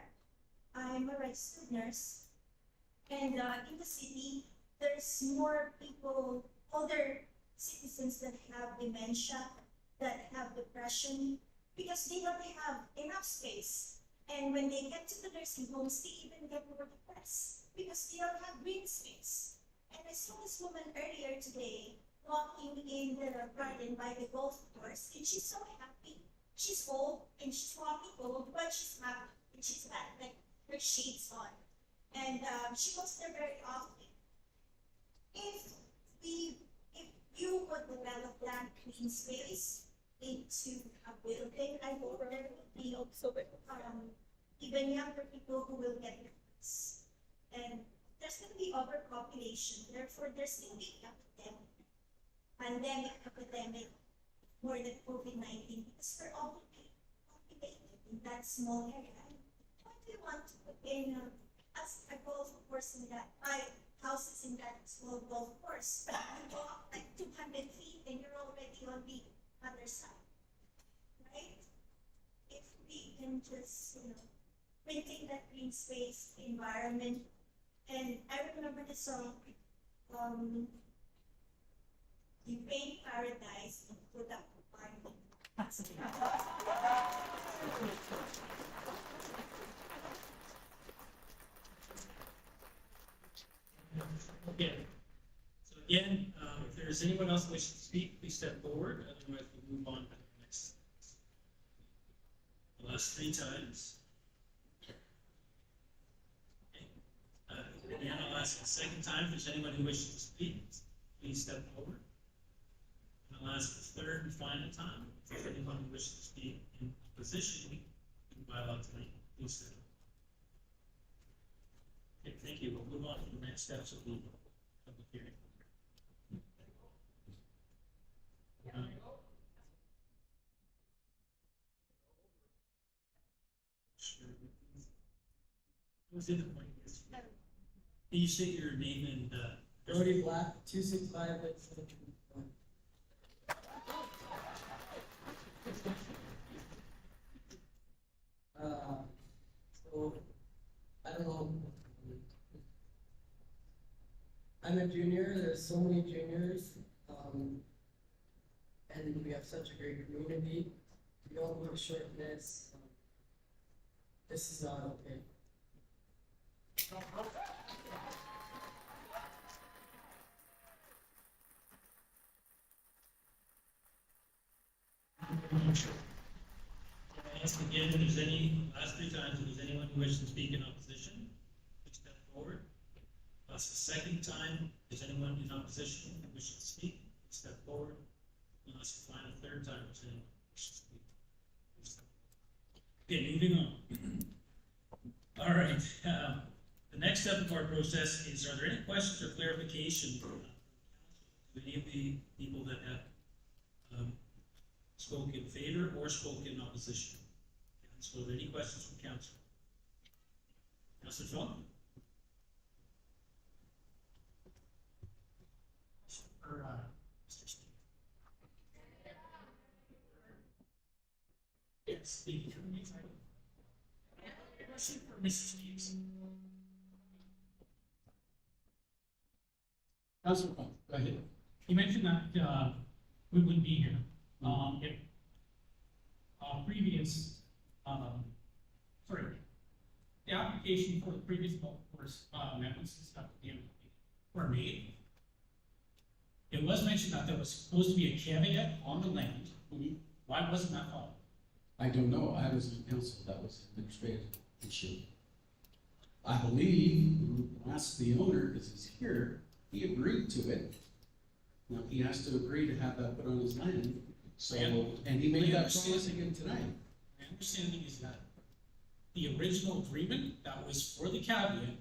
I'm a registered nurse. And in the city, there's more people, older citizens that have dementia, that have depression, because they don't have enough space. And when they get to the nursing homes, they even get more depressed because they don't have green space. And I saw this woman earlier today walking in the garden by the golf course, and she's so happy. She's old and she's walking old, but she's happy and she's got like her shades on. And she goes there very often. If you would develop that green space into a building, I hope there will be also even younger people who will get this. And there's going to be overpopulation, therefore there's going to be epidemic more than COVID-19 because we're all populated in that small area. What do you want to put in as a golf course in that, 5 houses in that small golf course? You go up like 200 feet and you're already on the other side, right? If we can just, maintain that green space environment. And I remember the song, You Paint Paradise and Put Up a Party. Okay. So again, if there's anyone else who wishes to speak, please step forward. Otherwise, we'll move on to the next. The last 3 times. Okay. Again, I'll ask a second time if there's anyone who wishes to speak. Please step forward. And I'll ask the 3rd and final time if there's anyone who wishes to speak in opposition to bylaw tonight. Please step forward. Okay, thank you. We'll move on to the next steps of the public hearing. Sure. What's the other point? Can you state your name and Brody Black, 265 Lakeside. So I don't know. I'm a junior. There's so many juniors, and we have such a great community. We don't want to shorten this. This is not okay. I ask again if there's any, last 3 times, if there's anyone who wishes to speak in opposition, please step forward. I'll ask a second time, if there's anyone in opposition who wishes to speak, please step forward. I'll ask a final 3rd time, if there's anyone who wishes to speak. Please step forward. Okay, moving on. All right, the next step of our process is, are there any questions or clarification to any of the people that have spoke in favor or spoke in opposition? So are there any questions from council? Councilor Trump? For Mr. Steve. Yes, speaking for me. Question for Mrs. Steves. Councilor Trump, go ahead. You mentioned that we wouldn't be here if the application for the previous golf course amendments and stuff were made. It was mentioned that there was supposed to be a caveat on the land. Why wasn't that followed? I don't know. I was on council. That was an administrative issue. I believe, ask the owner, because he's here, he agreed to it. Now, he has to agree to have that put on his land. So, and he made that promise again tonight. My understanding is that the original agreement that was for the caveat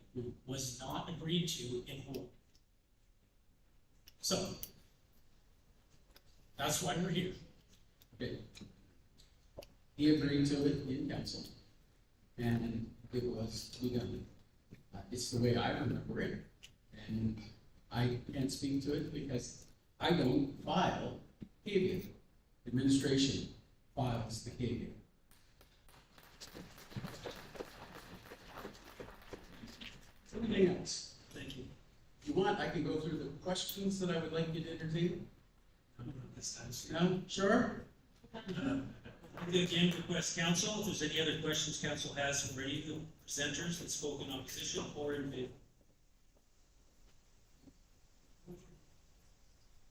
was not agreed to in whole. So, that's why we're here. Okay. He agreed to it in council, and it was begun. It's the way I remember it, and I can't speak to it because I don't file caveat. Administration files the caveat. Anything else? Thank you. If you want, I can go through the questions that I would like you to entertain. No? Sure? Again, request council, if there's any other questions council has for any of the presenters that spoke in opposition or in favor.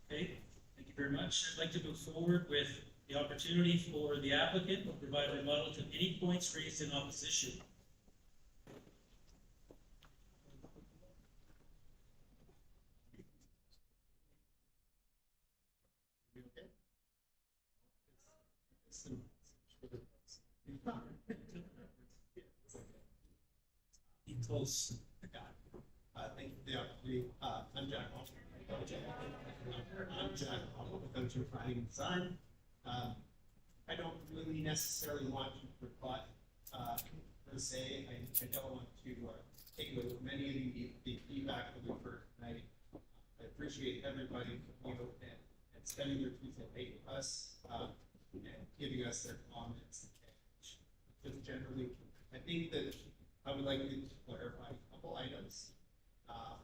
Okay, thank you very much. I'd like to move forward with the opportunity for the applicant to provide a rebuttal to any points raised in opposition. Be close. Thank you for the opportunity. I'm Jack. I'm Jack. I'm from Planning and Design. I don't really necessarily want to reply per se. I don't want to take away with many of the feedback that we've heard tonight. I appreciate everybody, and spending their Tuesday night with us and giving us their comments. Just generally, I think that I would like to clarify a couple items. I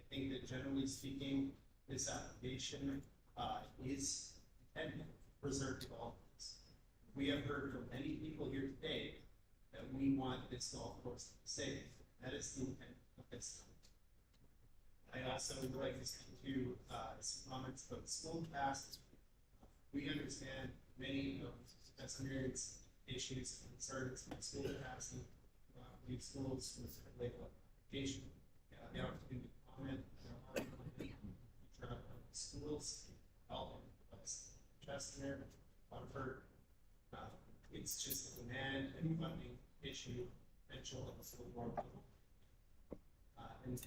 think that generally speaking, this application is intended to preserve developments. We have heard from many people here today that we want this golf course to be safe. That is the intent of this. I also would like to speak to some comments about the school capacity. We understand many of the experience issues and concerns with school capacity. We have schools with label application, the opportunity to comment, schools, all of us, Chester, Waterford. It's just a demand and funding issue, potential of the school board. And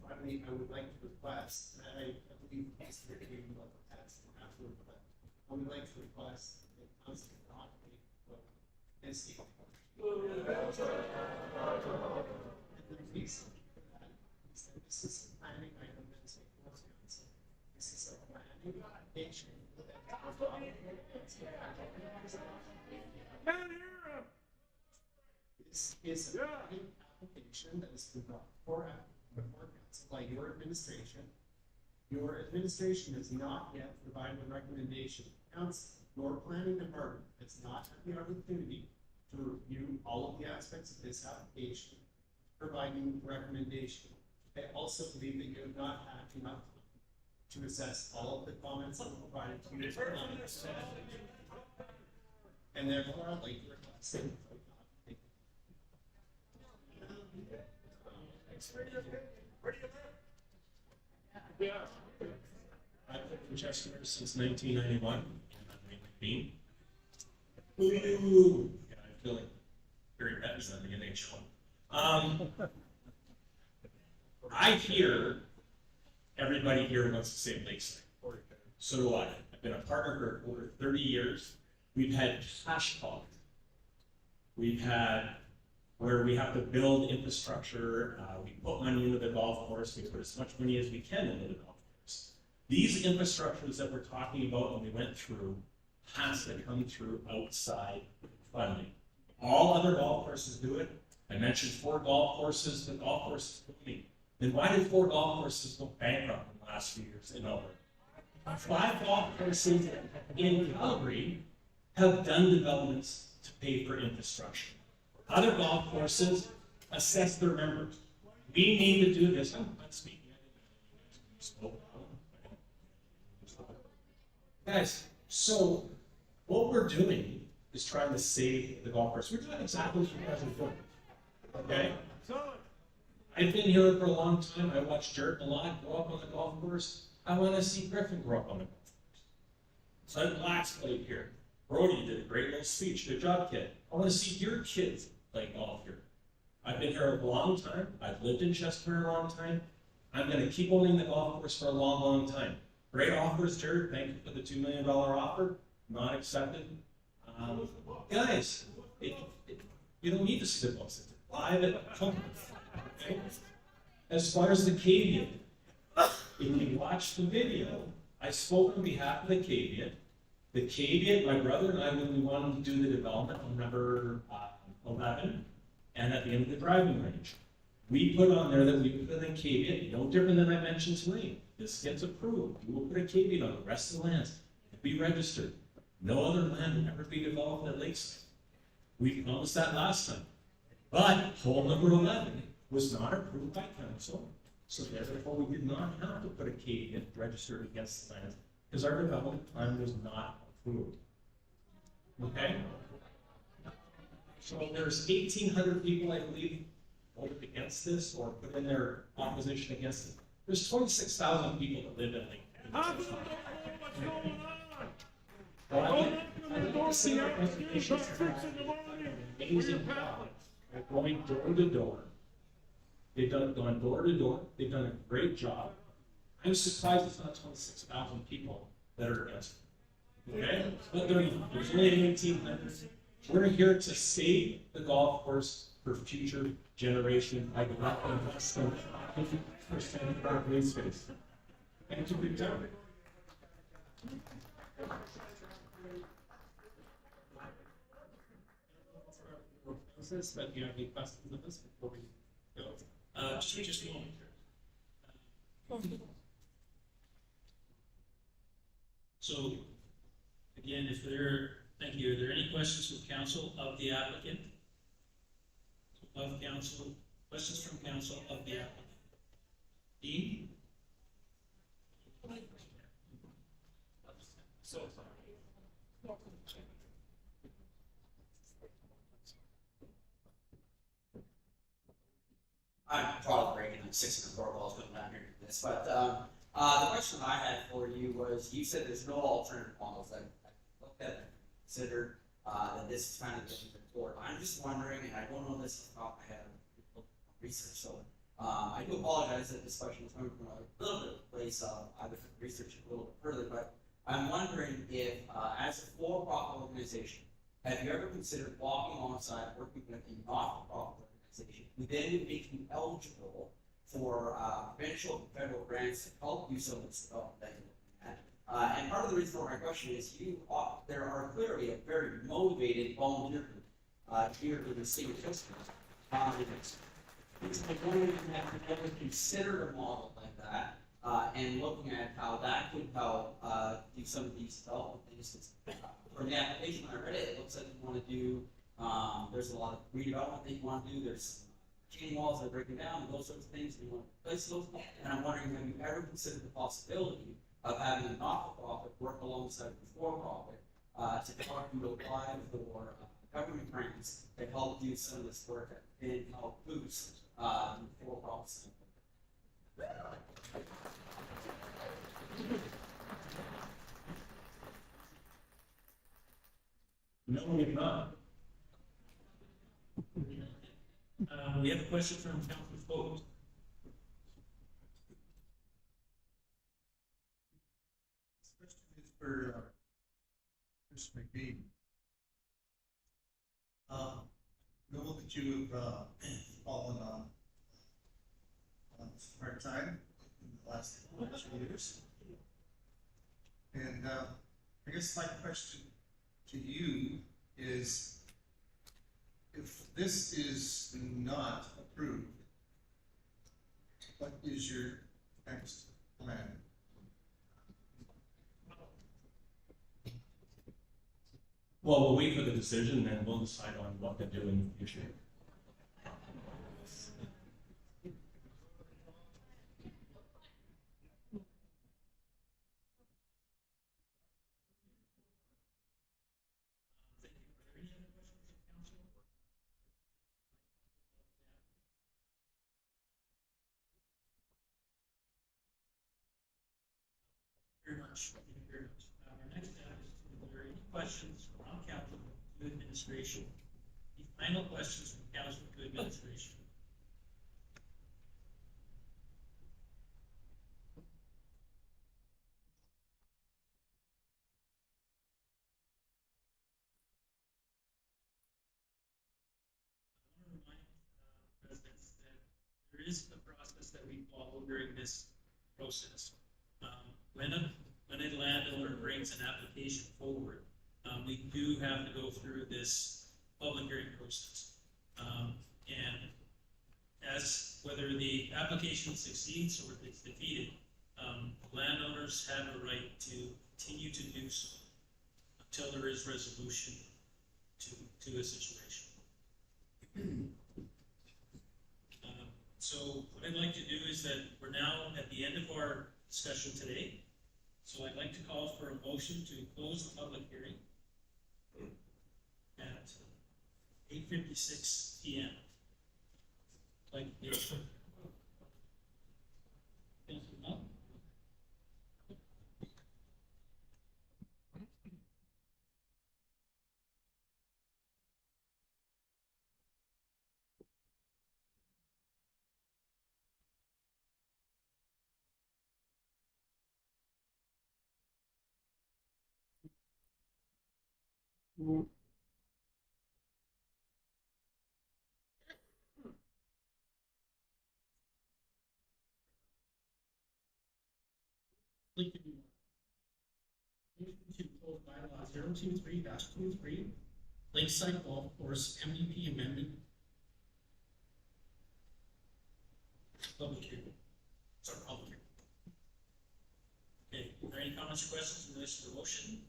finally, I would like to request, and I believe these are being looked at afterward, but I would like to request that council not be this evening. This is a planning item that's before council. This is a planning application. This is a planning application that is brought before council by your administration. Your administration has not yet provided a recommendation to council. Your planning department has not had the opportunity to review all of the aspects of this application, providing recommendation. I also believe that you have not had enough time to assess all of the comments that were provided to you. And therefore, I'd like to request that I've lived in Chester since 1991, and I'm 19. Ooh, yeah, I feel like very bad at the beginning show. I hear everybody here wants to say Lakeside. So do I. I've been a partner for over 30 years. We've had cash talk. We've had where we have to build infrastructure. We put money into the golf course. We put as much money as we can into the golf course. These infrastructures that we're talking about and we went through has to come through outside funding. All other golf courses do it. I mentioned 4 golf courses, the golf courses booming. Then why did 4 golf courses go bankrupt in the last few years in Alberta? 5 golf courses in Calgary have done developments to pay for infrastructure. Other golf courses assess their members. We need to do this. I'm not speaking. Guys, so what we're doing is trying to save the golf course. We're doing exactly what you guys are doing. Okay? I've been here for a long time. I watched Jared a lot grow up on the golf course. I want to see Griffin grow up on the golf course. So Black's played here. Brody did a great little speech. Good job, kid. I want to see your kids play golf here. I've been here a long time. I've lived in Chester a long time. I'm going to keep owning the golf course for a long, long time. Great offers, Jared. Thank you for the $2 million offer. Not accepted. Guys, you don't need to sit books. It's a private company. Okay? As far as the caveat, if you watch the video, I spoke on behalf of the caveat. The caveat, my brother and I, when we wanted to do the development on number 11, and at the end of the driving range, we put on there that we would put in a caveat, no different than I mentioned tonight. This gets approved. We will put a caveat on the rest of the lands. It'll be registered. No other land will ever be developed at Lakeside. We promised that last time. But hole number 11 was not approved by council, so therefore we did not have to put a caveat registered against the land because our development plan was not approved. Okay? So there's 1,800 people, I believe, voted against this or put in their opposition against it. There's 26,000 people that live in Lakeside. Well, I'd like to see our presentations amazing job. They're going door to door. They've gone door to door. They've done a great job. I'm surprised it's not 26,000 people that are against it. Okay? But there's only 1,800. We're here to save the golf course for future generations. I do not invest in 50% of our green space. Thank you for your time. But do you have any questions of this before we go? Just a moment. So, again, thank you, are there any questions from council of the applicant? Of council, questions from council of the applicant? Dean? So sorry. I'm probably breaking like 604 balls coming down here to this, but the question I had for you was, you said there's no alternative models. I looked at and considered that this is kind of getting report. I'm just wondering, and I don't know this off the top of my head, research, so I do apologize that this question is coming from a little bit of a place I would research it a little bit further, but I'm wondering if, as a for-profit organization, have you ever considered walking alongside working with a not-for-profit organization who then would make you eligible for provincial and federal grants to help you some of this development that you're looking at? And part of the reason for my question is there are clearly a very motivated volunteer group here in the city of Pittsburgh. It's like wondering if you have ever considered a model like that and looking at how that could help do some of these development things. From the application when I read it, it looks like you want to do, there's a lot of redevelopment that you want to do. There's retaining walls that are breaking down and those sorts of things. And you want to replace those. And I'm wondering, have you ever considered the possibility of having a not-for-profit work alongside the for-profit to help you apply for government grants to help do some of this work and help boost the for-profit? No, we have not. We have a question from Councilor Foat. This question is for Mr. McBee. Know that you have fallen on hard time in the last 2 years. And I guess my question to you is, if this is not approved, what is your next plan? Well, we'll wait for the decision and we'll decide on what to do in the future. Very much. Thank you very much. Our next step is, are there any questions from council to administration? Any final questions from council to administration? I want to remind residents that there is a process that we follow during this process. When a landowner brings an application forward, we do have to go through this public hearing process. And as whether the application succeeds or it's defeated, landowners have a right to continue to do so. until there is resolution to a situation. So what I'd like to do is that we're now at the end of our discussion today. So I'd like to call for a motion to close the public hearing at 8:56 PM. Like, to close bylaw 023-23, Lakeside Golf Course MVP amendment. Public hearing. Sorry, public hearing. Okay, are there any comments or questions in relation to the motion?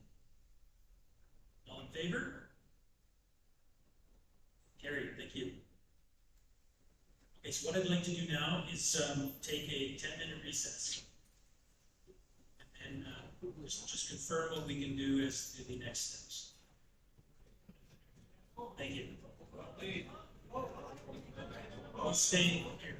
All in favor? Carried, thank you. Okay, so what I'd like to do now is take a 10-minute recess. And just confirm what we can do as to the next steps. Thank you. Stay here.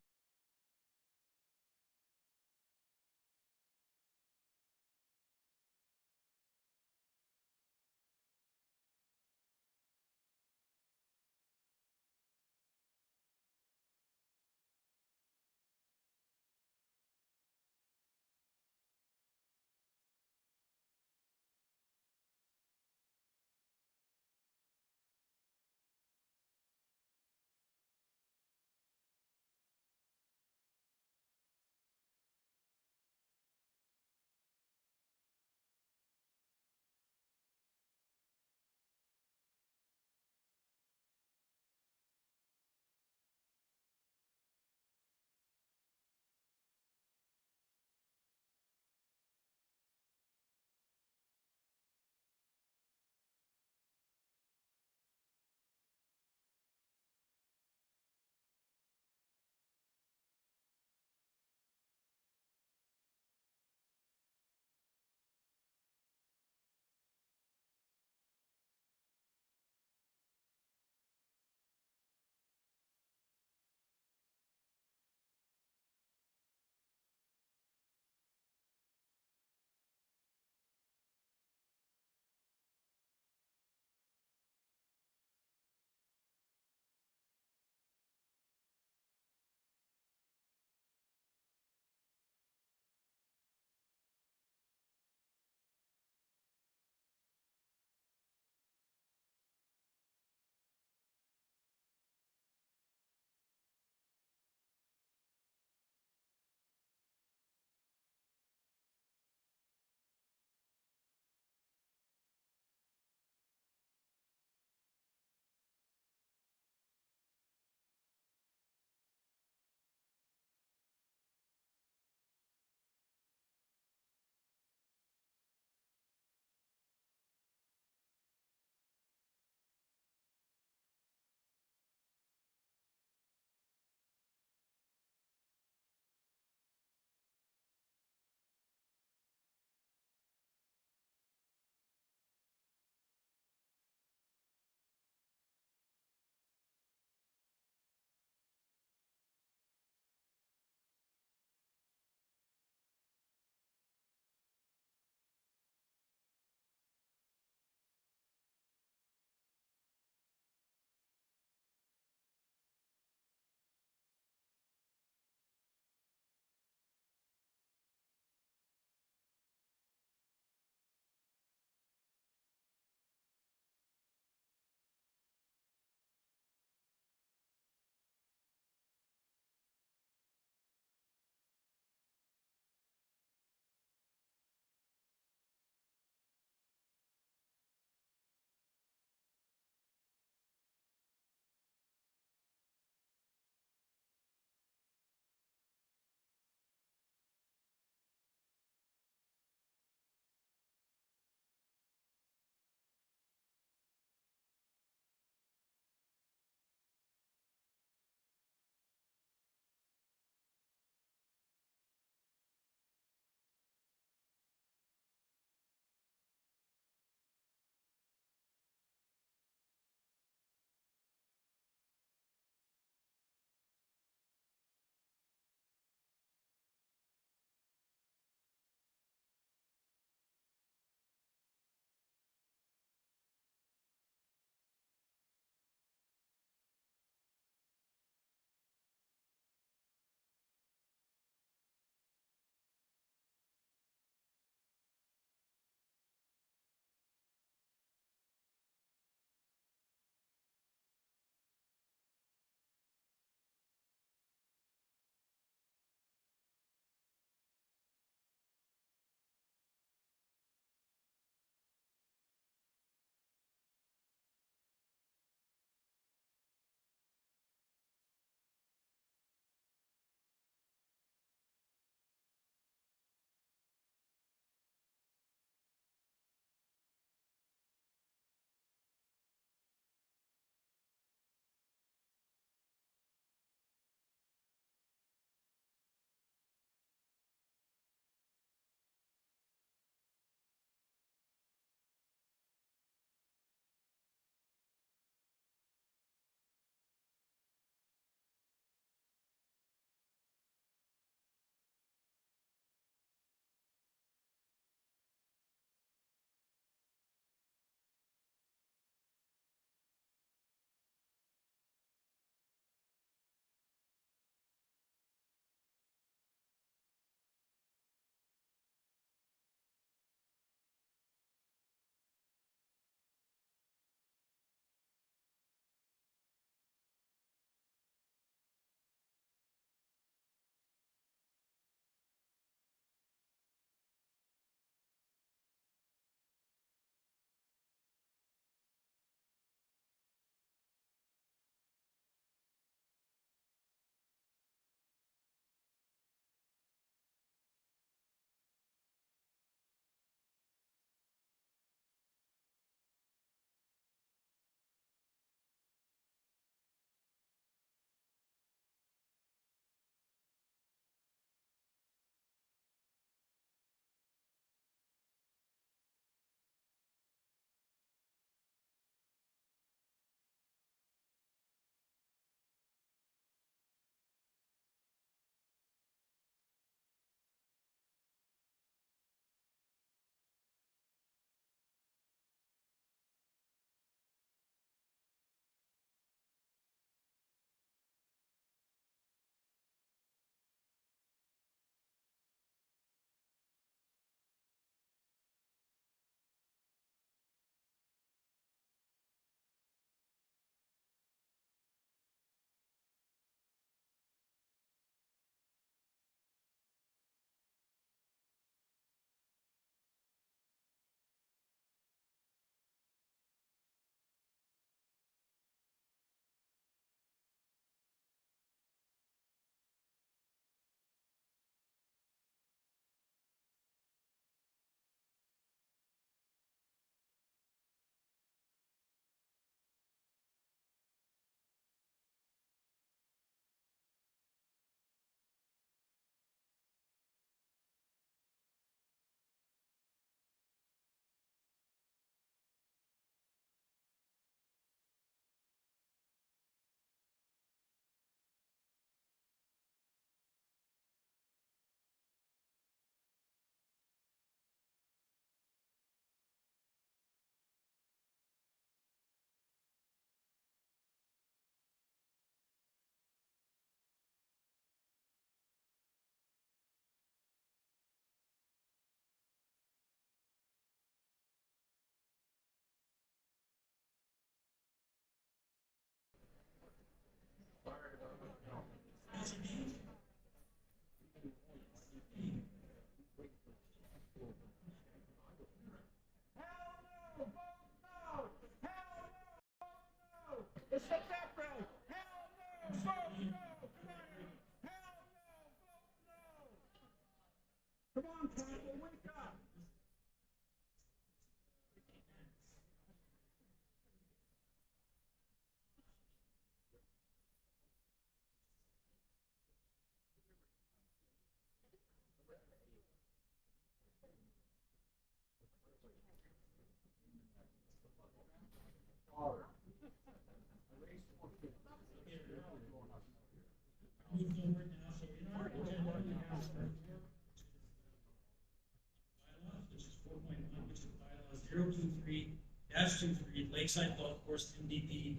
-23 Lakeside Golf Course MDP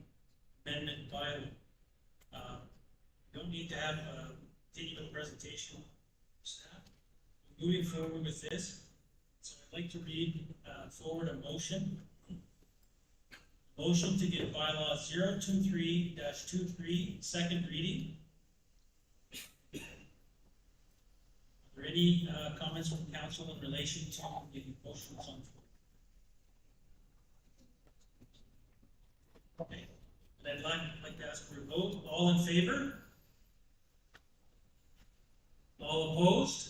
Amendment Bylaw. You don't need to have a video presentation on staff. Moving forward with this, so I'd like to read forward a motion. Motion to give bylaw 023-23 second reading. Are there any comments from council in relation to the motions on the floor? Okay, and I'd like to ask for a vote. All in favor? All opposed?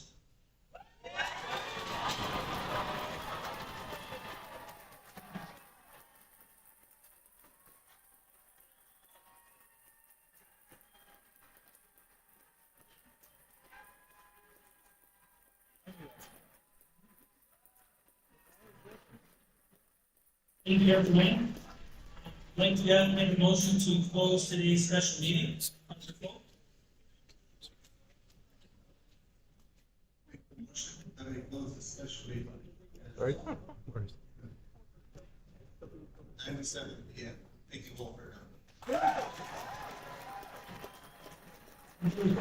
Thank you, everyone. I'd like to make a motion to close today's special meeting. Councilor Flo? I will close the special meeting. Sorry? 97 p.m. Thank you all for coming.